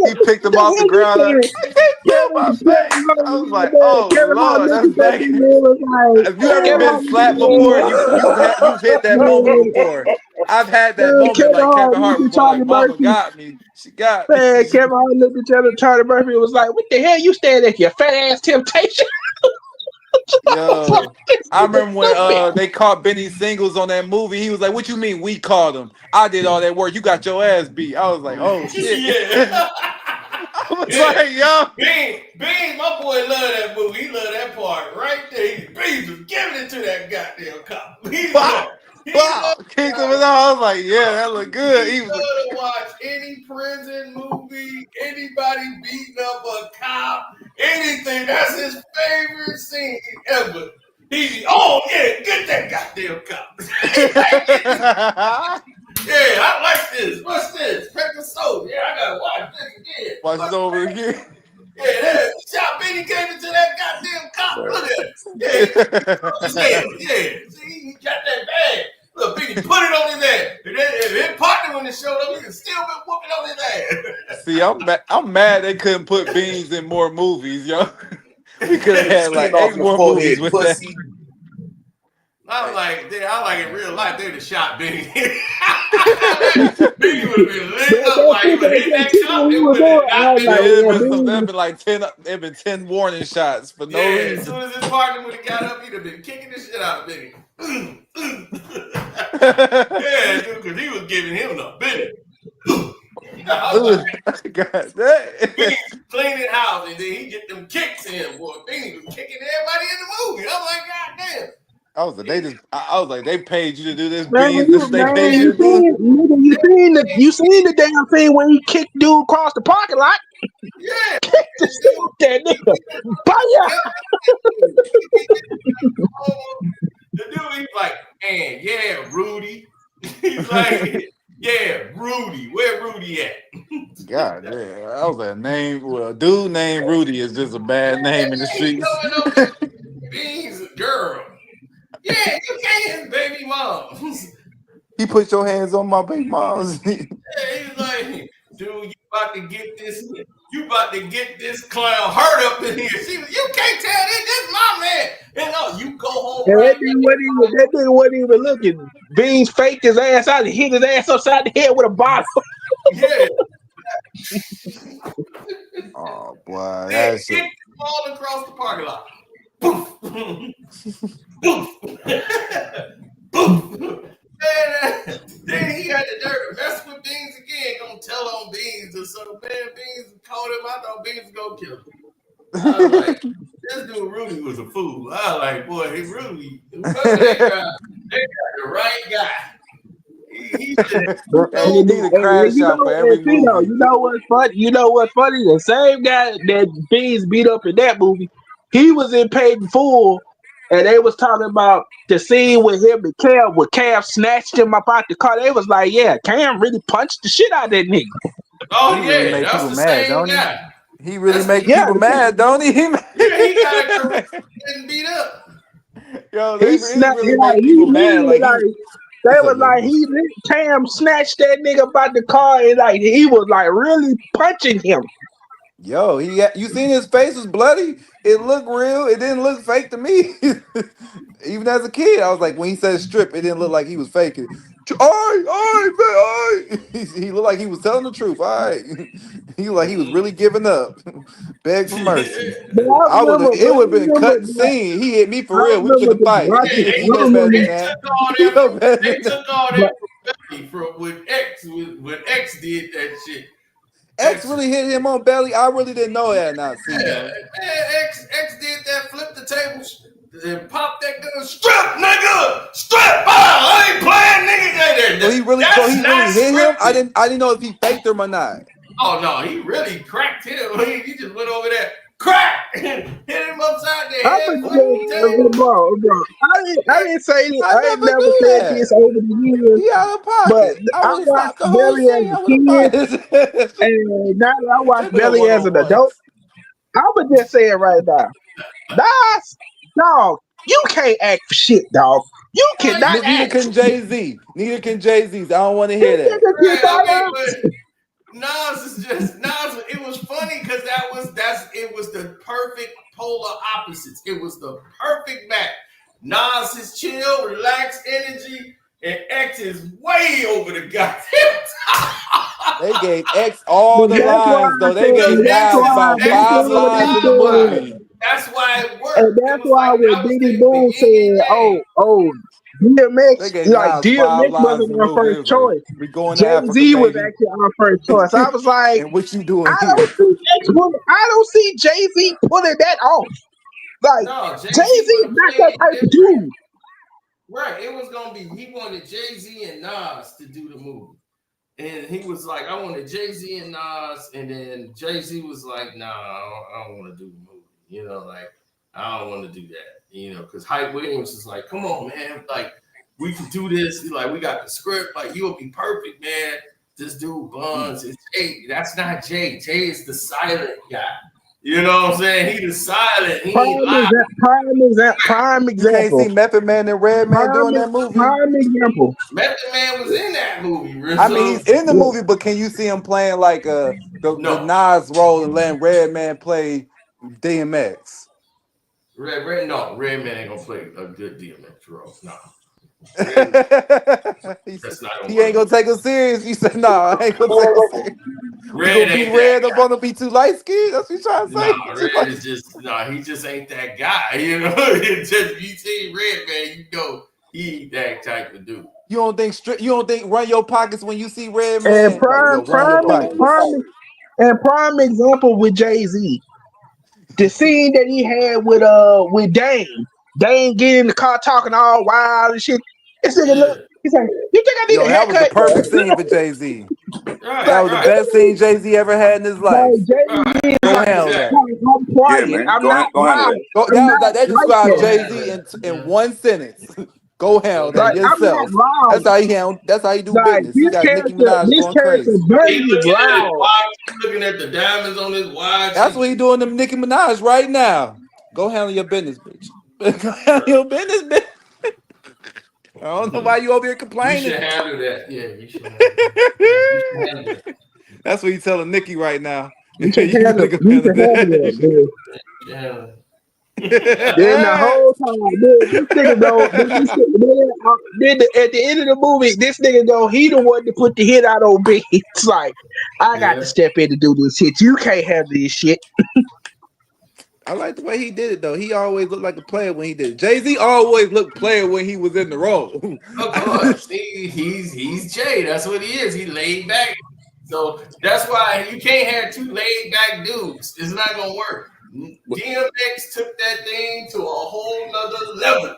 He picked him off the ground. My face. I was like, oh Lord, that's bad. Have you ever been slapped before? You've hit that moment before. I've had that moment like Kevin Hart before. Like, Mama got me. She got me. Man, Kevin Hart looked at Charlie Murphy and was like, what the hell you staring at your fat ass Temptation? Yo, I remember when they caught Benny Singles on that movie. He was like, "What you mean we caught him? I did all that work. You got your ass beat." I was like, "Oh shit!" Yeah. I was like, "Yo, Bean, my boy loved that movie. He loved that part right there. Bean was giving it to that goddamn cop. Kicked him in. I was like, "Yeah, that looked good." He loved to watch any prison movie, anybody beating up a cop, anything. That's his favorite scene ever. Get that goddamn cop. Yeah, I like this. What's this? Pepper soda. Yeah, I gotta watch this again. Watch it over again. Yeah, shot Benny came into that goddamn cop. Look at it. Yeah. See, he got that bag. Look, Benny put it on his ass. And his partner when it showed up, he could still been whooping on his ass. See, I'm mad they couldn't put Beans in more movies, yo. We could have had like 8 more movies with that. I like in real life, they'd have shot Benny. Benny would have been lit up like he would hit that shot. There'd been 10 warning shots for no reason. As soon as his partner would have got up, he'd have been kicking the shit out of Benny. Yeah, dude, because he was giving him the Benny. God Benny cleaning house and then he get them kicks in, boy. Benny was kicking everybody in the movie. I'm like, God damn. I was like, they paid you to do this. You seen the damn thing when he kicked dude across the parking lot? Yeah. That nigga. The dude, he's like, man, yeah, Rudy. He's like, yeah, Rudy. Where Rudy at? God damn, that was a name. Well, a dude named Rudy is just a bad name in the streets. Beans girl. Yeah, you can't his baby mom. He put your hands on my baby moms. Yeah, he's like, dude, you about to get this. You about to get this clown hurt up in here. You can't tell this my man. And no, you go home. And that nigga wasn't even looking. Beans faked his ass out and hit his ass upside the head with a bottle. Yeah. Oh boy, Then that shit. all across the parking lot. Boof. Boof. Boof. Then he had the nerve to mess with Beans again. Gonna tell on Beans or something. Man, Beans called him. I thought Beans was gonna kill him. I was like, this dude Rudy was a fool. I was like, boy, he Rudy. They got the right guy. He need a crash out for every movie. You know what's funny? The same guy that Beans beat up in that movie, he was in Paid in Full, and they was talking about the scene with him and Cam, where Cam snatched him up out the car. They was like, yeah, Cam really punched the shit out of that nigga. Oh, he yeah, really make that's people the mad, same don't guy. He really make people mad, don't he? He got a getting beat up. Yo, they really make people mad. They was like, he Cam snatched that nigga about the car, and like he was like really punching him. Yo, you seen his face was bloody? It looked real. It didn't look fake to me. Even as a kid, I was like, when he said strip, it didn't look like he was faking. He looked like he was telling the truth. All right. He looked like he was really giving up. Beg for mercy. It would have been a cut scene. He hit me for real. We took a fight. He know better than that. They took all that from when X did that shit. X really hit him on belly. I really didn't know that. Not see that. X did that. Flipped the tables and popped that gun. Strip, nigga. Strip. I ain't playing, nigga. So he really hit him. I didn't know if he faked him or not. Oh no, he really cracked him. He just went over there, crack, hit him upside the head. Bro, I didn't say it. I ain't never said this over the years. He out of pocket. But I watched Belly as a kid, and now that I watch Belly as an adult, I would just say it right now. Dog, you can't act for shit, dog. You cannot act. Neither can Jay-Z. I don't want to hear that. Nas is just Nas. It was funny because it was the perfect polar opposites. It was the perfect match. Nas is chill, relaxed energy, and X is way over the goddamn top. They gave X all the lines, though. They gave Nas about 5 lines in the movie. That's why it worked. And that's why when Biggie Boom said, DMX, like DMX wasn't our first choice. Jay-Z was actually our first choice. I was like, and what you doing I don't see Jay-Z pulling that off. Like, Jay-Z not that type of dude. Right. It was gonna be he wanted Jay-Z and Nas to do the movie. And he was like, I wanted Jay-Z and Nas, and then Jay-Z was like, nah, I don't want to do the movie. You know, like, I don't want to do that. You know, because Hype Williams is like, come on, man. Like, we can do this. Like, we got the script. Like, you'll be perfect, man. This dude Buns is Jay. That's not Jay. Jay is the silent guy. You know what I'm saying? He the silent. He ain't loud. Prime example. You can't see Method Man and Redman doing that movie. Prime example. Method Man was in that movie. I mean, he's in the movie, but can you see him playing like the Nas role and letting Redman play DMX? Redman ain't gonna play a good DMX role. No. He ain't gonna take him serious. He said, "No, I ain't gonna take him serious." Red up on him, be too light skinned. That's what he's trying to say. Red is just he just ain't that guy. You know, it's just you see Red Man, you know he ain't that type of dude. You don't think run your pockets when you see Red Man. And prime example with Jay-Z. The scene that he had with Dane. Dane get in the car talking all wild and shit. He's like, you think I need a haircut? That was the perfect scene for Jay-Z. That was the best scene Jay-Z ever had in his life. That described Jay-Z in one sentence. Go handle that yourself. That's how he do business. He got Nicki Minaj going crazy. Looking at the diamonds on his watch. That's what he doing to Nicki Minaj right now. Go handle your business, bitch. Go handle your business, bitch. I don't know why you over here complaining. You should handle that. Yeah, you should handle that. That's what he's telling Nikki right now. You can have it. Yeah. Then the whole time, this nigga go. Then at the end of the movie, this nigga go. He the one to put the hit out on me. It's like I got to step in to do this shit. You can't have this shit. I like the way he did it though. He always looked like a player when he did it. Jay-Z always looked player when he was in the role. Of course, he's Jay. That's what he is. He laid back. So that's why you can't have two laid back dudes. It's not gonna work. DMX took that thing to a whole nother level.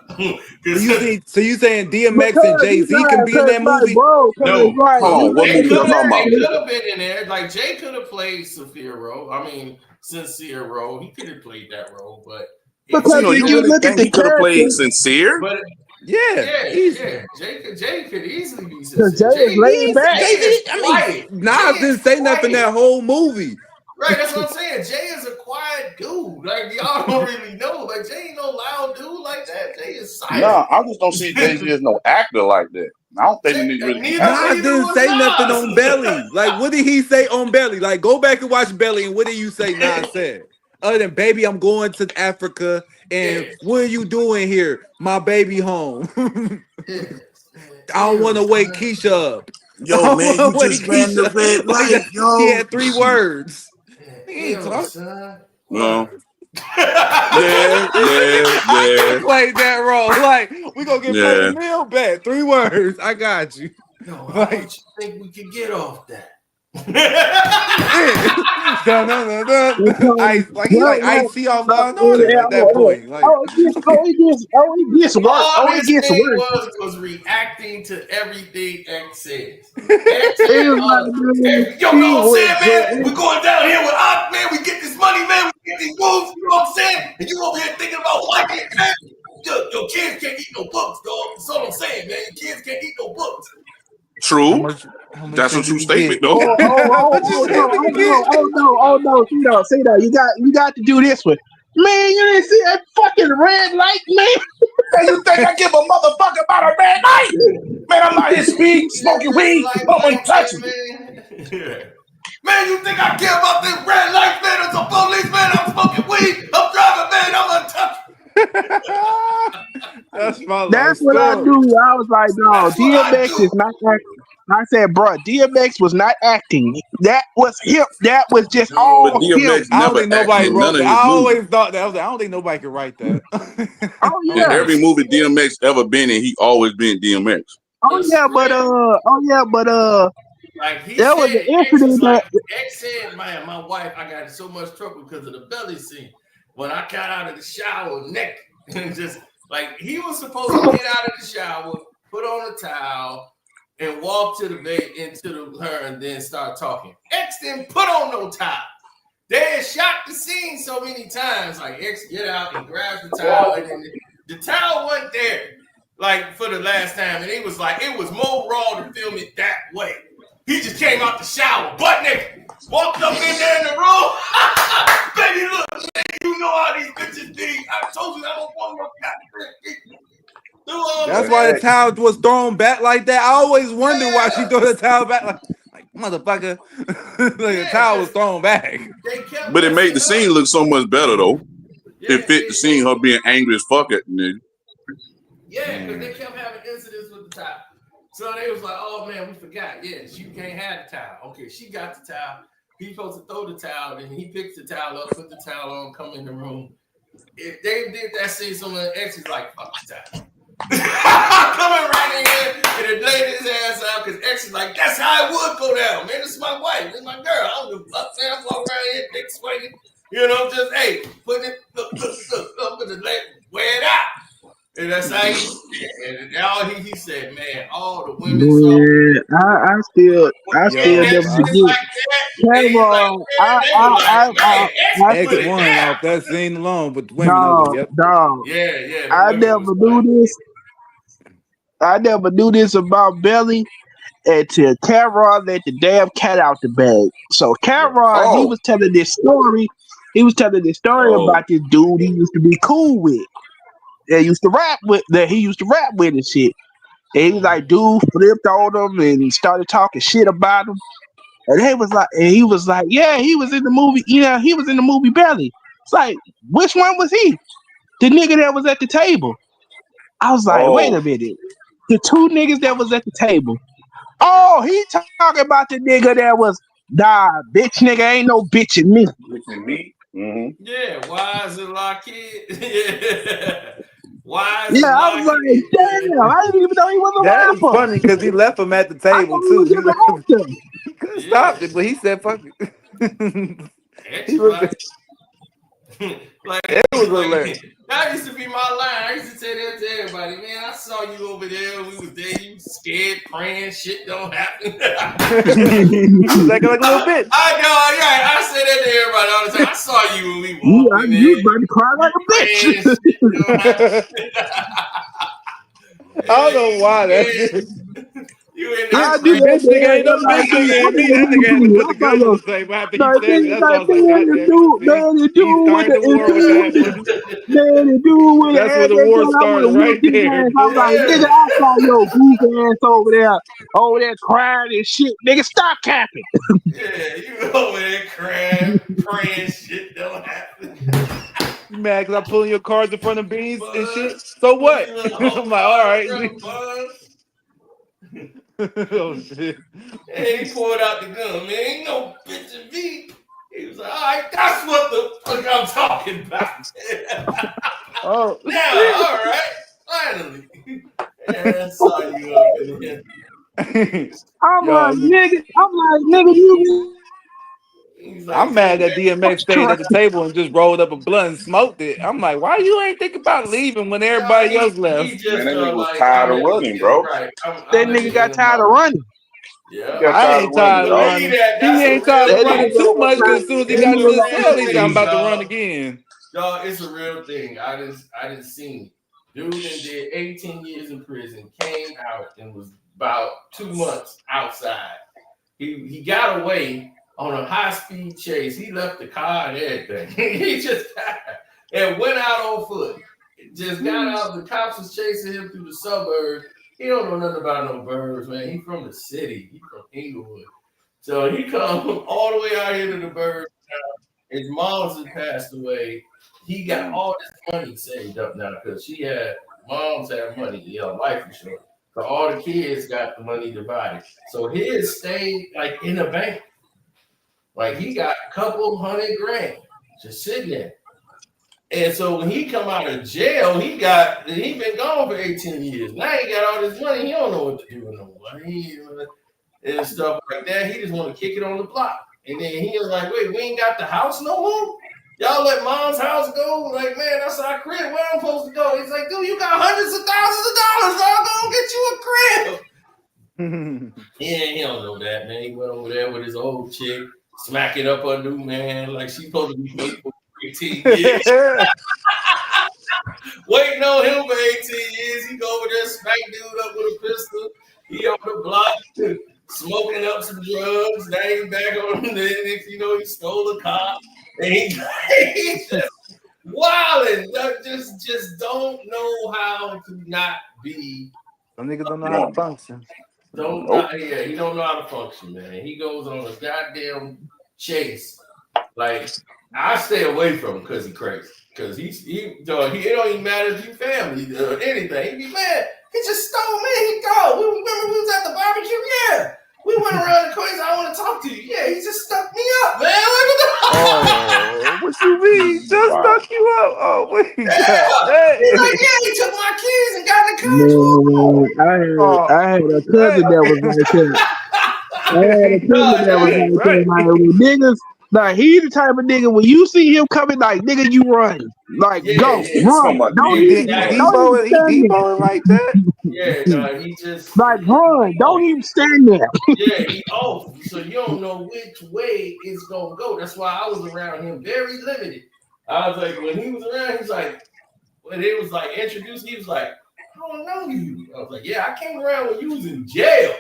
So you saying DMX and Jay-Z can be in that movie? No, what movie you talking about? They could have been in there. Like Jay could have played Sincere role. He could have played that role, but because you really think he could have played Sincere? But yeah. Jay could easily be Sincere. Jay is laid back. Nas didn't say nothing that whole movie. Right, that's what I'm saying. Jay is a quiet dude. Like y'all don't really know. Like Jay ain't no loud dude like that. Jay is silent. No, I just don't see Jay-Z as no actor like that. I don't think he really. Nas didn't say nothing on Belly. Like, what did he say on Belly? Like, go back and watch Belly, and what did you say Nas said? Other than, baby, I'm going to Africa, and what are you doing here? My baby home. I don't want to wake Keisha up. Yo, man, you just ran the red light, yo. He had 3 words. No. Yeah. Played that role. Like, we gonna get $40 million back. 3 words. I got you. Yo, how much you think we could get off that? Ice, like he like icy off Law and Order at that point. Like, it gets worse. Was reacting to everything X says. Yo, know what I'm saying, man? We're going down here with Ock, man. We get this money, man. We get these moves. You know what I'm saying? And you over here thinking about liking it, man. Your kids can't eat no books, dog. That's all I'm saying, man. Your kids can't eat no books. True. That's a true statement, though. Oh no! See that? You got to do this one, man. You didn't see that fucking red light, man. Hey, you think I give a motherfucker about a red light? Man, I'm out here speeding, smoking weed, I'm untouchable. Man, you think I care about this red light, man? It's a police, man. I'm smoking weed. I'm driving, man. I'm untouchable. That's what I knew. I was like, no, DMX is not acting. I said, bro, DMX was not acting. That was him. That was just all him. I don't think nobody wrote that. I always thought that. I was like, I don't think nobody could write that. Oh yeah. In every movie DMX ever been in, he always been DMX. Like he there was an incident that X said, man, my wife, I got in so much trouble because of the belly scene. When I got out of the shower naked, and just like he was supposed to get out of the shower, put on a towel, and walk to the bed into her and then start talking. X didn't put on no towel. They had shot the scene so many times. Like X get out and grabs the towel, and then the towel wasn't there. Like for the last time, and it was like it was more raw to film it that way. He just came out the shower, butt naked, walked up in there in the room. Baby, look, man, you know how these bitches be. I told you I don't want no goddamn. That's why the towel was thrown back like that. I always wonder why she threw the towel back like motherfucker. Like the towel was thrown back. But it made the scene look so much better though. It fit the scene, her being angry as fuck at the nigga. Yeah, because they kept having incidents with the towel. So they was like, oh man, we forgot. Yes, you can't have the towel. Okay, she got the towel. He's supposed to throw the towel, and he picks the towel up, put the towel on, come in the room. If they did that scene, someone X is like, fuck the towel. Coming right in here and it laid his ass out because X is like, that's how it would go down, man. This is my wife, this is my girl. I don't give a fuck, man. I'm walking around here, dick swinging, you know, just hey, putting it, look, with the leg, wear it out. And that's how and all he said, man, all the women. I still never forget. X1 off that scene alone, but the women. Yeah. I never knew this. I never knew this about Belly until Cameron let the damn cat out the bag. So Cameron, he was telling this story. He was telling this story about this dude he used to be cool with. He used to rap with and shit. And he was like, dude flipped on him and started talking shit about him. And he was like, yeah, he was in the movie. Yeah, he was in the movie Belly. It's like, which one was he? The nigga that was at the table. I was like, wait a minute. The two niggas that was at the table. Oh, he talking about the nigga that was, nah, bitch nigga, ain't no bitch in me. Bitch in me. Mm-hmm. Yeah, why is it Lockheed? Yeah. Why is Yeah, I was like, damn, I didn't even know he was a That rapper. is funny because he left him at the table too. He could have stopped it, but he said, "Fuck it." He was, like, it was hilarious. That used to be my line. I used to say that to everybody. Man, I saw you over there. We was there. You scared, praying, shit don't happen. He was like a little bitch. I know. Yeah, I say that to everybody all the time. I saw you when we walked in there. You about to cry like a bitch. Shit don't happen. I don't know why that. You in there? I do Bitch nigga ain't no bitch nigga at me. That nigga had to put the guns on the table after he said it. That's why I was like, God damn it. He started the war with that one. That's where the war started right there. I was like, nigga, I saw your goof ass over there crying and shit. Nigga, stop capping. Yeah, you over there crying, praying shit don't happen. You mad because I'm pulling your cards in front of beans and shit? So what? I'm like, all right. Oh shit. And he pulled out the gun, man. Ain't no bitch in me. He was like, all right, that's what the fuck I'm talking about. Oh. Now, all right, finally. Yeah, I saw you up in here. I'm like, nigga, you. Like, I'm mad that DMX stayed at the table and just rolled up a blunt and smoked it. I'm like, why you ain't think about leaving when everybody else left? Man, that nigga was tired of running, bro. Right. That nigga got tired of running. Yeah, I ain't tired of running. He ain't tired of running too much because as soon as he got to the cell, he said, I'm about to run again. Dog, it's a real thing. I didn't see it. Dude did 18 years in prison, came out and was about 2 months outside. He got away on a high-speed chase. He left the car and everything. He just and went out on foot. Just got out. The cops was chasing him through the suburbs. He don't know nothing about no burbs, man. He from the city. He from Inglewood. So he come all the way out here to the burbs. His mom's had passed away. He got all this money saved up now because moms have money, life insurance. So all the kids got the money divided. So his stayed like in a bank. Like he got a couple $100,000 just sitting there. And so when he come out of jail, he been gone for 18 years. Now he got all this money. He don't know what to do with no money and stuff like that. He just want to kick it on the block. And then he was like, wait, we ain't got the house no more? Y'all let mom's house go? Like, man, that's our crib. Where I'm supposed to go? He's like, dude, you got hundreds of thousands of dollars. I'll go get you a crib. He don't know that, man. He went over there with his old chick, smacking up her new man like she's supposed to be faithful for 18 years. Waiting on him for 18 years. He go over there, smack dude up with a pistol. He on the block, smoking up some drugs. Now he back on the next, he stole a car. And he's just wilding. Just don't know how to not be. Some niggas don't know how to function. He don't know how to function, man. He goes on a goddamn chase. Like, I stay away from him because he's crazy. Because it don't even matter if you family or anything. He be mad. He just stole me. He go. We remember we was at the barbecue. Yeah. We went around the corner. I want to talk to you. Yeah, he just stuck me up, man. Oh, what you mean? Just stuck you up? Oh, wait. Yeah. He's like, yeah, he took my keys and got in the car. I had a cousin that was like that. Niggas, like, he the type of nigga when you see him coming, like, nigga, you run. Like, run. Don't he deboing like that? Yeah, no, he just like run. Don't even stand there. Yeah, he off. So you don't know which way it's gonna go. That's why I was around him very limited. I was like, when he was around, he's like, when it was like introduced, he was like, I don't know you. I was like, yeah, I came around when you was in jail.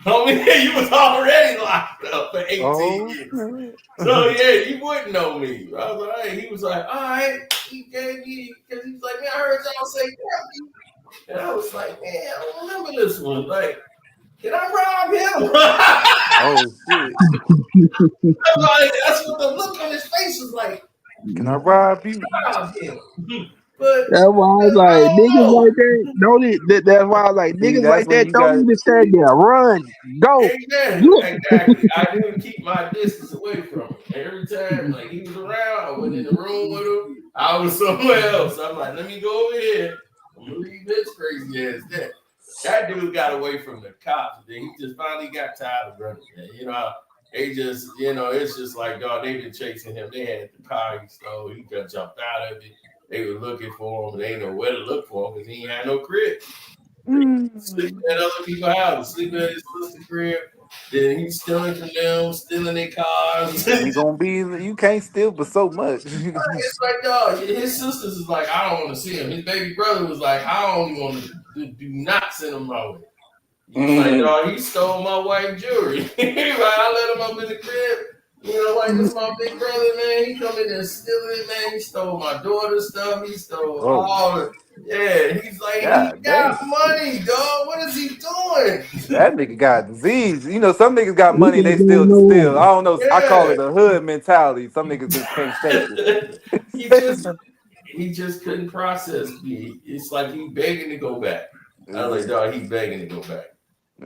I mean, you was already locked up for 18 years. So yeah, you wouldn't know me. I was like, hey. He was like, all right. He gave me, because he was like, man, I heard y'all say that. And I was like, man, I don't remember this one. Like, Can I rob him? Oh shit! That's what the look on his face was like. Can I rob you? Rob him. But that's why I was like, niggas like that. Don't it? That's why I was like, niggas like that. Don't even stand there. Run, go. Exactly. I didn't keep my distance away from him. Every time, like he was around, I went in the room with him. I was somewhere else. I'm like, let me go over here. I'm gonna leave this crazy ass there. That dude got away from the cops. Then he just finally got tired of running. You know, they just, it's just like, dog, they been chasing him. They had the car he stole. He got jumped out of it. They were looking for him. They didn't know where to look for him because he ain't had no crib. Sleeping at other people's houses, sleeping at his sister's crib. Then he's stealing from them, stealing their cars. You can't steal but so much. It's like, dog, his sisters is like, I don't want to see him. His baby brother was like, I don't want to, do not send him my way. He's like, dog, he stole my wife's jewelry. I let him up in the crib. Like this my big brother, man. He come in there stealing it, man. He stole my daughter's stuff. He stole all the. Yeah, he's like, he got money, dog. What is he doing? That nigga got disease. Some niggas got money, they still steal. I don't know. Yeah. I call it a hood mentality. Some niggas just can't shake it. he just couldn't process me. It's like he begging to go back. I was like, dog, he begging to go back.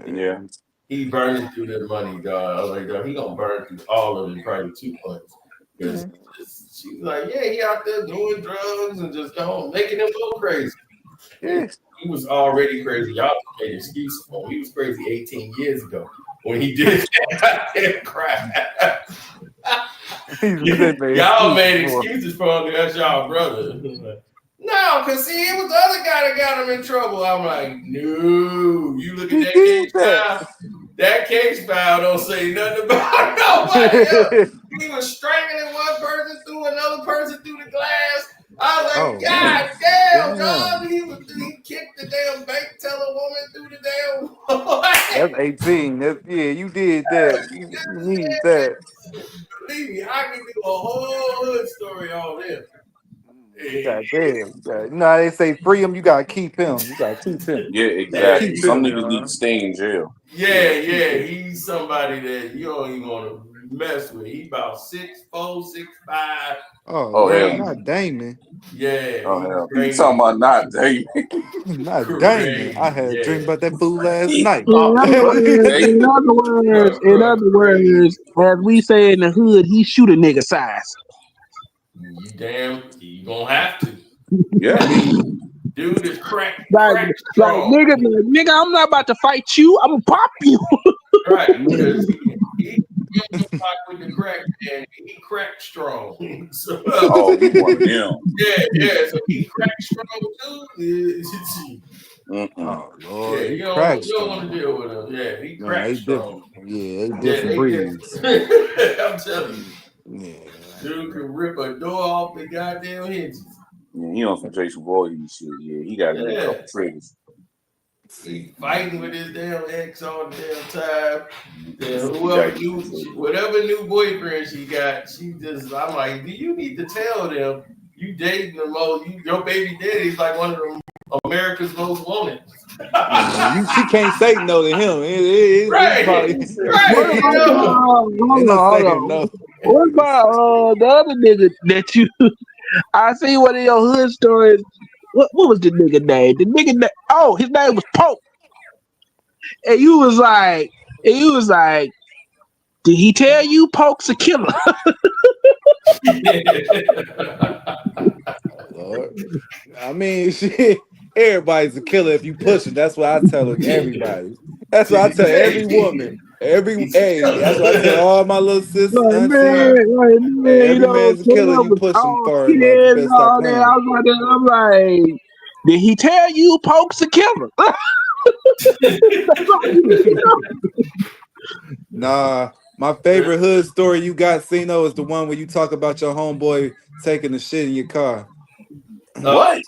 Yeah. He burning through that money, dog. I was like, dog, he gonna burn through all of it in probably 2 months. Because she was like, yeah, he out there doing drugs and just making him go crazy. Yeah. He was already crazy. Y'all made excuses for him. He was crazy 18 years ago when he did that crap. Y'all made excuses for him. That's y'all brother. No, because see, it was the other guy that got him in trouble. I'm like, no, you look at that case file. That case file don't say nothing about nobody else. He was strangling one person through another person through the glass. I was like, God damn, dog. He kicked the damn bank teller woman through the damn. That's 18. You did that. You need that. Believe me, I can do a whole hood story on him. Goddamn. They say free him, you gotta keep him. You gotta keep him. Yeah, exactly. Some niggas need to stay in jail. Yeah. He's somebody that you don't even want to mess with. He about 6'4", 6'5". Oh yeah, not Damon. Yeah. Oh hell. You talking about not Damon? Not Damon. I had a dream about that fool last night. In other words, as we say in the hood, he shoot a nigga size. You gonna have to. Yeah. Dude is crack strong. Nigga, I'm not about to fight you. I'm gonna pop you. Right. Because he with the crack and he crack strong. So, he one of them. Yeah. So he crack strong too. Oh Lord. Yeah, you don't want to deal with him. Yeah, he crack strong. They different breeds. I'm telling you. Yeah. Dude can rip a door off the goddamn hinges. Yeah, he on some Jason Voorhees shit. Yeah, he got a couple triggers. He fighting with his damn ex all the damn time. Whatever new boyfriend she got, I'm like, do you need to tell them you dating the most? Your baby daddy's like one of them America's most wanted. She can't say no to him. Right. Hold on. What about the other nigga that you? I see one of your hood stories. What was the nigga name? The nigga name? Oh, his name was Pope. And you was like, did he tell you Pope's a killer? Lord. I mean, shit. Everybody's a killer if you push it. That's what I tell everybody. That's what I tell every woman. That's what I tell all my little sisters. Every man's a killer. You push them far enough. I'm like, did he tell you Pope's a killer? Nah, my favorite hood story you got, Cino, is the one where you talk about your homeboy taking the shit in your car. What?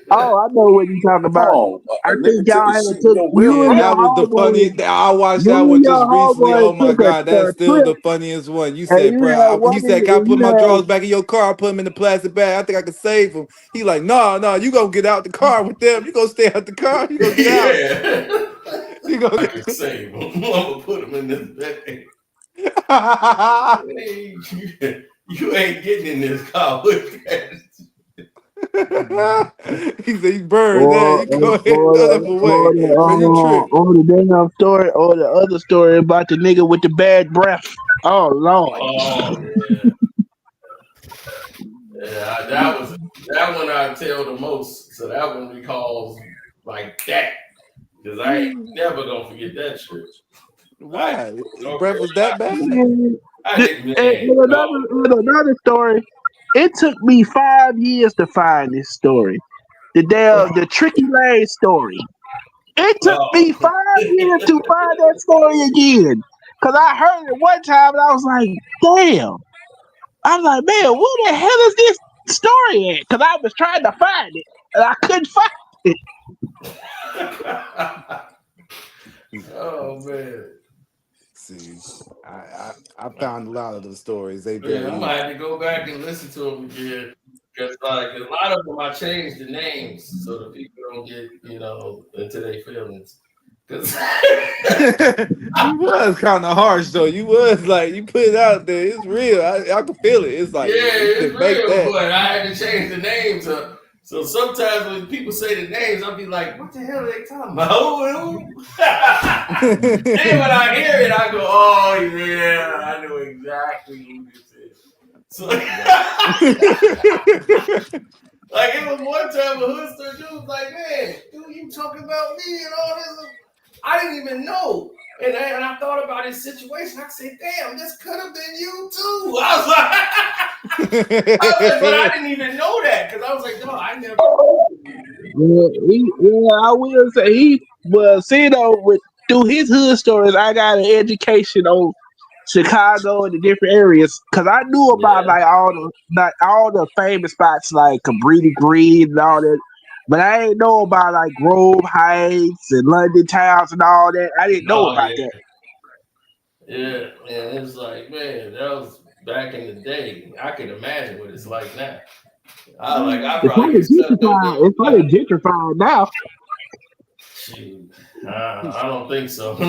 Oh, I know what you talking about. Oh, I a think nigga took y'all a had shit took in your you well. and your That was the funny. homeboy. I watched that You one and just your recently. homeboy Oh my took a god, that's still trip, the funniest one. You and said, you "Bro," had he one, said, "Can I and put you my had drawers back in your car? I put them in the plastic bag. I think I can save them." He like, "No, you gonna get out the car with them. You gonna stay out the car. You gonna get out. Yeah. You gonna." I can save them. I'm gonna put them in this bag. Hey, you ain't getting in this car with that. He said, "You burned that. or You go ahead and throw them away. Man, you tripping." or the damn story, or the other story about the nigga with the bad breath. Oh Lord. Oh yeah, yeah. That one I tell the most. So that one recalls like that because I ain't never gonna forget that shit. Why? Breath was that bad? I didn't. And another story. It took me 5 years to find this story. The Tricky Lane story. It took me 5 years to find that story again. Cause I heard it one time and I was like, damn. I was like, man, where the hell is this story at? Cause I was trying to find it and I couldn't find it. Oh man. See, I found a lot of the stories. They Yeah, I very. might have to go back and listen to them again. Because like a lot of them I changed the names so the people don't get, into their feelings. Cause You was kind of harsh though. You was like you put it out there. It's real. I can feel it. It's like yeah, you it's can make real, that. but I had to change the names up. So sometimes when people say the names, I'll be like, what the hell are they talking about? Who? Then when I hear it, I go, oh yeah, I know exactly who this is. So like it was one time a hoodster dude was like, man, dude, you talking about me and all this? I didn't even know. And I thought about his situation. I said, damn, this could have been you too. I was like, but I didn't even know that because I was like, no, I never. I will say he was, through his hood stories, I got an education on Chicago and the different areas because I knew about all the famous spots like Cabrini Green and all that, but I didn't know about like Grove Heights and London Towns and all that. I didn't know about that. Yeah, and it's like, man, that was back in the day. I can imagine what it's like now. I probably get sucked up there. It's probably gentrified now. Shoot, I don't think so. I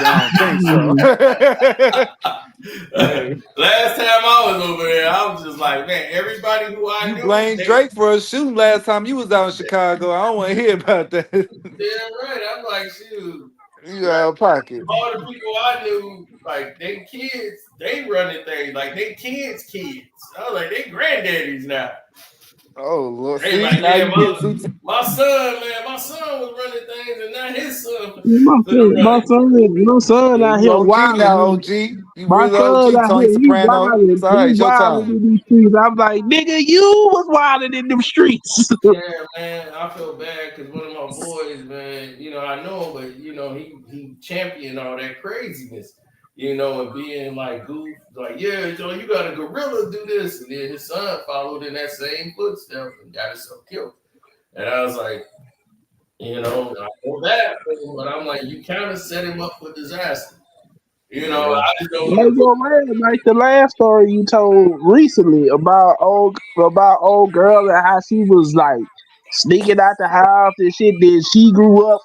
don't think so. Last time I was over there, I was just like, man, everybody who I knew. You blamed Drake for a shooting last time you was out in Chicago. I don't want to hear about that. Yeah, right. I'm like, shoot. You out of pocket. All the people I knew, like they kids, they running things like they kids. I was like, they granddaddies now. Oh Lord! They see, like, now yeah, you get my son was running things, and now his son. My son out here OG now, wilding. OG. You My really son OG, out Tony here, he Soprano. wilding. It's all right, He it's your wilding time. in these streets. I'm like, nigga, you was wilding in them streets. Yeah, man, I feel bad because one of my boys, man, I know him, but he championed all that craziness, and being like goof, like, yeah, you got a gorilla do this, and then his son followed in that same footsteps and got himself killed. And I was like, I feel bad for him, but I'm like, you kind of set him up for disaster. I just don't want to put. Like the last story you told recently about old girl and how she was like sneaking out the house and shit. Then she grew up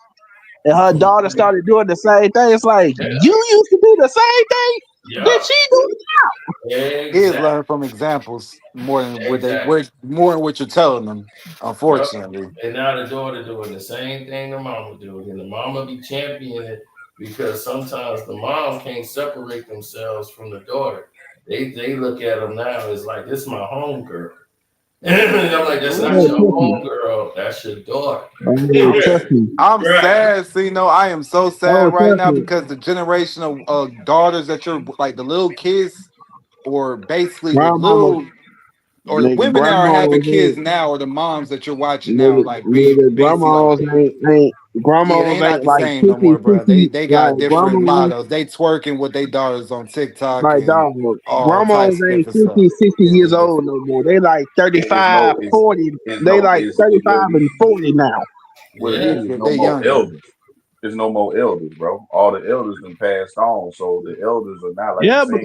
and her daughter started doing the same thing. It's like you used to do the same thing. Did she do it now? Exactly. Kids learn from examples more than what you're telling them. Unfortunately, and now the daughter doing the same thing the mama doing, and the mama be championing it because sometimes the mom can't separate themselves from the daughter. They look at them now as like, this is my home girl. And I'm like, that's not your home girl, that's your daughter. I'm sad. See, I am so sad right now because the generation of daughters that you're like the little kids, or basically the little, or the women that are having kids now, or the moms that you're watching now, like being basically like. Grandmas they ain't not the like same 50, no more, bro. 60. They got Like different grandmas, models. They twerking with their daughters on TikTok like and dog. all Grandmas types of ain't different 50, stuff. 60 Yeah, years they old different. no more. They like 35, 40. It's They no, like it's 35 really and 40 now. what it Yeah. is. No They more younger. elders. There's no more elders, bro. All the elders been passed on, so the elders are not like the Yeah, same as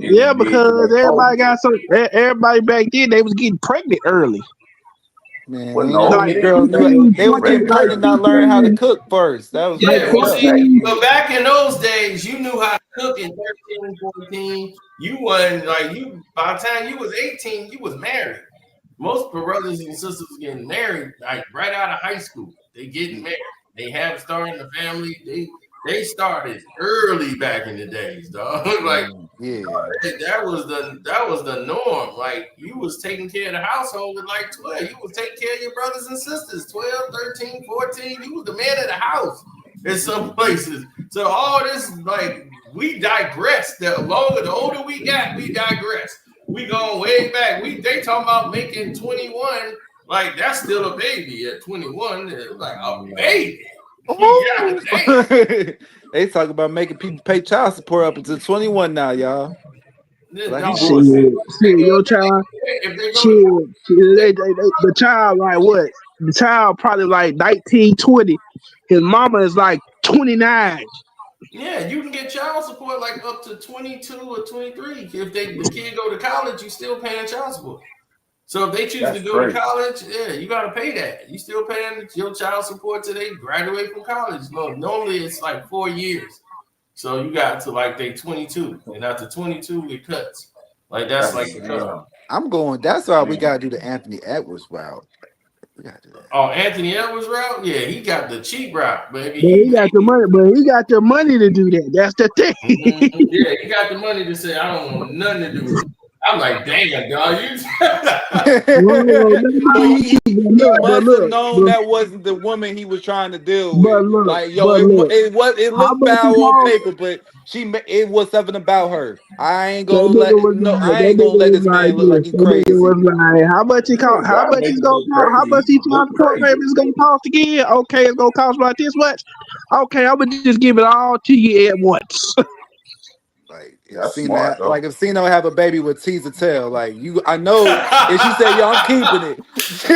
they did because back home. everybody got some. Everybody back then they was getting pregnant early. Man, Well, ain't none of no, Like it these didn't girls do that. 15, they was getting 14, Pregnant pregnant, early. 13, not learning how to 14, cook first. That was like Yeah, messed well, up. see, 14. but back in those days, you knew how to cook at 13, 14. You wasn't like you by the time you was 18, you was married. Most brothers and sisters getting married like right out of high school. They getting married. They have starting a family. They started early back in the days, dog. Like Yeah. that was the norm. Like you was taking care of the household at like 12. You was taking care of your brothers and sisters, 12, 13, 14. You was the man of the house in some places. So all this, like, we digress. The older we got, we digress. We going way back. They talking about making 21. Like that's still a baby at 21. It's like a baby. Oh. They talk about making people pay child support up until 21 now, y'all. Like he Shit, bullshit. your child. If they Shit, go the child like what? The child probably like 19, 20. His mama is like 29. yeah, you can get child support like up to 22 or 23. If the kid go to college, you still paying child support. So if they choose to That's go to crazy. college, yeah, you gotta pay that. You still paying your child support till they graduate from college. No, normally it's like 4 years. So you got to like they 22, and after 22 it cuts. Like that's like the cutoff. I'm going. That's why we gotta do the Anthony Edwards route. We gotta do that. Oh, Anthony Edwards route? Yeah, he got the cheap route, baby. But he got the money. But he got the money to do that. That's the thing. Yeah, he got the money to say, I don't want nothing to do with it. I'm like, damn, dog, you. He must have known that wasn't the woman he was trying to deal with. Like, yo, it looked foul on paper, but it was something about her. I ain't gonna let this man look like he crazy. Was like, how much it cost? How much it's gonna cost? How much each transport payment is gonna cost again? Okay, it's gonna cost about this much. Okay, I'm gonna just give it all to you at once. Like if Cena have a baby with teaser tail, like I know if she said, yo, I'm keeping it.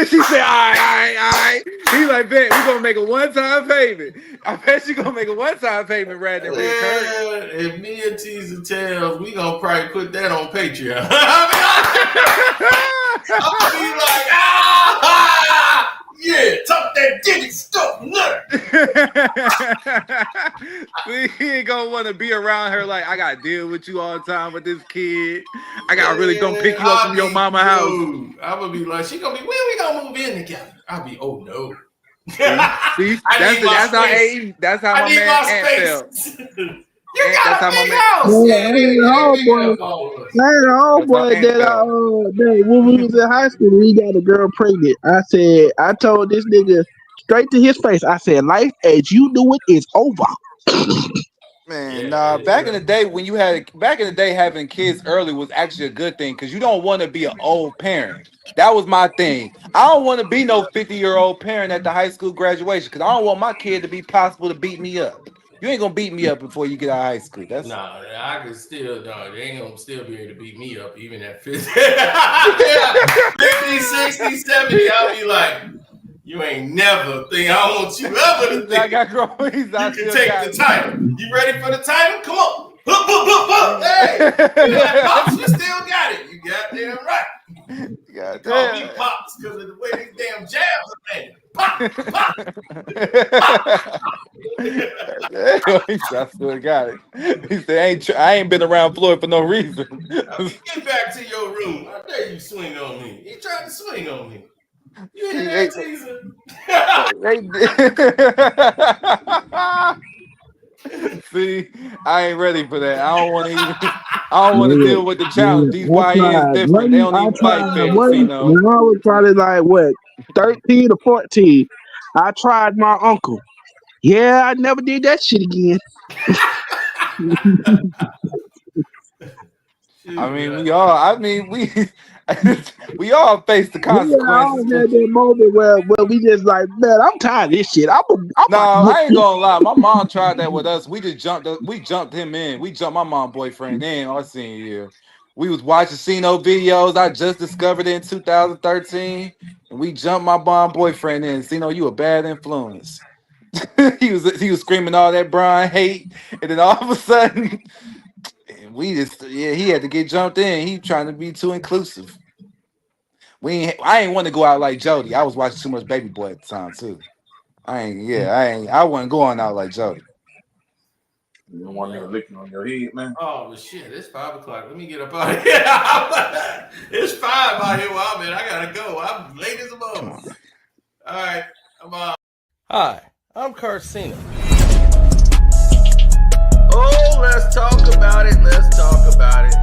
She said, all right. He's like, bet we gonna make a one-time payment. I bet she gonna make a one-time payment right there. If me and teaser tails, we gonna probably put that on Patreon. I'll be like, yeah, talk that diggy stuff, He ain't gonna want to be around her. Like, I gotta deal with you all the time with this kid. I gotta really come pick you up from your mama house. I'm gonna be like, she gonna be, when we gonna move in together? I'll be, oh no. See, that's how my man Ant felt. You got a big house. When we was in high school, he got a girl pregnant. I told this nigga straight to his face. I said, life as you do it is over. Man, back in the day, having kids early was actually a good thing because you don't want to be an old parent. That was my thing. I don't want to be no 50-year-old parent at the high school graduation because I don't want my kid to be possible to beat me up. You ain't gonna beat me up before you get out of high school. I can still, they ain't gonna still be able to beat me up even at 50, 50, 60, 70. I'll be like, you ain't never think I want you ever to think. You can take the title. You ready for the title? Come on. Hey, you like, Pops, you still got it. You goddamn right. You call me Pops because of the way these damn jabs are made. Pop, pop. I still got it. He said, I ain't been around Floyd for no reason. Get back to your room. I dare you swing on me. You tried to swing on me. You hear that, teaser? See, I ain't ready for that. I don't want to deal with the challenge. These YNs different. They don't even fight fair. When I was probably like 13 or 14, I tried my uncle. Yeah, I never did that shit again. I mean, we all. I mean, we all face the consequences. We all had that moment where we just like, man, I'm tired of this shit. I ain't gonna lie. My mom tried that with us. We just jumped him in. We jumped my mom boyfriend in our senior year. We was watching Cino videos. I just discovered it in 2013, and we jumped my mom boyfriend in. Cino, you a bad influence. he was screaming all that Brian hate, and then all of a sudden, he had to get jumped in. He trying to be too inclusive. I ain't want to go out like Jody. I was watching too much Baby Boy at the time too. I wasn't going out like Jody. You don't want nigga licking on your head, man. Oh shit! It's 5 o'clock. Let me get up out of here. It's 5 out here. Well, man, I gotta go. I'm late as a bone. All right, I'm out. Hi, I'm Carcino. Oh, let's talk about it. Let's talk about it.